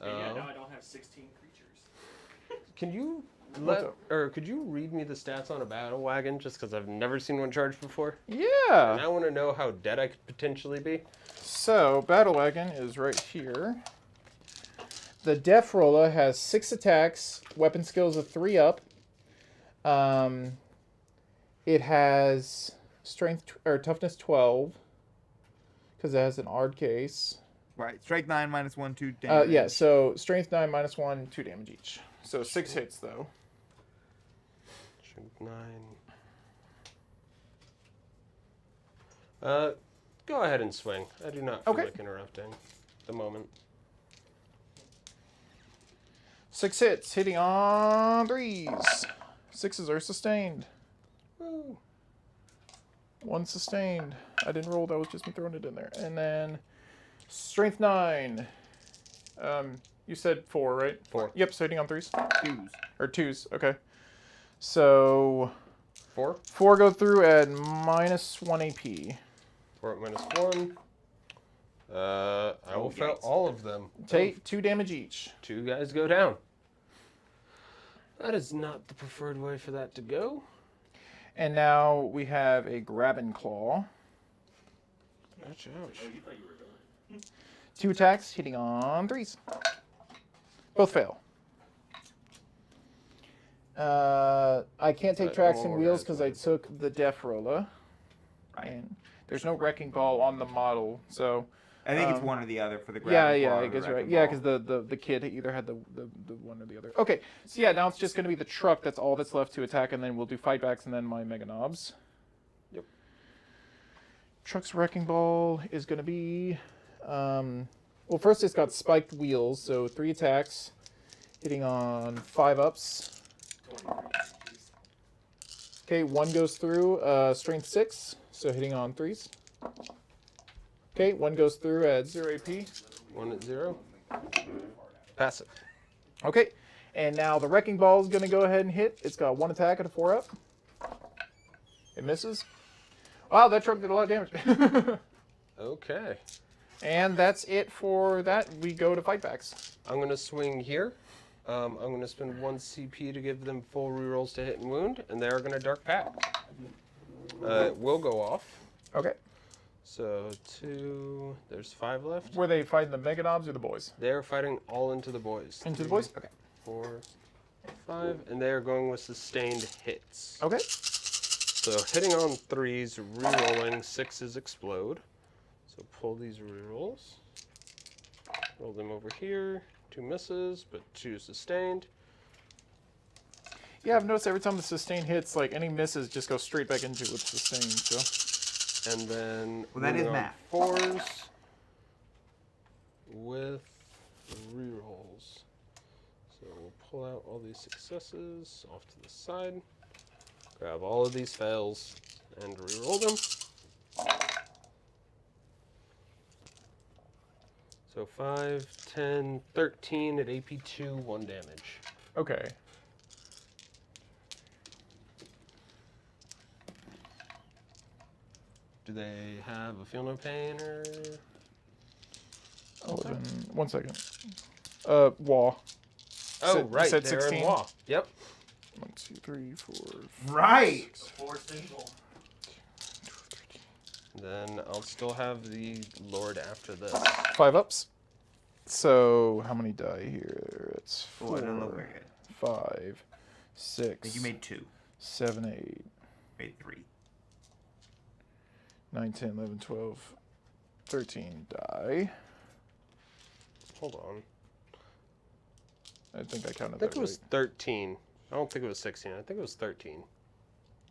And yeah, now I don't have 16 creatures. Can you What's up? could you read me the stats on a battle wagon just because I've never seen one charge before? And Yeah. I want to know how dead I could potentially be. So Battle Wagon is right here. The Def Roller has 6 attacks, weapon skills of 3 up. It has strength or toughness 12 because it has an odd case. Right. Strike 9 minus 1, 2 damage. Yeah, so strength 9 minus 1, 2 damage each. So 6 hits though. Strength 9. Go ahead and swing. I do not feel Okay. like interrupting at the moment. 6 hits, hitting on 3s. 6s are sustained. Woo. 1 sustained. I didn't roll, that was just me throwing it in there. And then strength 9. You said 4, right? 4. Yep, so hitting on 3s. 2s. Or 2s, okay. So 4. 4 go through at minus 1 AP. 4 minus 1. I will fail all of them. Take 2 damage each. 2 guys go down. That is not the preferred way for that to go. And now we have a grab and claw. Ouch, ouch. Oh, you thought you were going. 2 attacks, hitting on 3s. Both fail. I can't take tracks and wheels because I took the def roller. And there's no wrecking ball on the model, so. I think it's one or the other for the grab. Yeah, I guess right. Yeah, because the kid either had the one or the other. Okay, so yeah, now it's just going to be the truck. That's all that's left to attack, and then we'll do fightbacks, and then my mega knobs. Yep. Truck's wrecking ball is going to be, well, first it's got spiked wheels, so 3 attacks, hitting on 5 ups. Okay, 1 goes through, strength 6, so hitting on 3s. Okay, 1 goes through at 0 AP. 1 at 0. Pass it. Okay, and now the wrecking ball is going to go ahead and hit. It's got 1 attack at a 4 up. It misses. Wow, that truck did a lot of damage. Okay. And that's it for that. We go to fightbacks. I'm going to swing here. I'm going to spend 1 CP to give them full rerolls to hit and wound, and they're going to dark pack. It will go off. Okay. So 2, there's 5 left. Were they fighting the mega knobs or the boys? They're fighting all into the boys. Into the boys? Okay. 4, 5, and they are going with sustained hits. Okay. So hitting on 3s, rerolling, 6s explode. So pull these rerolls. Roll them over here. 2 misses, but 2 sustained. Yeah, I've noticed every time the sustain hits, like any misses just go straight back into it with sustain, so. And then Well, that is moving on math. 4s with rerolls. So we'll pull out all these successes off to the side. Grab all of these fails and reroll them. So 5, 10, 13 at AP2, 1 damage. Okay. Do they have a feel no pain or? 11. 1 second. Wall. Oh, Said- right. said They're 16? in wall. Yep. 1, 2, 3, 4. Right. Before single. Then I'll still have the Lord after this. 5 ups. So how many die here? It's Oh, 4, it doesn't look very good. 5, I 6. think you made 2. 7, 8, Made 3. 9, 10, 11, 12, 13 die. Hold on. I think I counted I think that it was right. 13. I don't think it was 16. I think it was 13.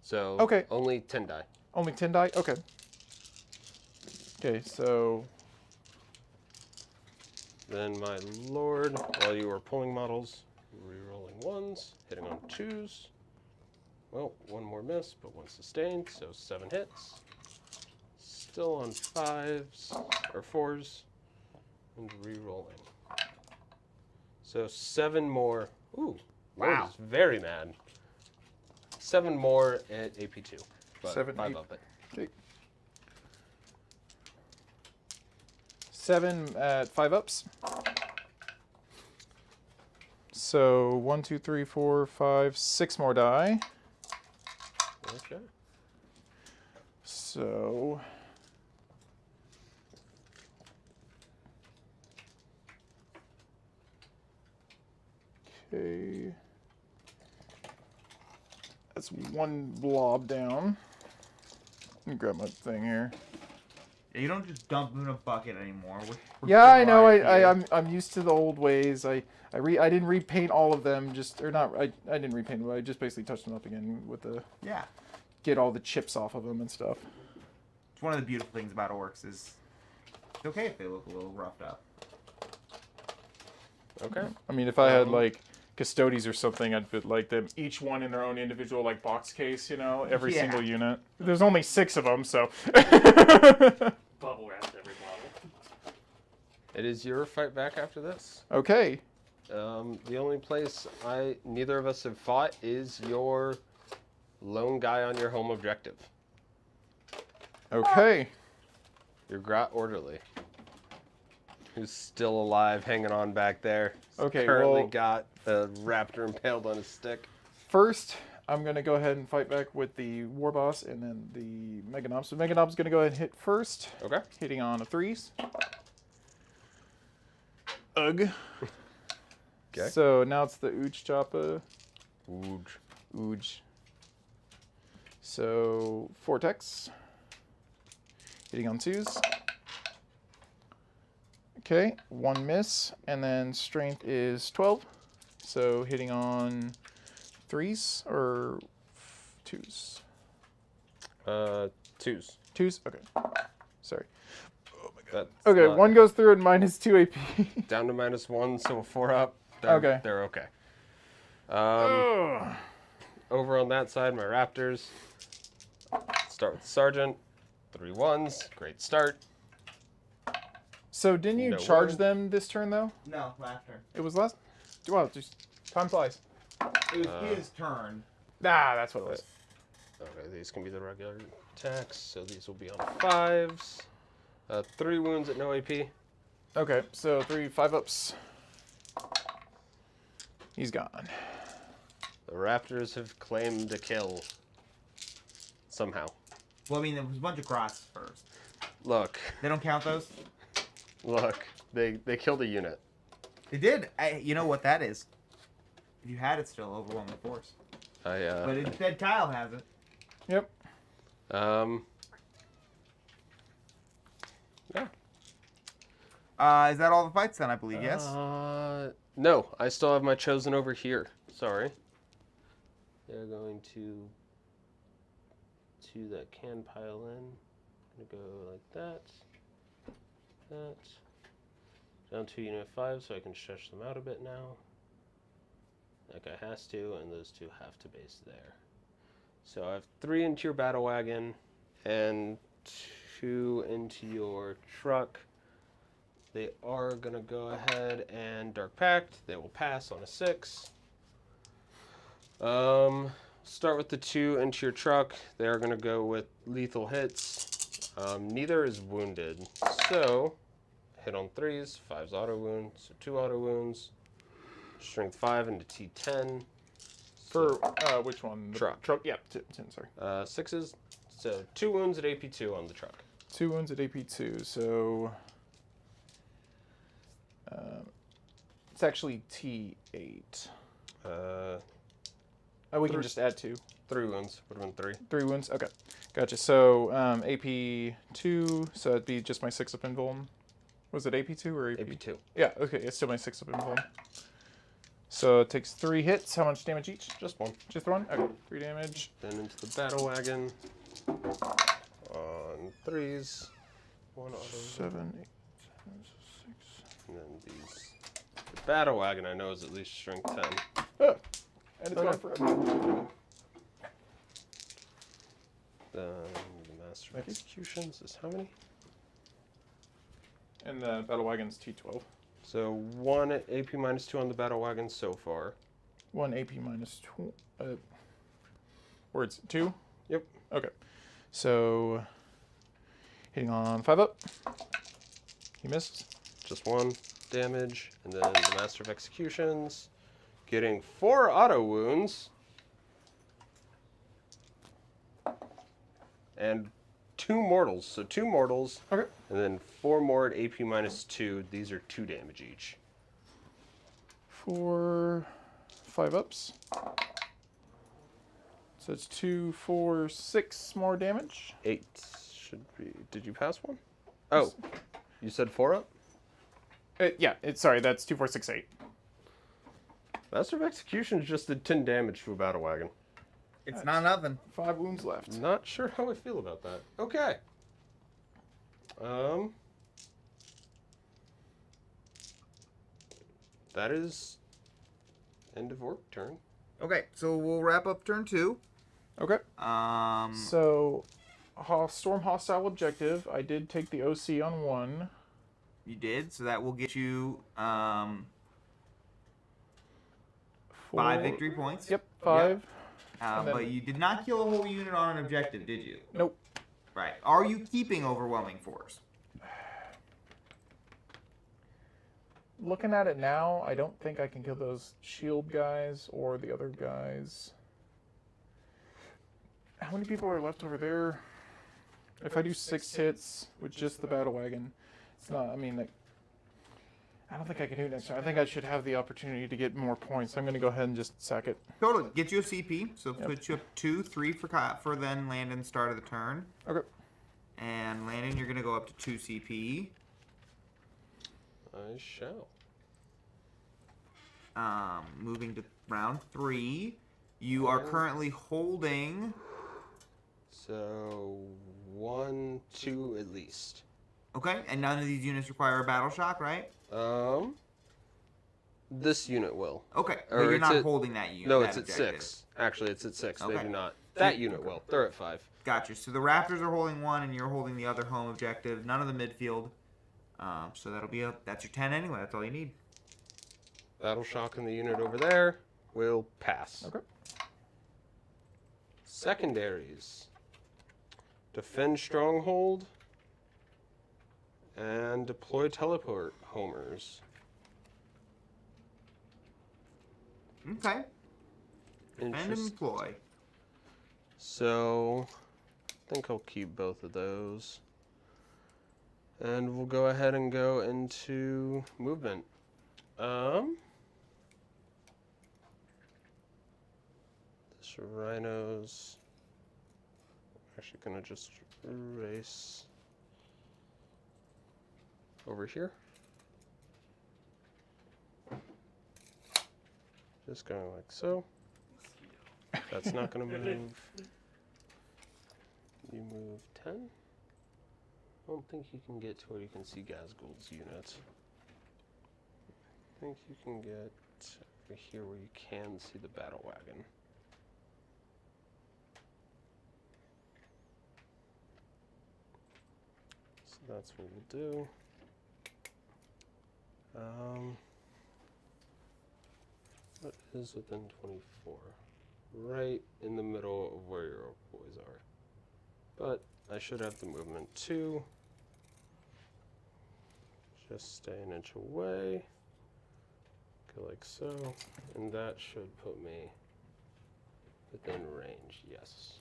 So Okay. only 10 die. Only 10 die? Okay. Okay, so Then my Lord, while you were pulling models, re-rolling 1s, hitting on 2s. Well, 1 more miss, but 1 sustained, so 7 hits. Still on 5s, or 4s, and re-rolling. So 7 more. Ooh, Lord Wow. is very mad. 7 more at AP2. But 7, 5 8. up it. okay. 7 at 5 ups. So 1, 2, 3, 4, 5, 6 more die. Okay. So okay. That's 1 blob down. Let me grab my thing here. Yeah, you don't just dump them in a bucket anymore. We're Yeah, I know. civilized here. I'm used to the old ways. I didn't repaint all of them. Just or not. I didn't repaint them. I just basically touched them up again with the Yeah. get all the chips off of them and stuff. It's one of the beautiful things about orcs is it's okay if they look a little roughed up. Okay. I mean, if I had like custodies or something, I'd put like them each one in their own individual like box case. You know, every Yeah. single unit. There's only 6 of them, so. Bubble wrapped every bottle. It is your fight back after this. Okay. The only place neither of us have fought is your lone guy on your home objective. Okay. Your Grat Orderly. who's still alive, hanging on back there. Okay, Currently well- got a raptor impaled on his stick. First, I'm going to go ahead and fight back with the war boss and then the Mega Knob. So Mega Knob's going to go ahead and hit first. Okay. Hitting on a 3s. Ugh. Okay. So now it's the Ooch Choppa. Ooge. So Vortex. Hitting on 2s. Okay, 1 miss. And then strength is 12. So hitting on 3s or 2s? 2s. 2s? Okay. Sorry. That's Okay, not- 1 goes through and minus 2 AP. Down to -1, so 4 up. Okay. They're okay. Ugh. Over on that side, my raptors. Start with the sergeant. 3 1s. Great start. So didn't you No charge wound. them this turn though? No, last turn. It was last. Wow, just time flies. It was his turn. Ah, that's what it was. Okay, these can be the regular attacks, so these will be on 5s. 3 wounds at no AP. Okay, so 3 5-ups. He's gone. The raptors have claimed a kill. Somehow. Well, I mean, there was a bunch of crosses first. Look, They don't count those? they killed a unit. They did. You know what that is. If you had it still, overwhelming force. But instead, Kyle has it. Yep. Yeah. Is that all the fights then, I believe, yes? No, I still have my chosen over here. Sorry. They're going to that can pile in. Gonna go like that. Down to unit 5, so I can stretch them out a bit now. That guy has to, and those 2 have to base there. So I have 3 into your battle wagon and 2 into your truck. They are going to go ahead and Dark Pact. They will pass on a 6. Start with the 2 into your truck. They are going to go with lethal hits. Neither is wounded. So, hit on 3s. 5's auto wound. So 2 auto wounds. Strength 5 into T10. For which one? The Truck. Truck. Yeah. 10. Sorry. 6s. So 2 wounds at AP2 on the truck. 2 wounds at AP2. So it's actually T8. Oh, we can just add 2. 3 wounds. Would have been 3. 3 wounds. Okay, gotcha. So AP2. So it'd be just my 6-up invuln. Was it AP2 or AP? AP2. Yeah. Okay, it's still my 6-up invuln. So it takes 3 hits. How much damage each? Just 1. Just 1. Okay, 3 damage. Then into the battle wagon. On 3s. 1 auto. 7, 8, 6. And then these. The battle wagon I know is at least strength 10. Oh, and it's gone forever. Then the master of executions is how many? And the battle wagon's T12. So 1 AP minus 2 on the battle wagon so far. 1 AP minus 2. Words 2? Yep. Okay. So hitting on 5-up. He missed. Just 1 damage. And then the master of executions getting 4 auto wounds. And 2 mortals. So 2 mortals. Okay. And then 4 more at AP minus 2. These are 2 damage each. 4 5-ups. So it's 2, 4, 6 more damage. 8 should be. Did you pass 1? Oh, you said 4 up? Yeah, sorry, that's 2, 4, 6, 8. Master of Executions just did 10 damage to a battle wagon. It's not nothing. 5 wounds left. Not sure how I feel about that. Okay. That is end of orc turn. Okay, so we'll wrap up turn 2. Okay. Um, So, storm hostile objective. I did take the OC on 1. you did, so that will get you 4, 5 victory points. Yep, 5. And then- But you did not kill a whole unit on an objective, did you? Nope. Right. Are you keeping overwhelming force? looking at it now, I don't think I can kill those shield guys or the other guys. How many people are left over there? If I do 6 hits with just the battle wagon, it's not, I mean, like, I don't think I can do it next turn. I think I should have the opportunity to get more points. I'm going to go ahead and just sack it. Totally. Get you a CP, so put you up 2, 3 for then Landon start of the turn. Okay. And Landon, you're going to go up to 2 CP. I shall. Moving to round 3. You are currently holding... So 1, 2 at least. Okay, and none of these units require a battle shock, right? This unit will. Okay, but Or you're it's not at- holding that unit. No, that it's at objective. 6. Actually, it's at 6. They Okay. do not. That unit will. They're at 5. Gotcha. So the Raptors are holding 1, and you're holding the other home objective. None of the midfield. So that'll be that's your 10 anyway. That's all you need. Battle shock in the unit over there will pass. Okay. Secondaries. Defend stronghold. And deploy teleport homers. Okay. Defend and Interest- employ. So, I think I'll keep both of those. And we'll go ahead and go into movement. This rhino's actually gonna just race over here. Just going like so. That's not gonna move. You move 10. I don't think you can get to where you can see Gazgul's unit. I think you can get over here where you can see the battle wagon. So that's what we'll do. What is within 24? Right in the middle of where your boys are. But I should have the movement too. Just stay an inch away. Go like so. And that should put me within range, yes.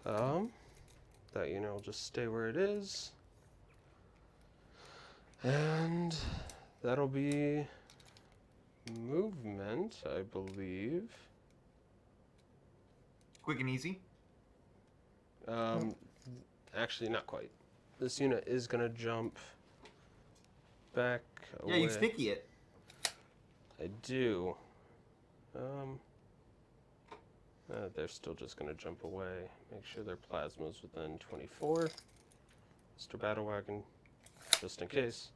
That unit will just stay where it is. And that'll be movement, I believe. Quick and easy. Actually, not quite. This unit is gonna jump back away. Yeah, you sticky it. I do. They're still just gonna jump away. Make sure their plasma's within 24. Mr. Battle Wagon, just in case.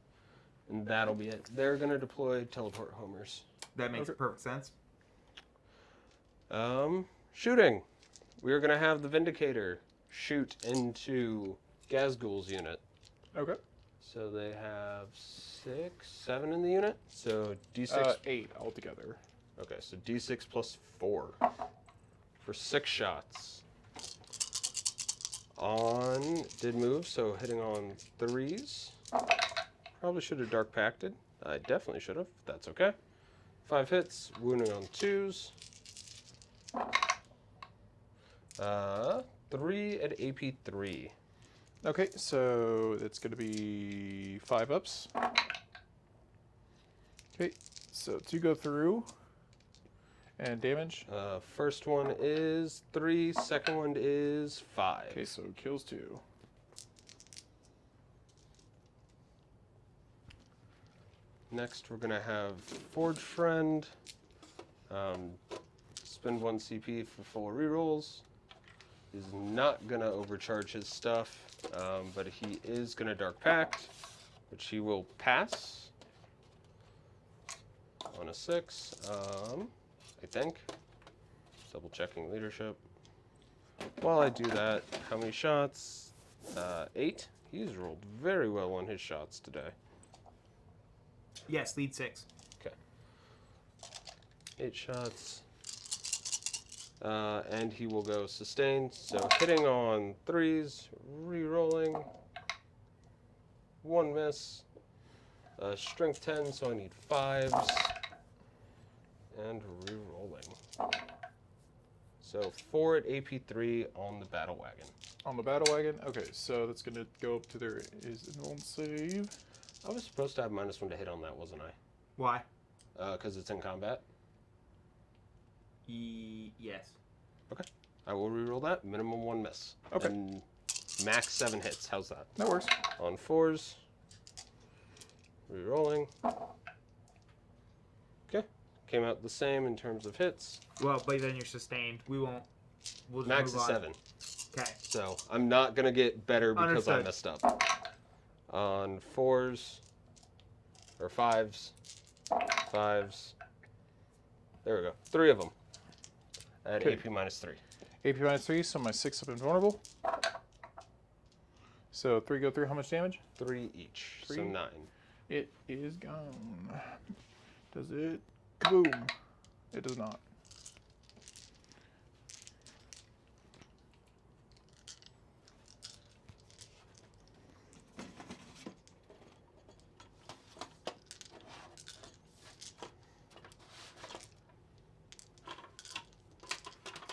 And that'll be it. They're gonna deploy teleport homers. That makes perfect sense. Shooting. We're gonna have the Vindicator shoot into Gazgul's unit. Okay. So they have 6, 7 in the unit. So D6. 8 altogether. Okay, so D6 plus 4 for 6 shots. On did move, so hitting on 3s. Probably should have dark pacted. I definitely should have. That's okay. 5 hits, wounding on 2s. 3 at AP 3. Okay, so it's going to be 5 ups. Okay, so 2 go through. And damage. First one is 3, second one is 5. Okay, so kills 2. Next, we're gonna have Forge Friend. Spend 1 CP for full rerolls. He's not gonna overcharge his stuff, but he is gonna Dark Pact, which he will pass on a 6. I think. Double checking leadership. While I do that, how many shots? 8. He's rolled very well on his shots today. Yes, lead 6. Okay. 8 shots. And he will go sustained. So hitting on 3s, re-rolling. 1 miss. Strength 10, so I need 5s. And re-rolling. So 4 at AP 3 on the battle wagon. On the battle wagon? Okay, so that's going to go up to there is an old save. I was supposed to have -1 to hit on that, wasn't I? Why? Because it's in combat. Yes. Okay. I will re-roll that. Minimum 1 miss. Okay. And max 7 hits. How's that? That works. On 4s. Re-rolling. Okay. Came out the same in terms of hits. Well, but then you're sustained. We won't. We'll just Max move is on. 7. Okay. So I'm not going to get better because I Understood. messed up. On 4s. Or 5s. 5s. There we go. 3 of them. At Okay. AP -3. AP -3, so my 6 up invulnerable. So 3 go through. How much damage? 3 each. So 3. 9. It is gone. Does it? Kaboom. It does not.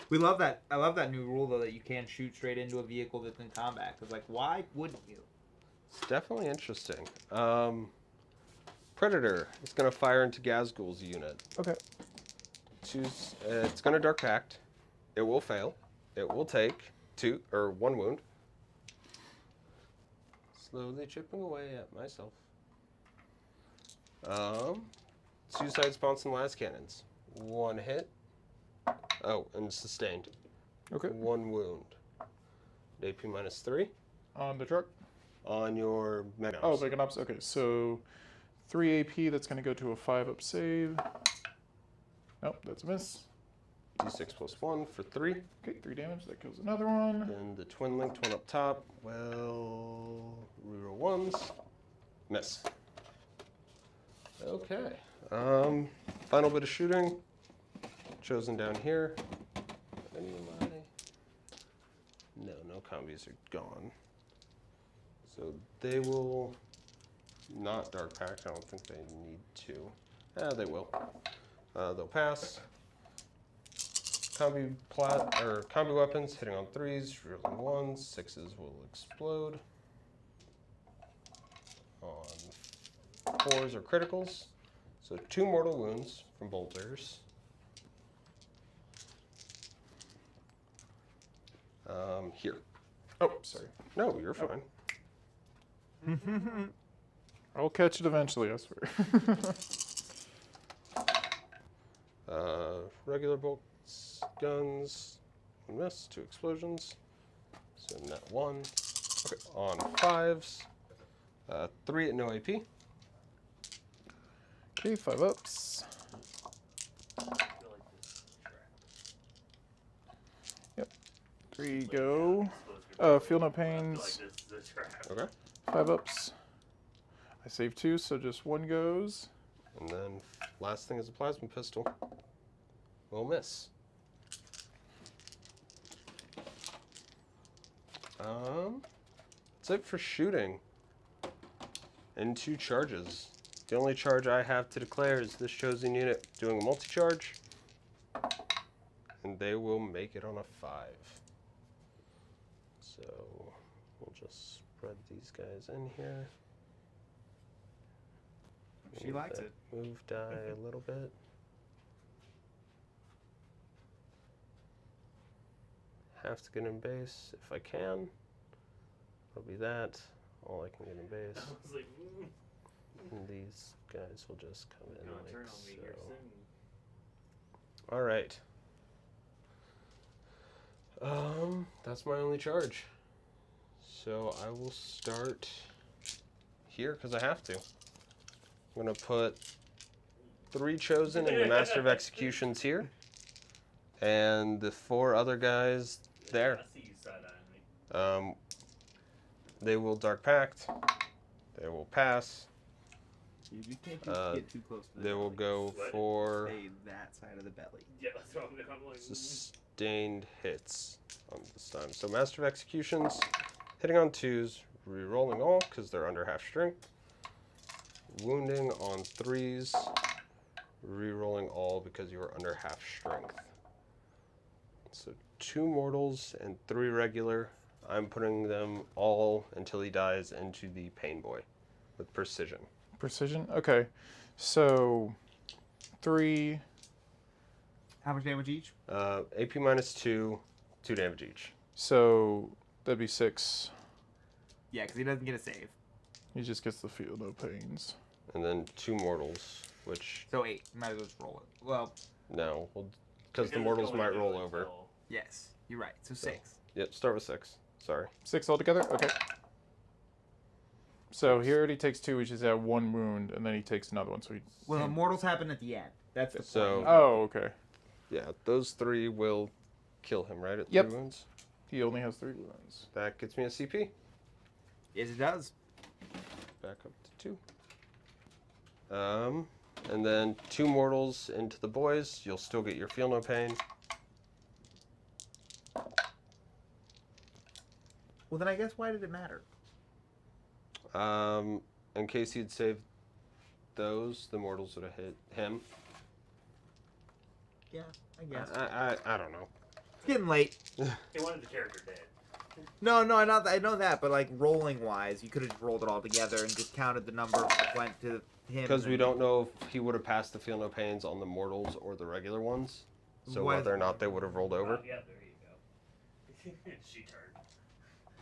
We love that. I love that new rule though that you can shoot straight into a vehicle that's in combat. Cause like, why wouldn't you? It's definitely interesting. Predator is going to fire into Gazgul's unit. Okay. Choose. It's going to Dark Pact. It will fail. It will take 1 wound. Slowly chipping away at myself. Suicide spawns and las cannons. 1 hit. Oh, and sustained. Okay. 1 wound. AP -3 On the truck. on your Meganops. Oh, big ups. Okay, so 3 AP. That's going to go to a 5-up save. Nope, that's a miss. D6 +1 for 3. Okay, 3 damage. That kills another one. Then the twin linked one up top. Well, reroll 1s. Miss. Okay. Final bit of shooting. Chosen down here. Anybody? No combis are gone. So they will not Dark Pact. I don't think they need to. They will. They'll pass. Combi weapons hitting on 3s, rolling 1s, 6s will explode. On 4s are criticals. So 2 mortal wounds from bolters. Here. Oh, sorry. No, you're fine. I'll catch it eventually, I swear. Regular bolts, guns, 1 miss, 2 explosions. So net 1. Okay. On 5s, 3 at no AP. Okay, 5 ups. I feel like this is a trap. Yep. 3 go. Feel no pains. I feel like this is a trap. Okay. 5 ups. I save 2, so just 1 goes. And then last thing is a plasma pistol. Will miss. That's it for shooting. And 2 charges. The only charge I have to declare is this chosen unit doing a multi-charge. And they will make it on a 5. So we'll just spread these guys in here. She Move likes that it. Move die a little bit. Have to get in base if I can. It'll be that. All I can get in base. I was like, And these guys will just come in gonna like turn on me here so. soon. All right. That's my only charge. So I will start here because I have to. I'm gonna put 3 chosen in the Master of Executions here, and the 4 other guys there. I see you side-eyeing me. They will Dark Pact. They will pass. Dude, you can't get too close to They will go Sweat. for Stay that side of the belly. Yeah, that's what I'm like. sustained hits on this time. So Master of Executions, hitting on 2s, re-rolling all because they're under half strength. wounding on 3s, rerolling all because you are under half strength. So 2 mortals and 3 regular. I'm putting them all until he dies into the pain boy with precision. Precision? Okay. So 3. How much damage each? AP minus 2, 2 damage each. So that'd be 6. Yeah, because he doesn't get a save. He just gets the feel no pains. And then 2 mortals, which So 8. You might as well just roll it. Well, no, because the mortals might roll over. yes, you're right. So 6. Yep, start with 6. Sorry. 6 altogether? Okay. So he already takes 2, which is at 1 wound, and then he takes another one. So he. Well, immortals happen at the end. That's the So- point. Oh, okay. Yeah, those 3 will kill him, right? At 3 Yep. wounds? He only has 3 wounds. That gets me a CP. Yes, it does. Back up to 2. And then 2 mortals into the boys. You'll still get your feel no pain. Well, then I guess why did it matter? In case he'd saved those, the mortals would have hit him. Yeah, I guess. I don't know. It's getting late. He wanted the character dead. No, I know that, but like rolling wise, you could have just rolled it all together and just counted the number that went to him. Because we don't know if he would have passed the feel no pains on the mortals or the regular ones. So What- whether or not they would have rolled over. Oh, yeah, there you go. She turned.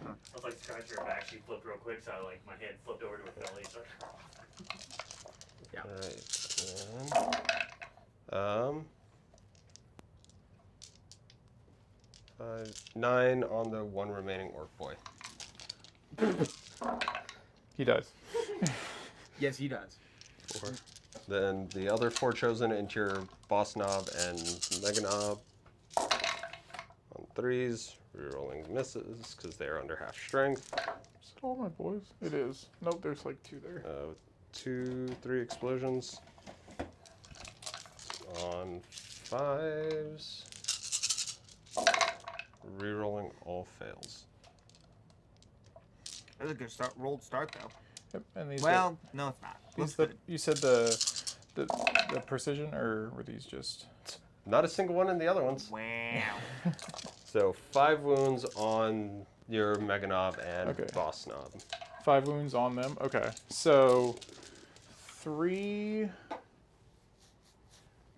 I was like scratching her back. She flipped real quick, so like my hand flipped over to her belly. So. Alright. 9 on the 1 remaining orc boy. He dies. Yes, he does. 4. Then the other 4 chosen into your boss knob and mega knob. On 3s, rerolling misses because they're under half strength. Is it all my boys? It is. Nope, there's like 2 there. 2, 3 explosions. On 5s. Rerolling all fails. That's a good rolled start though. Yep, and these Well, no, it's not. these Looks good. you said the precision, or were these just? Not a single one in the other ones. Wow. So 5 wounds on your mega knob and Okay. boss knob. 5 wounds on them. Okay, so 3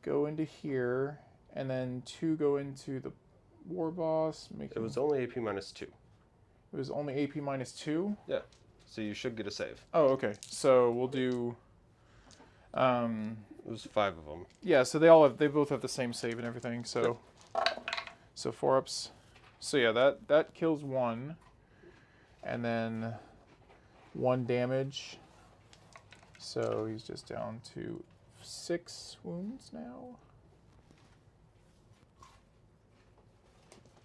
go into here, and then 2 go into the war boss. It was only AP minus 2. It was only AP minus 2. Yeah. So you should get a save. Oh, okay. So we'll do. It was 5 of them. Yeah. So they both have the same save and everything. So, 4 ups. So yeah, that kills 1, and then 1 damage. So he's just down to 6 wounds now.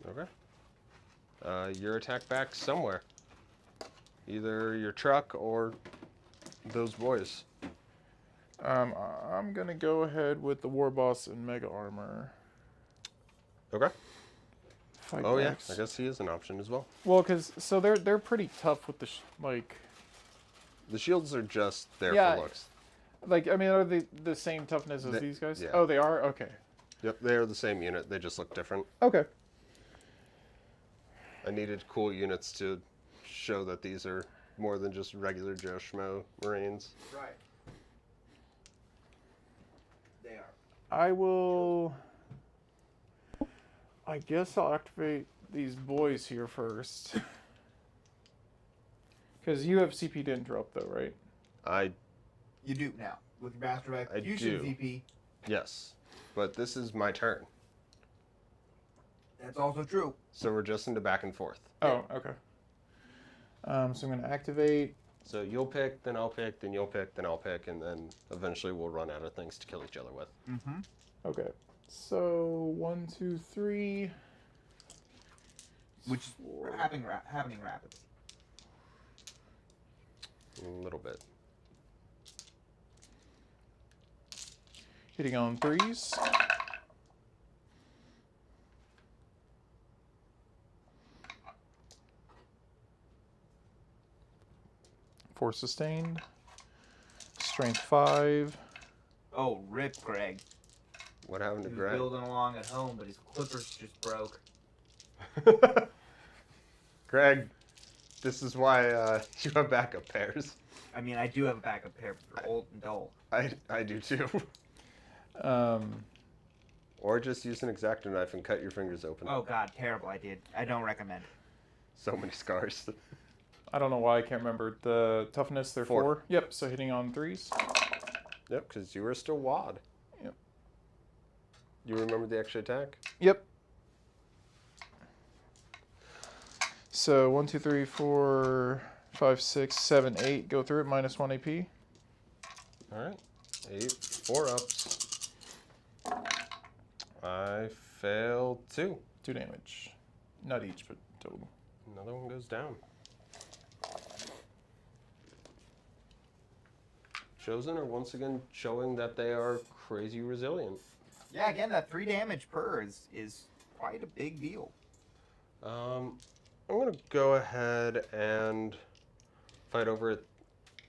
Okay. Your attack back somewhere. Either your truck or those boys. I'm gonna go ahead with the war boss and mega armor. Okay. Fight Oh next. yeah, I guess he is an option as well. Well, so they're pretty tough with the The shields are just there Yeah. for looks. I mean, are they the same toughness as these guys? yeah. Oh, they are. Okay. Yep, they are the same unit. They just look different. Okay. I needed cool units to show that these are more than just regular Joe Schmo Marines. Right. They are. I guess I'll activate these boys here first. Because you have CP didn't drop though, right? You do now with your master of I execution do. VP. Yes, but this is my turn. That's also true. So we're just into back and forth. Oh, okay. So I'm going to activate. So you'll pick, then I'll pick, then you'll pick, then I'll pick, and then eventually we'll run out of things to kill each other with. Mm-hmm. Okay. So 1, 2, 3. Which is happening rapidly. A little bit. Hitting on 3s. Four sustained. strength 5. Oh, rip, Greg. What happened to He was Greg? building along at home, but his clippers just broke. Greg, this is why you have backup pairs. I mean, I do have a backup pair, but they're old and dull. I do too. Or just use an X-Acto knife and cut your fingers open. Oh god, terrible idea. I don't recommend. So many scars. I don't know why I can't remember. The toughness, they're 4. Yep, so hitting on 3s. Yep, because you were still wad. Yep. You remember the extra attack? Yep. So 1, 2, 3, 4, 5, 6, 7, 8. Go through it, minus 1 AP. Alright. 8, 4 ups. I failed 2. 2 damage. Not each, but total. Another one goes down. Chosen are once again showing that they are crazy resilient. Yeah, again, that 3 damage per is quite a big deal. I'm going to go ahead and fight over at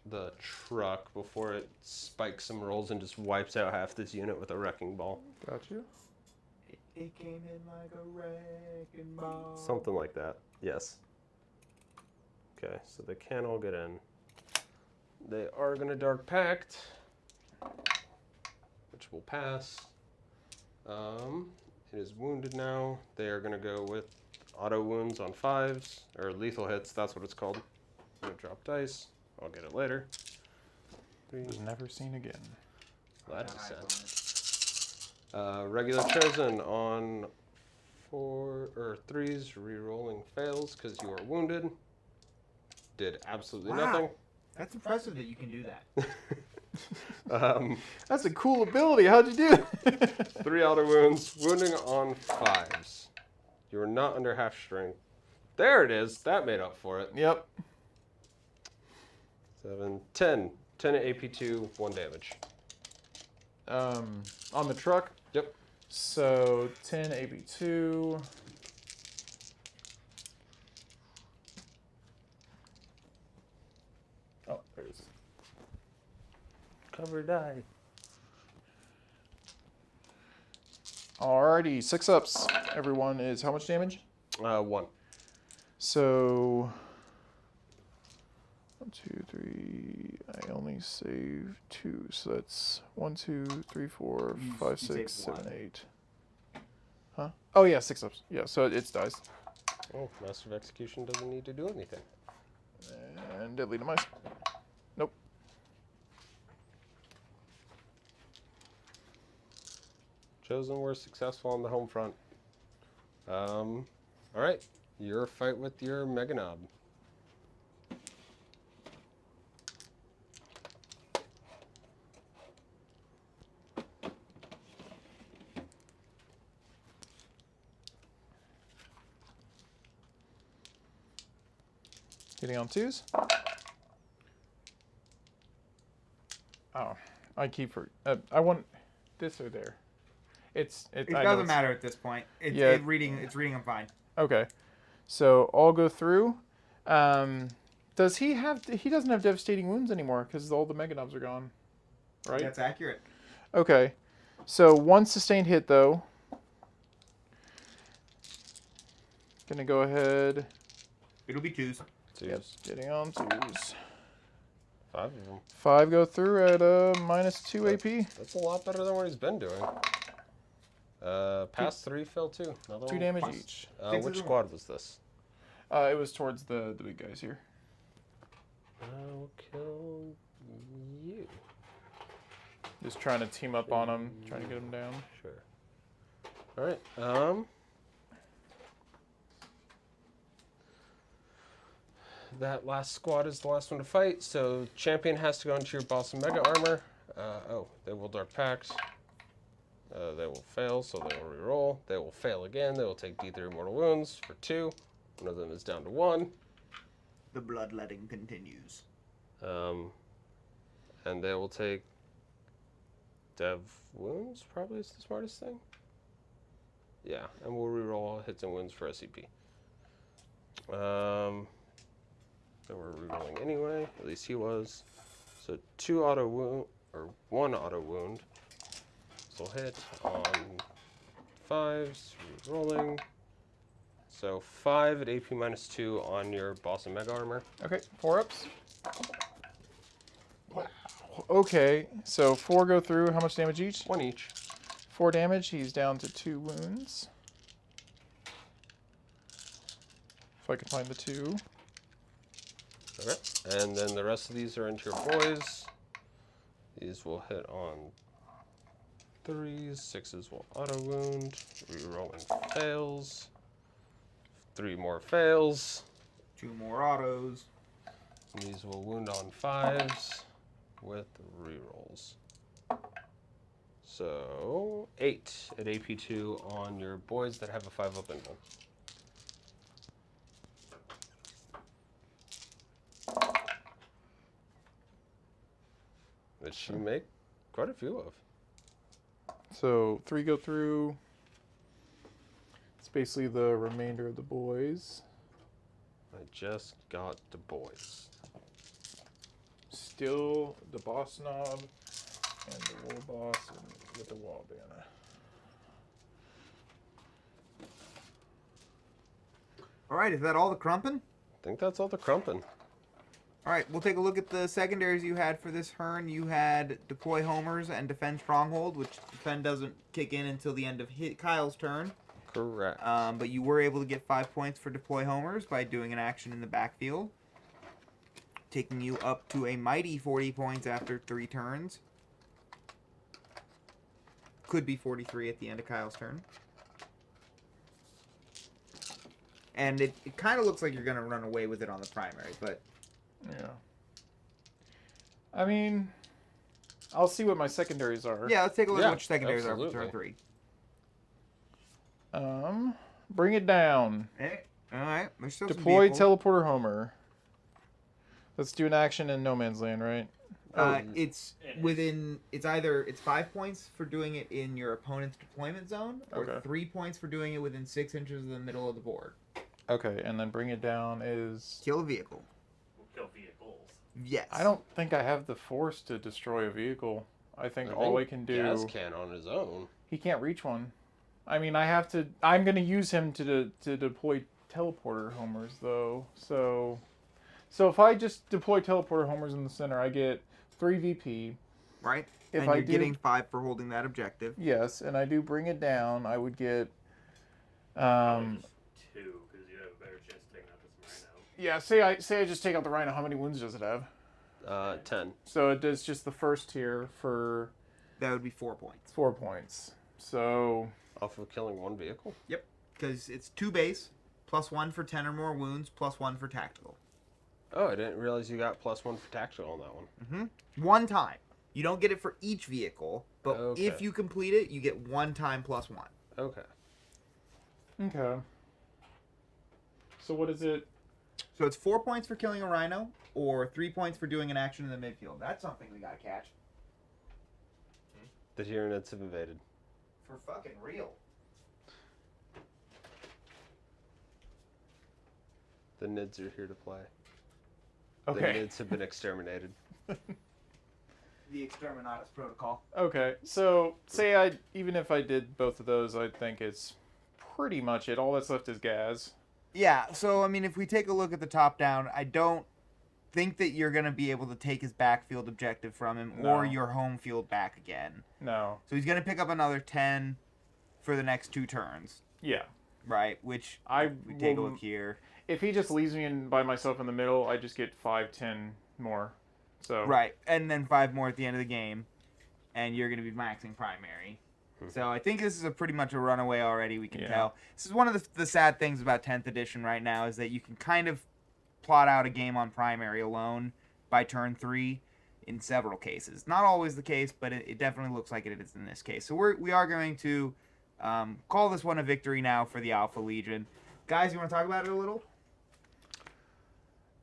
the truck before it spikes some rolls and just wipes out half this unit with a wrecking ball. Got you. It came in like a wrecking ball. Something like that. Yes. Okay, so they can all get in. They are going to Dark Pact, which will pass. It is wounded now. They are going to go with auto wounds on 5s, or lethal hits, that's what it's called. I'm going to drop dice. I'll get it later. 3. Was never seen again. Glad to send. Regular chosen on 4 or 3s, re-rolling fails because you are wounded. Did absolutely nothing. That's impressive that you can do that. That's a cool ability. How'd you do it? 3 auto wounds, wounding on 5s. You are not under half strength. There it is. That made up for it. Yep. 7, 10. 10 at AP2, 1 damage. On the truck? Yep. So 10 AP2. Oh, there it is. Cover die. Alrighty, 6 ups. Everyone is how much damage? 1. So 1, 2, 3. I only saved 2, so that's 1, 2, 3, 4, 5, 6, 7, 8. Huh? Oh yeah, 6 ups. Yeah, so it's dies. Oh, Master of Execution doesn't need to do anything. And deadly to mice. Nope. Chosen were successful on the home front. Alright, your fight with your Mega Knob. Hitting on 2s. Oh, I keep for. I want this or there. It doesn't matter at this point. It's reading them fine. Okay, so I'll go through. Does he have? He doesn't have devastating wounds anymore because all the mega knobs are gone, right? That's accurate. Okay, so 1 sustained hit though. Gonna go ahead. It'll be 2s. Yep, getting on 2s. 5 of them. 5 go through at minus 2 AP. That's a lot better than what he's been doing. Past 3 fell 2. Another 2 one. damage each. Which squad was this? It was towards the big guys here. I'll kill you. Just trying to team up on them, trying to get them down. Sure. Alright, that last squad is the last one to fight, so champion has to go into your boss and mega armor. They will Dark Pact. They will fail, so they will reroll. They will fail again. They will take D3 mortal wounds for 2. One of them is down to 1. The bloodletting continues. And they will take dev wounds, probably is the smartest thing. Yeah, and we'll reroll all hits and wounds for SCP. They were rerolling anyway, at least he was. So 2 auto wound, or 1 auto wound. So hit on 5s, rolling. So 5 at AP minus 2 on your boss and mega armor. Okay, 4 ups. Wow. Okay, so 4 go through. How much damage each? 1 each. 4 damage. He's down to 2 wounds. If I can find the 2. Okay, and then the rest of these are into your boys. These will hit on 3s, 6s will auto wound, rerolling fails, 3 more fails. 2 more autos. And these will wound on 5s with rerolls. So 8 at AP2 on your boys that have a 5-up invul. Which you make quite a few of. So 3 go through. It's basically the remainder of the boys. I just got the boys. Still the boss knob and the war boss and with the wall banner. All right, is that all the crumpin'? I think that's all the crumpin'. All right, we'll take a look at the secondaries you had for this turn. You had Deploy Homers and Defend Stronghold, which Defend doesn't kick in until the end of Kyle's turn. Correct. But you were able to get 5 points for Deploy Homers by doing an action in the backfield, taking you up to a mighty 40 points after 3 turns. Could be 43 at the end of Kyle's turn. And it kind of looks like you're going to run away with it on the primary, but... Yeah. I mean, I'll see what my secondaries are. Yeah, let's take a look at Yeah, what your secondaries are for absolutely. turn 3. Bring it down. Hey, all right. There's still Deploy some vehicles. teleporter Homer. Let's do an action in no man's land, right? It's within. It's either 5 points for doing it in your opponent's deployment zone, or Okay. 3 points for doing it within 6 inches of the middle of the board. Okay, and then bring it down is... Kill a vehicle. We'll kill vehicles. Yes. I don't think I have the force to destroy a vehicle. I think all I can do... Gaz can on his own. He can't reach one. I mean, I have to... I'm going to use him to deploy teleporter homers, though. So if I just deploy teleporter homers in the center, I get 3 VP. Right. If and I you're do- getting 5 for holding that objective. Yes, and I do bring it down, I would get... Probably just 2, because you have a better chance of taking out this rhino. Yeah, say I just take out the rhino. How many wounds does it have? 10. So it does just the first tier for That would be 4 points. 4 points. So Off of killing 1 vehicle? Yep. Because it's 2 base, plus 1 for 10 or more wounds, plus 1 for tactical. Oh, I didn't realize you got +1 for tactical on that one. 1 time. You don't get it for each vehicle, but Okay. if you complete it, you get 1 time plus 1. Okay. okay. So what is it? So it's 4 points for killing a rhino, or 3 points for doing an action in the midfield. That's something we gotta catch. The Tyranids have invaded. For fucking real. The Nids are here to play. Okay. The Nids have been exterminated. The Exterminatus Protocol. Okay. So say even if I did both of those, I think it's pretty much it. All that's left is Gaz. Yeah, so I mean, if we take a look at the top down, I don't think that you're going to be able to take his backfield objective from him or No. your home field back again. No. So he's going to pick up another 10 for the next 2 turns, Yeah. right? Which, I if we take a will- look here. If he just leaves me by myself in the middle, I just get 5, 10 more. So Right, and then 5 more at the end of the game, and you're going to be maxing primary. So I think this is a pretty much a runaway already, we can Yeah. tell. This is one of the sad things about 10th edition right now, is that you can kind of plot out a game on primary alone by turn 3 in several cases. Not always the case, but it definitely looks like it is in this case. So we are going to call this one a victory now for the Alpha Legion. Guys, you want to talk about it a little?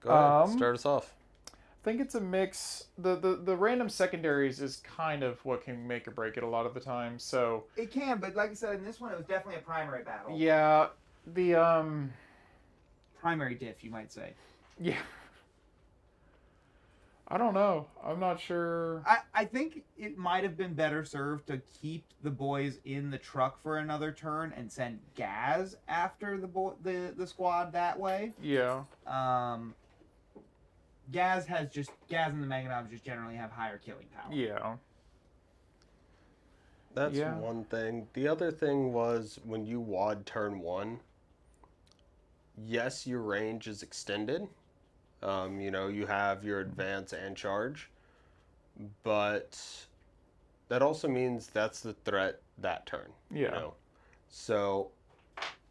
Go ahead. Start us off. I think it's a mix. The random secondaries is kind of what can make or break it a lot of the time. So It can, but like I said, in this one, it was definitely a primary battle. yeah, the Primary diff, you might say. yeah. I don't know. I'm not sure. I think it might have been better served to keep the boys in the truck for another turn and send Gaz after the squad that way. Yeah. Gaz and the Meganobs just generally have higher killing power. Yeah. That's one thing. The other thing was when you wad turn 1, yes, your range is extended. You have your advance and charge, but that also means that's the threat that turn. Yeah. So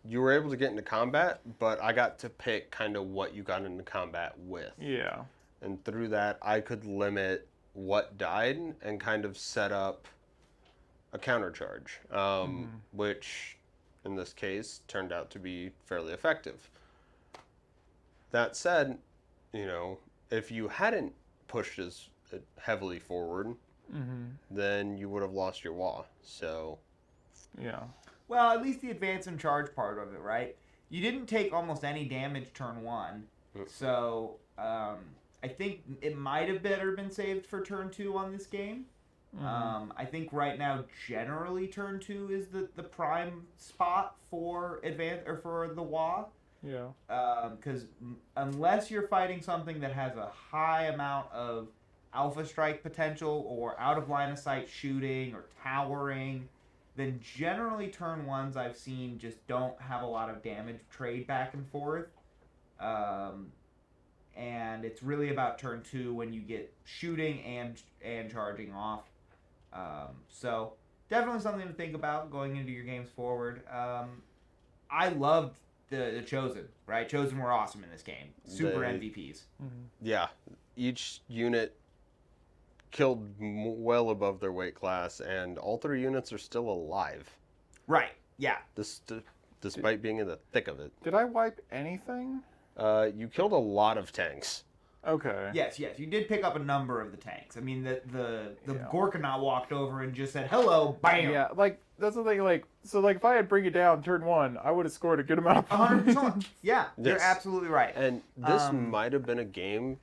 you were able to get into combat, but I got to pick kind of what you got into combat with. Yeah. And through that, I could limit what died and kind of set up a countercharge, which in this case turned out to be fairly effective. That said, if you hadn't pushed as heavily forward, then you would have lost your WA. So, yeah. Well, at least the advance and charge part of it, right? You didn't take almost any damage turn 1, so I think it might have better been saved for turn 2 on this game. I think right now, generally, turn 2 is the prime spot for advance or for the WA. Yeah. Because unless you're fighting something that has a high amount of alpha strike potential or out of line of sight shooting or towering, then generally turn 1s I've seen just don't have a lot of damage trade back and forth. And it's really about turn 2 when you get shooting and charging off. So definitely something to think about going into your games forward. I loved the Chosen, right? Chosen were awesome in this game. Super MVPs. Yeah, each unit killed well above their weight class, and all 3 units are still alive. Right, yeah. Despite being in the thick of it. Did I wipe anything? You killed a lot of tanks. Okay. Yes, you did pick up a number of the tanks. I mean, the Gorkanaut walked over and just said, hello, bam! Yeah, that's the thing, if I had Bring It Down turn 1, I would have scored a good amount of points. 100%. Yeah, you're absolutely right. And this might have been a game,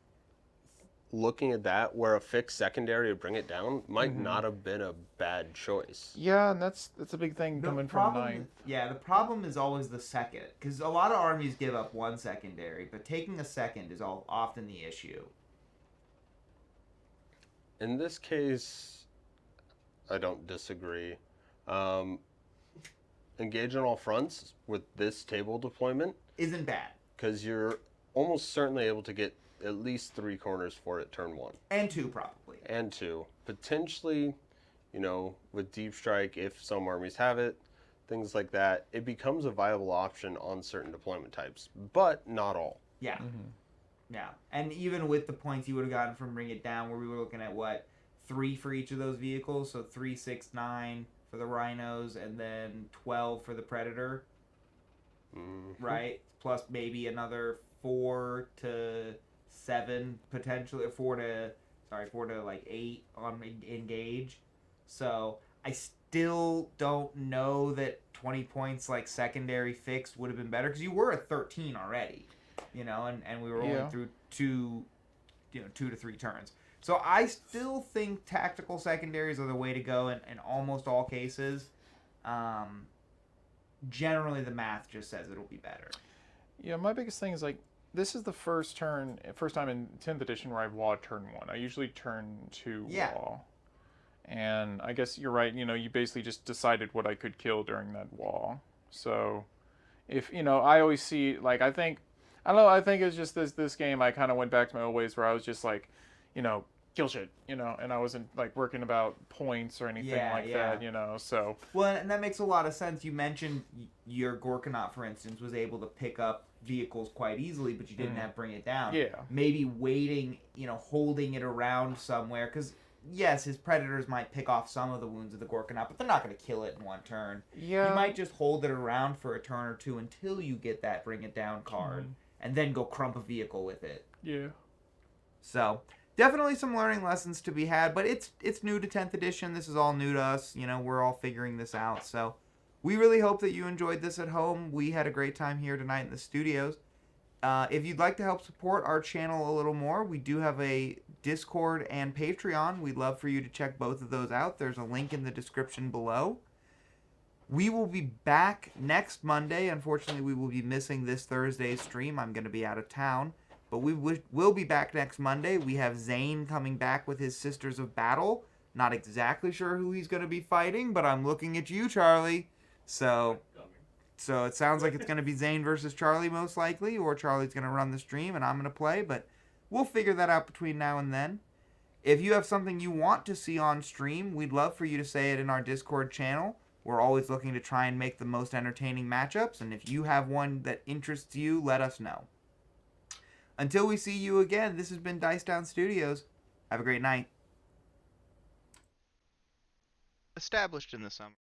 looking at that, where a fixed secondary to Bring It Down might not have been a bad choice. Yeah, and that's a big thing coming from 9th. Yeah, the problem is always the second, because a lot of armies give up 1 secondary, but taking a second is often the issue. In this case, I don't disagree. Engage on all fronts with this table deployment isn't bad, because you're almost certainly able to get at least 3 corners for it turn 1. And 2 probably. And 2. Potentially, with Deep Strike, if some armies have it, things like that, it becomes a viable option on certain deployment types, but not all. Yeah. Yeah. And even with the points you would have gotten from Bring It Down, where we were looking at 3 for each of those vehicles, so 3, 6, 9 for the Rhinos, and then 12 for the Predator, right? Plus maybe another 4 to 7 potentially, 4 to 8 on Engage. So I still don't know that 20 points secondary fixed would have been better, because you were at 13 already, and we were only through 2 to 3 turns. So I still think tactical secondaries are the way to go in almost all cases. Generally, the math just says it'll be better. Yeah, my biggest thing is this is the first time in 10th edition where I've walled turn 1. I usually turn 2 wall. And I guess you're right, you basically just decided what I could kill during that wall. So if, I always see, I think it's just this game, I kind of went back to my old ways where I was just kill shit, and I wasn't working about points or anything that, so. Well, and that makes a lot of sense. You mentioned your Gorkanaut, for instance, was able to pick up vehicles quite easily, but you didn't have Bring It Down. Yeah. Maybe waiting, holding it around somewhere, because yes, his Predators might pick off some of the wounds of the Gorkanaut, but they're not going to kill it in 1 turn. Yeah. You might just hold it around for a turn or 2 until you get that Bring It Down card, and then go crump a vehicle with it. Yeah. So definitely some learning lessons to be had, but it's new to 10th edition. This is all new to us. We're all figuring this out. So we really hope that you enjoyed this at home. We had a great time here tonight in the studios. If you'd like to help support our channel a little more, we do have a Discord and Patreon. We'd love for you to check both of those out. There's a link in the description below. We will be back next Monday. Unfortunately, we will be missing this Thursday's stream. I'm going to be out of town. But we will be back next Monday. We have Zane coming back with his Sisters of Battle. Not exactly sure who he's going to be fighting, but I'm looking at you, Charlie. So it sounds like it's going to be Zane versus Charlie most likely, or Charlie's going to run the stream and I'm going to play. But we'll figure that out between now and then. If you have something you want to see on stream, we'd love for you to say it in our Discord channel. We're always looking to try and make the most entertaining matchups, and if you have one that interests you, let us know. Until we see you again, this has been Dice Down Studios. Have a great night. Established in the summer.